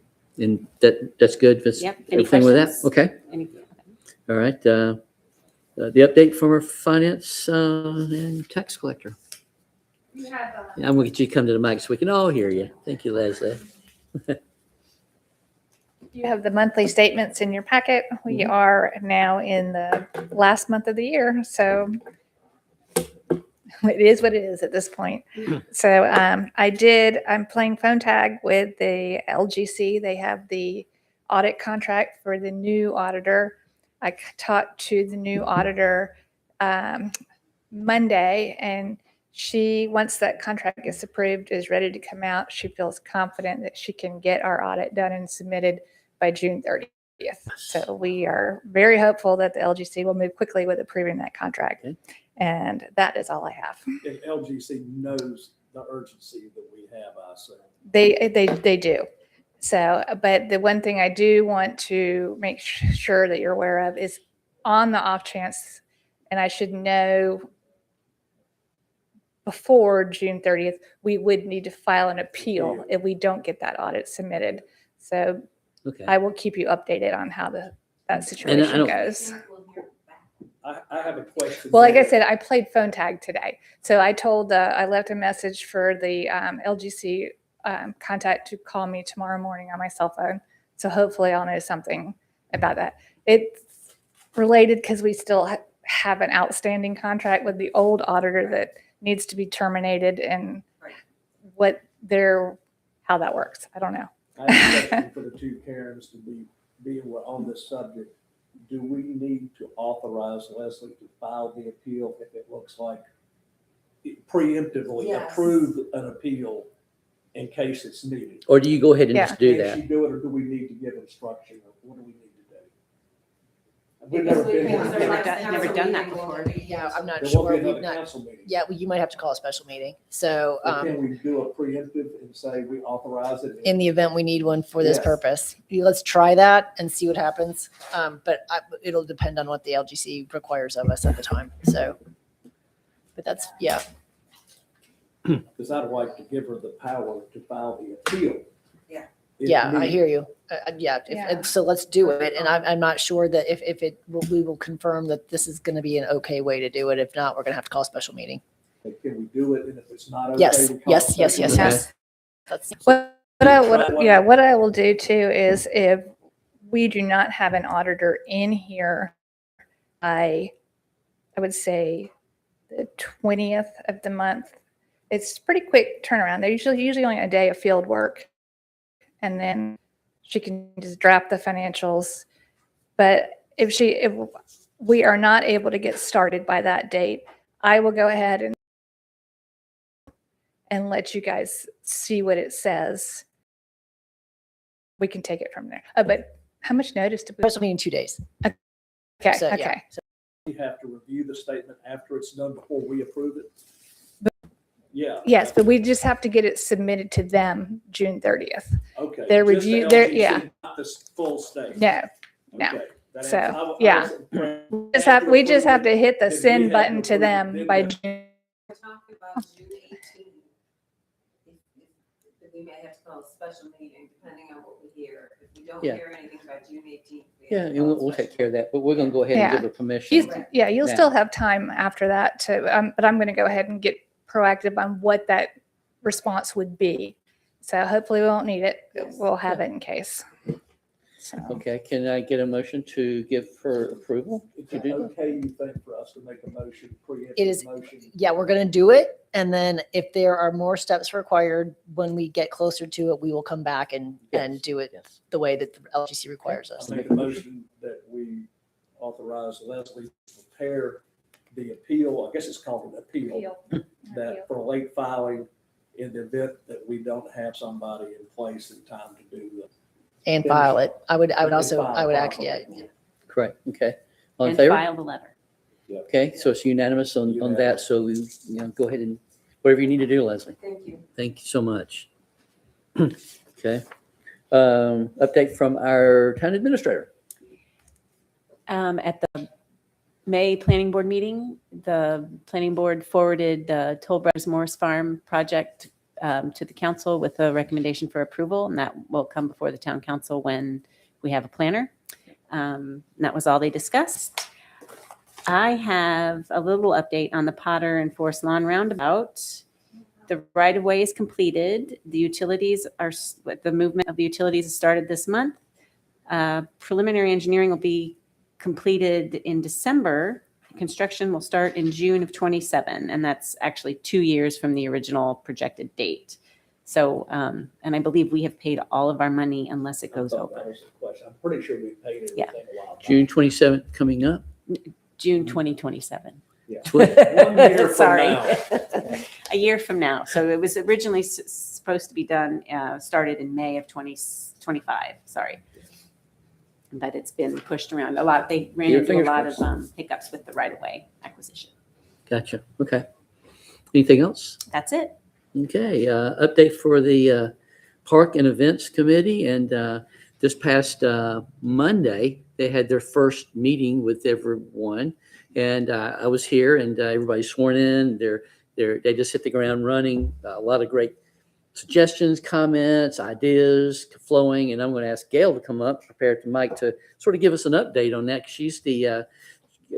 that's good. Yep. Any everything with that? questions? Okay. All right. The update from our finance and tax collector. You have, I'm going to get you to come to the mic so we can all hear you. Thank you, Leslie. You have the monthly statements in your packet. We are now in the last month of the year, so it is what it is at this point. So I'm playing phone tag with the LGC. They have the audit contract for the new auditor. I talked to the new auditor Monday, and she, once that contract gets approved, is ready to come out. She feels confident that she can get our audit done and submitted by June 30th. So we are very hopeful that the LGC will move quickly with approving that contract. Okay. And that is all I have. And LGC knows the urgency that we have, I assume. They do. So, but the one thing I do want to make sure that you're aware of is, on the off chance, and I should know before June 30th, we would need to file an appeal if we don't get that audit submitted. So I will keep you updated on how that situation goes. I have a question. Well, like I said, I played phone tag today. So I left a message for the LGC contact to call me tomorrow morning on my cell phone. So hopefully I'll know something about that. It's related because we still have an outstanding contract with the old auditor that needs to be terminated, and what their how that works. I don't know. I have a question for the two Karens to be on this subject. Do we need to authorize Leslie to file the appeal if it looks like preemptively Yes. approve an appeal in case it's needed? Or do you go ahead and Yeah. just do Can that? she do it, or do we need to give instruction, or what do we need to do? We've never been here. Never done that before. Yeah, I'm not There sure. won't be We've another not, council meeting. yeah, well, you might have to call a special meeting. So, But can we do a preemptive and say we authorize it? in the event we need one for this Yes. purpose. Let's try that and see what happens. It'll depend on what the LGC requires of us at the time. So, but that's, yeah. Because I'd like to give her the power to file the appeal. Yeah. if Yeah, I needed. hear you. Yeah, Yeah. so let's do it. And I'm not sure that we will confirm that this is going to be an okay way to do it. If not, we're going to have to call a special meeting. But can we do it, and if it's not okay? Yes, we call a yes, yes, special yes, meeting? yes. That's, What I will do too is if we do not have an auditor in here, I would say the 20th of the month. It's pretty quick turnaround. They're usually only a day of field work, and then she can just draft the financials. But if we are not able to get started by that date, I will go ahead and let you guys see what it says. We can take it from there. But how much notice do we? special meeting 2 days. Okay, So, yeah. okay. So We have to review the statement after it's done before we approve it? Yeah. Yes, but we just have to get it submitted to them June 30th. Okay. their just the review- their- LGC, yeah. Not the full state. No, no. Okay. That So, answers- yeah. We just have to hit the Then we send have button to to approve it, them then by we- June. We're talking about June 18th. If we may have to call a special meeting depending on what we hear. If we don't Yeah. hear anything by June 18th. we Yeah, have to and call a we'll take special care of that, but we're going to go ahead and Yeah. give her permission. You'll now. still have time after that to, but I'm going to go ahead and get proactive on what that response would be. So hopefully we won't need it. Yes. We'll have it in case. So, Okay, can I get a motion to give her approval Is to it do that? okay, you think, for us to make a motion, preemptive It is- motion? yeah, we're going to do it. And then if there are more steps required, when we get closer to it, we will come back and Yes. do it Yes. the way that the LGC requires us. I make a motion that we authorize Leslie to prepare the appeal, I guess it's called an appeal, that for late filing in the event that we don't have somebody in place in time to do the. And file it. I would And also, file I would actually, properly. yeah. Correct, okay. All in And favor? file the letter. Okay, so it's unanimous on that, so we, go ahead and, whatever you need to do, Leslie. Thank you. Thank you so much. Okay. Update from our town administrator. At the May Planning Board meeting, the planning board forwarded the Toll Brothers Morris Farm project to the council with a recommendation for approval, and that will come before the town council when we have a planner. And that was all they discussed. I have a little update on the Potter and Forest Lawn Roundabout. The right-of-way is completed. The utilities the movement of the utilities has started this month. Preliminary engineering will be completed in December. Construction will start in June of 27, and that's actually 2 years from the original projected date. So, and I believe we have paid all of our money unless it goes I thought that over. was the question. I'm pretty sure we paid Yeah. everything a while back. June 27th coming up. June 2027. Yeah. 20 1 year from Sorry. now. A year from now. So it was originally supposed to be done, started in May of 2025, sorry. But it's been pushed around a lot. They ran Your into a fingers lot of crossed. hiccups with the right-of-way acquisition. Gotcha, okay. Anything else? That's it. Okay, update for the Park and Events Committee, and this past Monday, they had their first meeting with everyone, and I was here, and everybody's sworn in. They just hit the ground running. A lot of great suggestions, comments, ideas flowing, and I'm going to ask Gail to come up, prepared to Mike to sort of give us an update on that. 'Cause she's the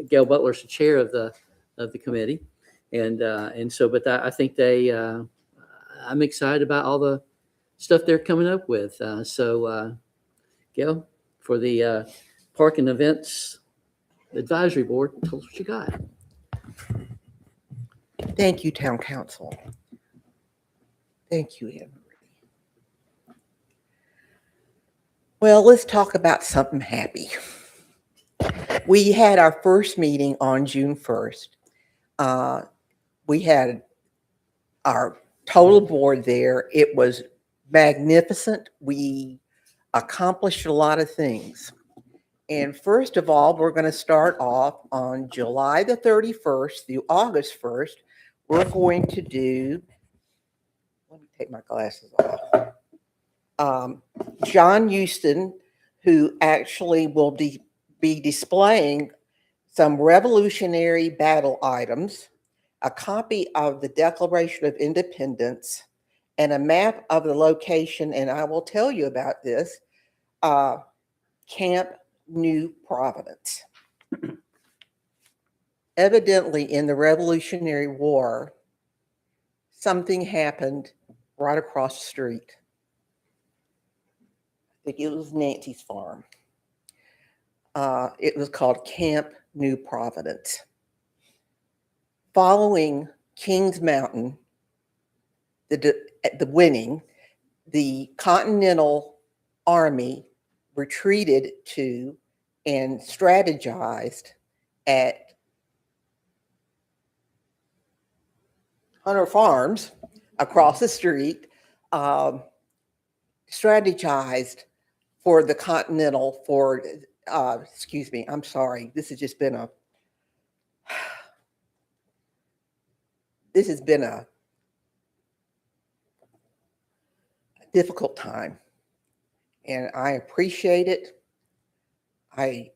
Gail Butler's the chair of the committee, and so, but I think I'm excited about all the stuff they're coming up with. So, Gail, for the Park and Events Advisory Board, tell us what you got. Thank you, Town Council. Thank you, Emery. Well, let's talk about something happy. We had our first meeting on June 1st. We had our total board there. It was magnificent. We accomplished a lot of things. And first of all, we're going to start off on July the 31st through August 1st. We're going to do, let me take my glasses off. John Houston, who actually will be displaying some Revolutionary battle items, a copy of the Declaration of Independence, and a map of the location, and I will tell you about this, Camp New Providence. Evidently, in the Revolutionary War, something happened right across the street. I think it was Nancy's farm. It was called Camp New Providence. Following Kings Mountain, the winning, the Continental Army retreated to and strategized at Hunter Farms across the street, strategized for the Continental excuse me, I'm sorry. This has been a difficult time, and I appreciate it. I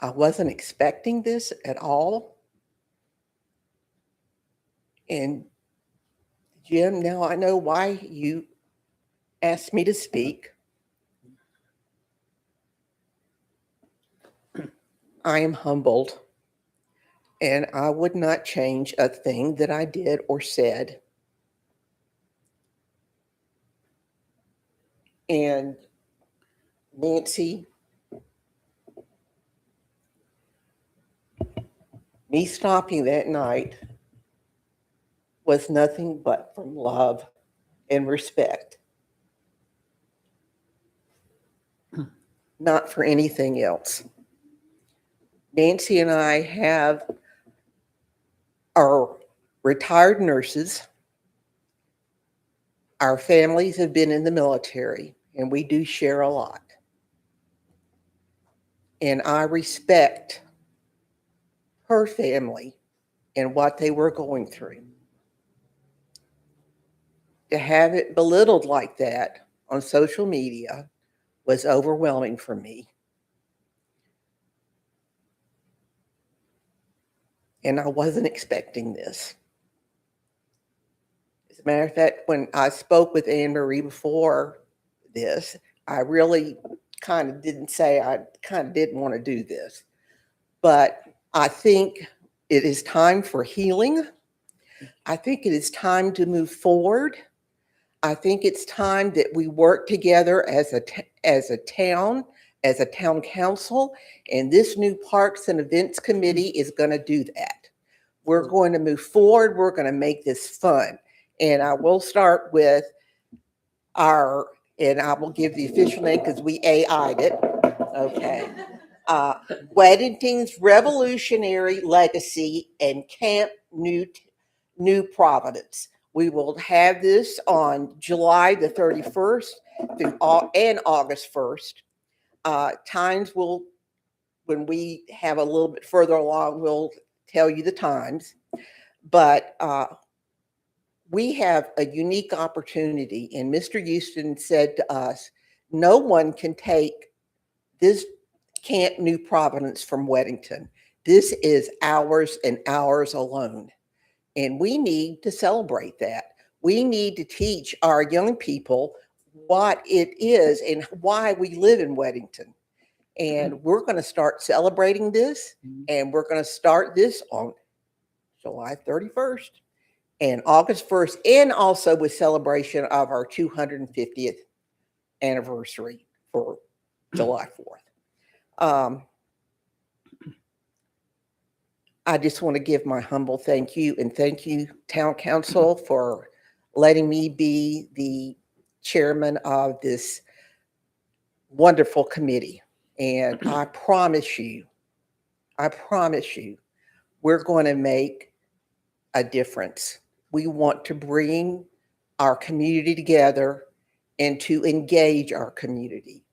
wasn't expecting this at all. And Jim, now I know why you asked me to speak. I am humbled, and I would not change a thing that I did or said. And Nancy, me stopping that night was nothing but from love and respect, not for anything else. Nancy and I have our retired nurses. Our families have been in the military, and we do share a lot. And I respect her family and what they were going through. To have it belittled like that on social media was overwhelming for me. And I wasn't expecting this. As a matter of fact, when I spoke with Anne Marie before this, I really kind of didn't say I kind of didn't want to do this. But I think it is time for healing. I think it is time to move forward. I think it's time that we work together as a town, as a town council, and this new Parks and Events Committee is going to do that. We're going to move forward. We're going to make this fun. And I will start with and I will give the official name because we AI'd it. Okay. Weddington's Revolutionary Legacy and Camp New Providence. We will have this on July the 31st and August 1st. Times will, when we have a little bit further along, we'll tell you the times. But we have a unique opportunity, and Mr. Houston said to us, no one can take this Camp New Providence from Weddington. This is ours and ours alone. And we need to celebrate that. We need to teach our young people what it is and why we live in Weddington. And we're going to start celebrating this, and we're going to start this on July 31st and August 1st, and also with celebration of our 250th anniversary for July 4th. I just want to give my humble thank you, and thank you, Town Council, for letting me be the chairman of this wonderful committee. And I promise you, we're going to make a difference. We want to bring our community together and to engage our community,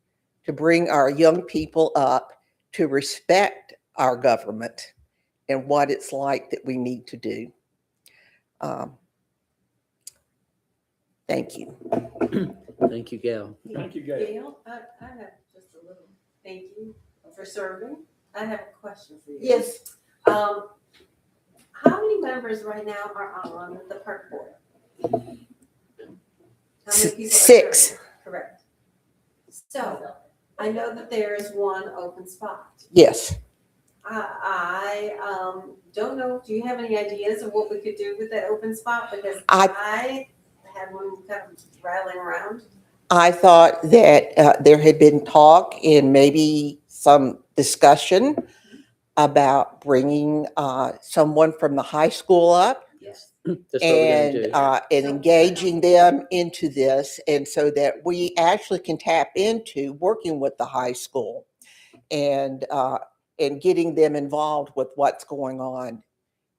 to bring our young people up to respect our government and what it's like that we need to do. Thank you. Thank you, Gail. Thank you, Gail. Gail, I have just a little thank you for serving. I have a question for you. Yes. How many members right now are on the park board? How many people are Six. serving? Correct. So I know that there is one open spot. Yes. I don't know, do you have any ideas of what we could do with that open spot? Because I I had one kind of rattling around. I thought that there had been talk and maybe some discussion about bringing someone from the high school up Yes. That's what we're and gonna do. and engaging them into this, and so that we actually can tap into working with the high school and getting them involved with what's going on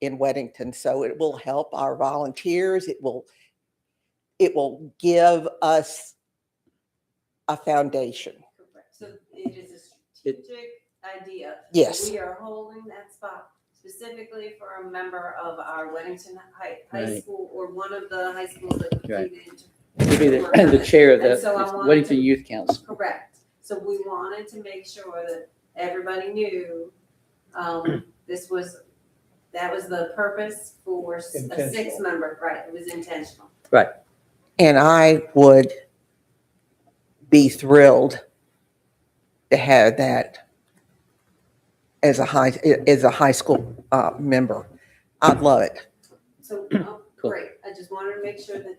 in Weddington. So it will help our volunteers. It will give us a foundation. Correct. So it is a strategic idea. Yes. We are holding that spot specifically for a member of our Weddington High Right. School, or one of the high schools that would Right. be the You'll be the chair of And the so I wanted Weddington to- Youth Council. Correct. So we wanted to make sure that everybody knew that was the purpose for a Intentional. 6-member, right? It was intentional. And I would be thrilled to have that as a high school member. I'd love it. So, Cool. great. I just wanted to make sure that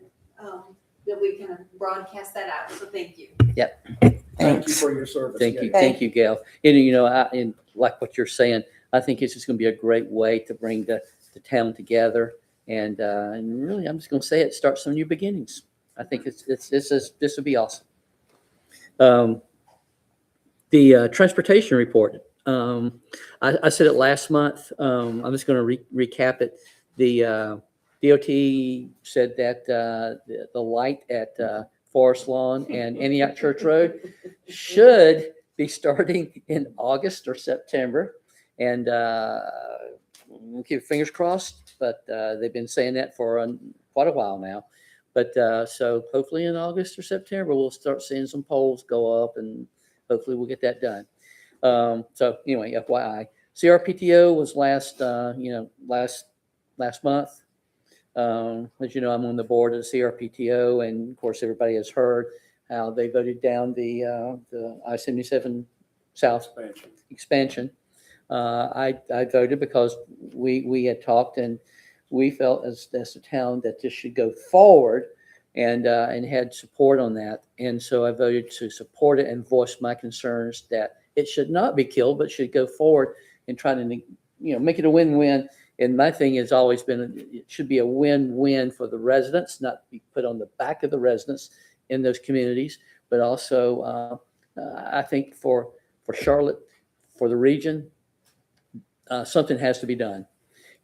we kind of broadcast that out. So thank you. Thank you Thanks. for your service. Thank you, Gail. thank you, Gail. And, you know, and like what you're saying, I think it's just gonna be a great way to bring the town together. And really, I'm just gonna say it, start some new beginnings. I think this would be awesome. The transportation report, I said it last month. I'm just gonna recap it. The DOT said that the light at Forest Lawn and Antioch Church Road should be starting in August or September. And we'll keep fingers crossed, but they've been saying that for quite a while now. But so hopefully in August or September, we'll start seeing some poles go up, and hopefully we'll get that done. So anyway, FYI, CRPTO was last month. As you know, I'm on the board of the CRPTO, and of course, everybody has heard how they voted down the I-77 South expansion. I voted because we had talked, and we felt as a town that this should go forward, and had support on that. And so I voted to support it and voice my concerns that it should not be killed, but should go forward and try to make it a win-win. And my thing has always been, it should be a win-win for the residents, not be put on the back of the residents in those communities, but also I think for Charlotte, for the region, something has to be done.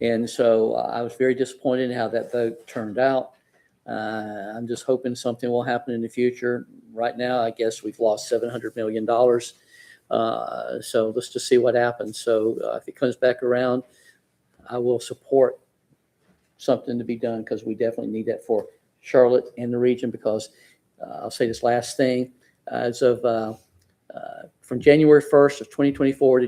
And so I was very disappointed in how that vote turned out. I'm just hoping something will happen in the future. Right now, I guess we've lost $700 million. So let's just see what happens. So if it comes back around, I will support something to be done, because we definitely need that for Charlotte and the region. Because I'll say this last thing, as of from January 1st of 2024 to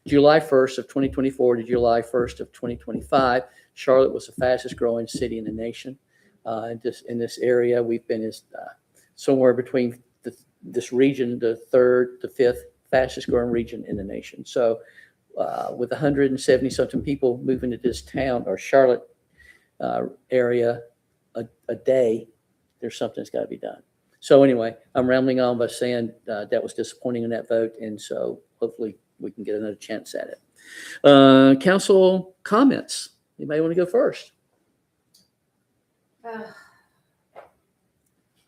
July 1st of 2024 to July 1st of 2025, Charlotte was the fastest growing city in the nation. In this area, we've been somewhere between this region, the 3rd to 5th fastest growing region in the nation. So with 170 something people moving to this town or Charlotte area a day, there's something that's got to be done. So anyway, I'm rambling on by saying that was disappointing in that vote. And so hopefully we can get another chance at it. Council comments. Anybody want to go first?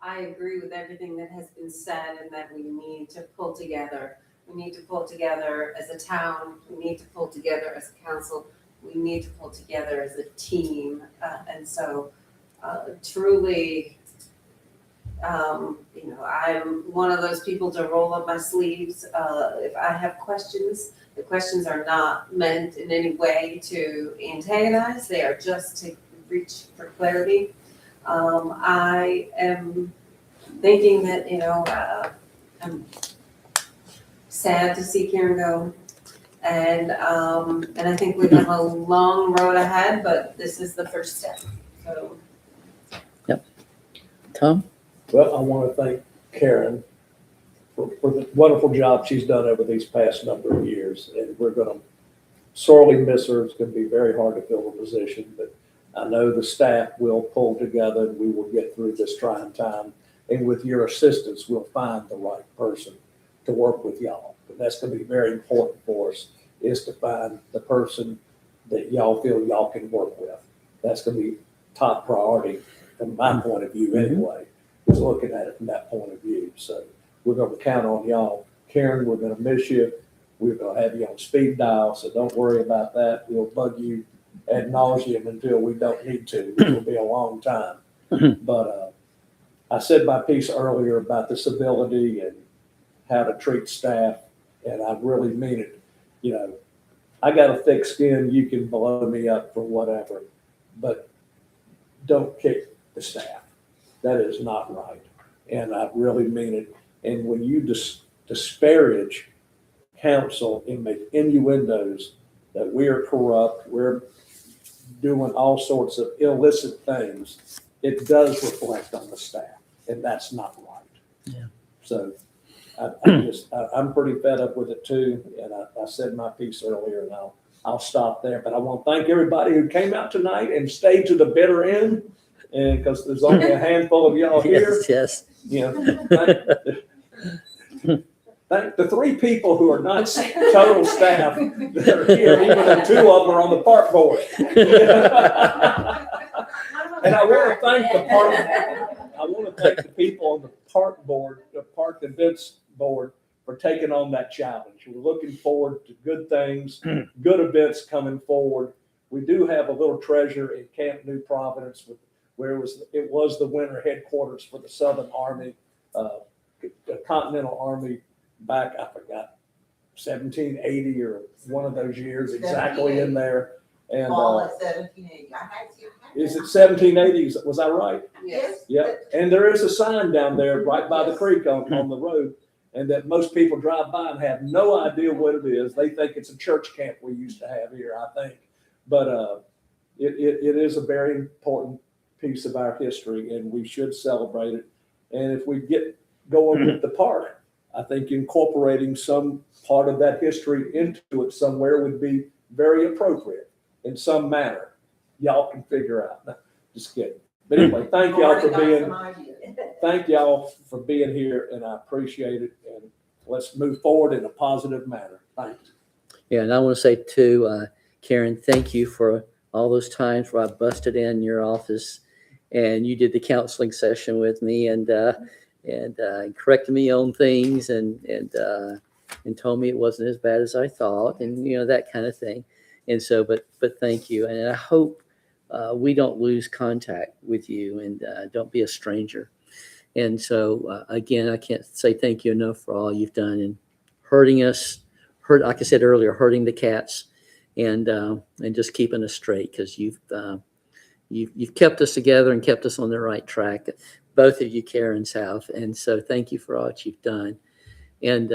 I agree with everything that has been said and that we need to pull together. We need to pull together as a town. We need to pull together as a council. We need to pull together as a team. And so truly, I'm one of those people to roll up my sleeves. If I have questions, the questions are not meant in any way to antagonize. They are just to reach for clarity. I am thinking that, I'm sad to see Karen go. And I think we have a long road ahead, but this is the first step. So. Tom? Well, I want to thank Karen for the wonderful job she's done over these past number of years. And we're going to sorely miss her. It's going to be very hard to fill the position, but I know the staff will pull together and we will get through this trying time. And with your assistance, we'll find the right person to work with y'all. But that's going to be very important for us, is to find the person that y'all feel y'all can work with. That's going to be top priority from my point of view anyway, is looking at it from that point of view. So we're going to count on y'all. Karen, we're going to miss you. We're going to have you on speed dial, so don't worry about that. We'll bug you ad nauseum until we don't need to, which will be a long time. But I said my piece earlier about the civility and how to treat staff, and I really mean it. I got a thick skin. You can blow me up for whatever, but don't kick the staff. That is not right. And I really mean it. And when you disparage council and make innuendos that we are corrupt, we're doing all sorts of illicit things, it does reflect on the staff, and that's not right. Yeah. So I'm pretty fed up with it too. And I said my piece earlier, and I'll stop there. But I want to thank everybody who came out tonight and stayed to the bitter end. And because there's only a handful of y'all here. Yes. Thank the 3 people who are not total staff that are here, even though 2 of them are on the park board. And I want to thank the people on the park board, the park events board, for taking on that challenge. We're looking forward to good things, good events coming forward. We do have a little treasure in Camp New Providence, where it was the winter headquarters for the Southern Army, the Continental Army back, I forgot, 1780 or one of those years exactly in there. And All at 1780. is it 1780? Was I right? Yes. Yeah. And there is a sign down there right by the creek on the road, and that most people drive by and have no idea what it is. They think it's a church camp we used to have here, I think. But it is a very important piece of our history, and we should celebrate it. And if we get going with the park, I think incorporating some part of that history into it somewhere would be very appropriate in some manner. Y'all can figure out. No, just kidding. But anyway, thank y'all for being here, and I appreciate it. And let's move forward in a positive manner. Thanks. Yeah, and I want to say too, Karen, thank you for all those times where I busted in your office and you did the counseling session with me and corrected me on things and told me it wasn't as bad as I thought, and that kind of thing. And so, but thank you, and I hope we don't lose contact with you, and don't be a stranger. And so again, I can't say thank you enough for all you've done in hurting us, like I said earlier, hurting the cats, and just keeping us straight, because you've kept us together and kept us on the right track. Both of you Karens have, and so thank you for all that you've done. And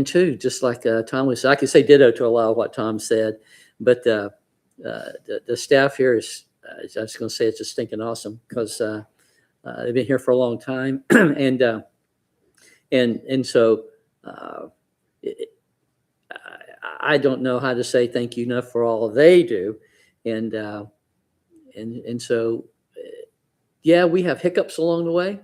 too, just like Tom was, I could say ditto to a lot of what Tom said, but the staff here is, I was just going to say, it's just stinking awesome, because they've been here for a long time, and so I don't know how to say thank you enough for all they do, and so yeah, we have hiccups along the way,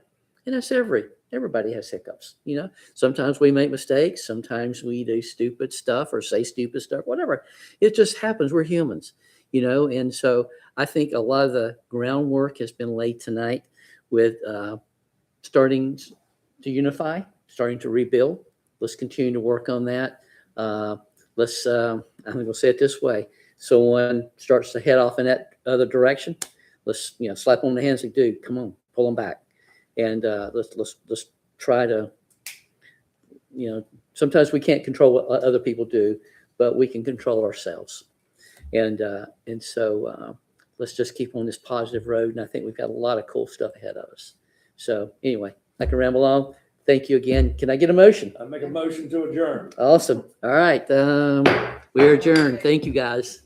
and that's every Everybody has hiccups, you know. Sometimes we make mistakes. Sometimes we do stupid stuff or say stupid stuff, whatever. It just happens. We're humans, you know. And so I think a lot of the groundwork has been laid tonight with starting to unify, starting to rebuild. Let's continue to work on that. I'm going to say it this way. Someone starts to head off in that other direction. Let's, you know, slap them on the hands and dude, come on, pull them back. And let's try to, you know, sometimes we can't control what other people do, but we can control ourselves. And so let's just keep on this positive road. And I think we've got a lot of cool stuff ahead of us. So anyway, I can ramble on. Thank you again. Can I get a motion? I make a motion to adjourn. Awesome. All right. We are adjourned. Thank you, guys.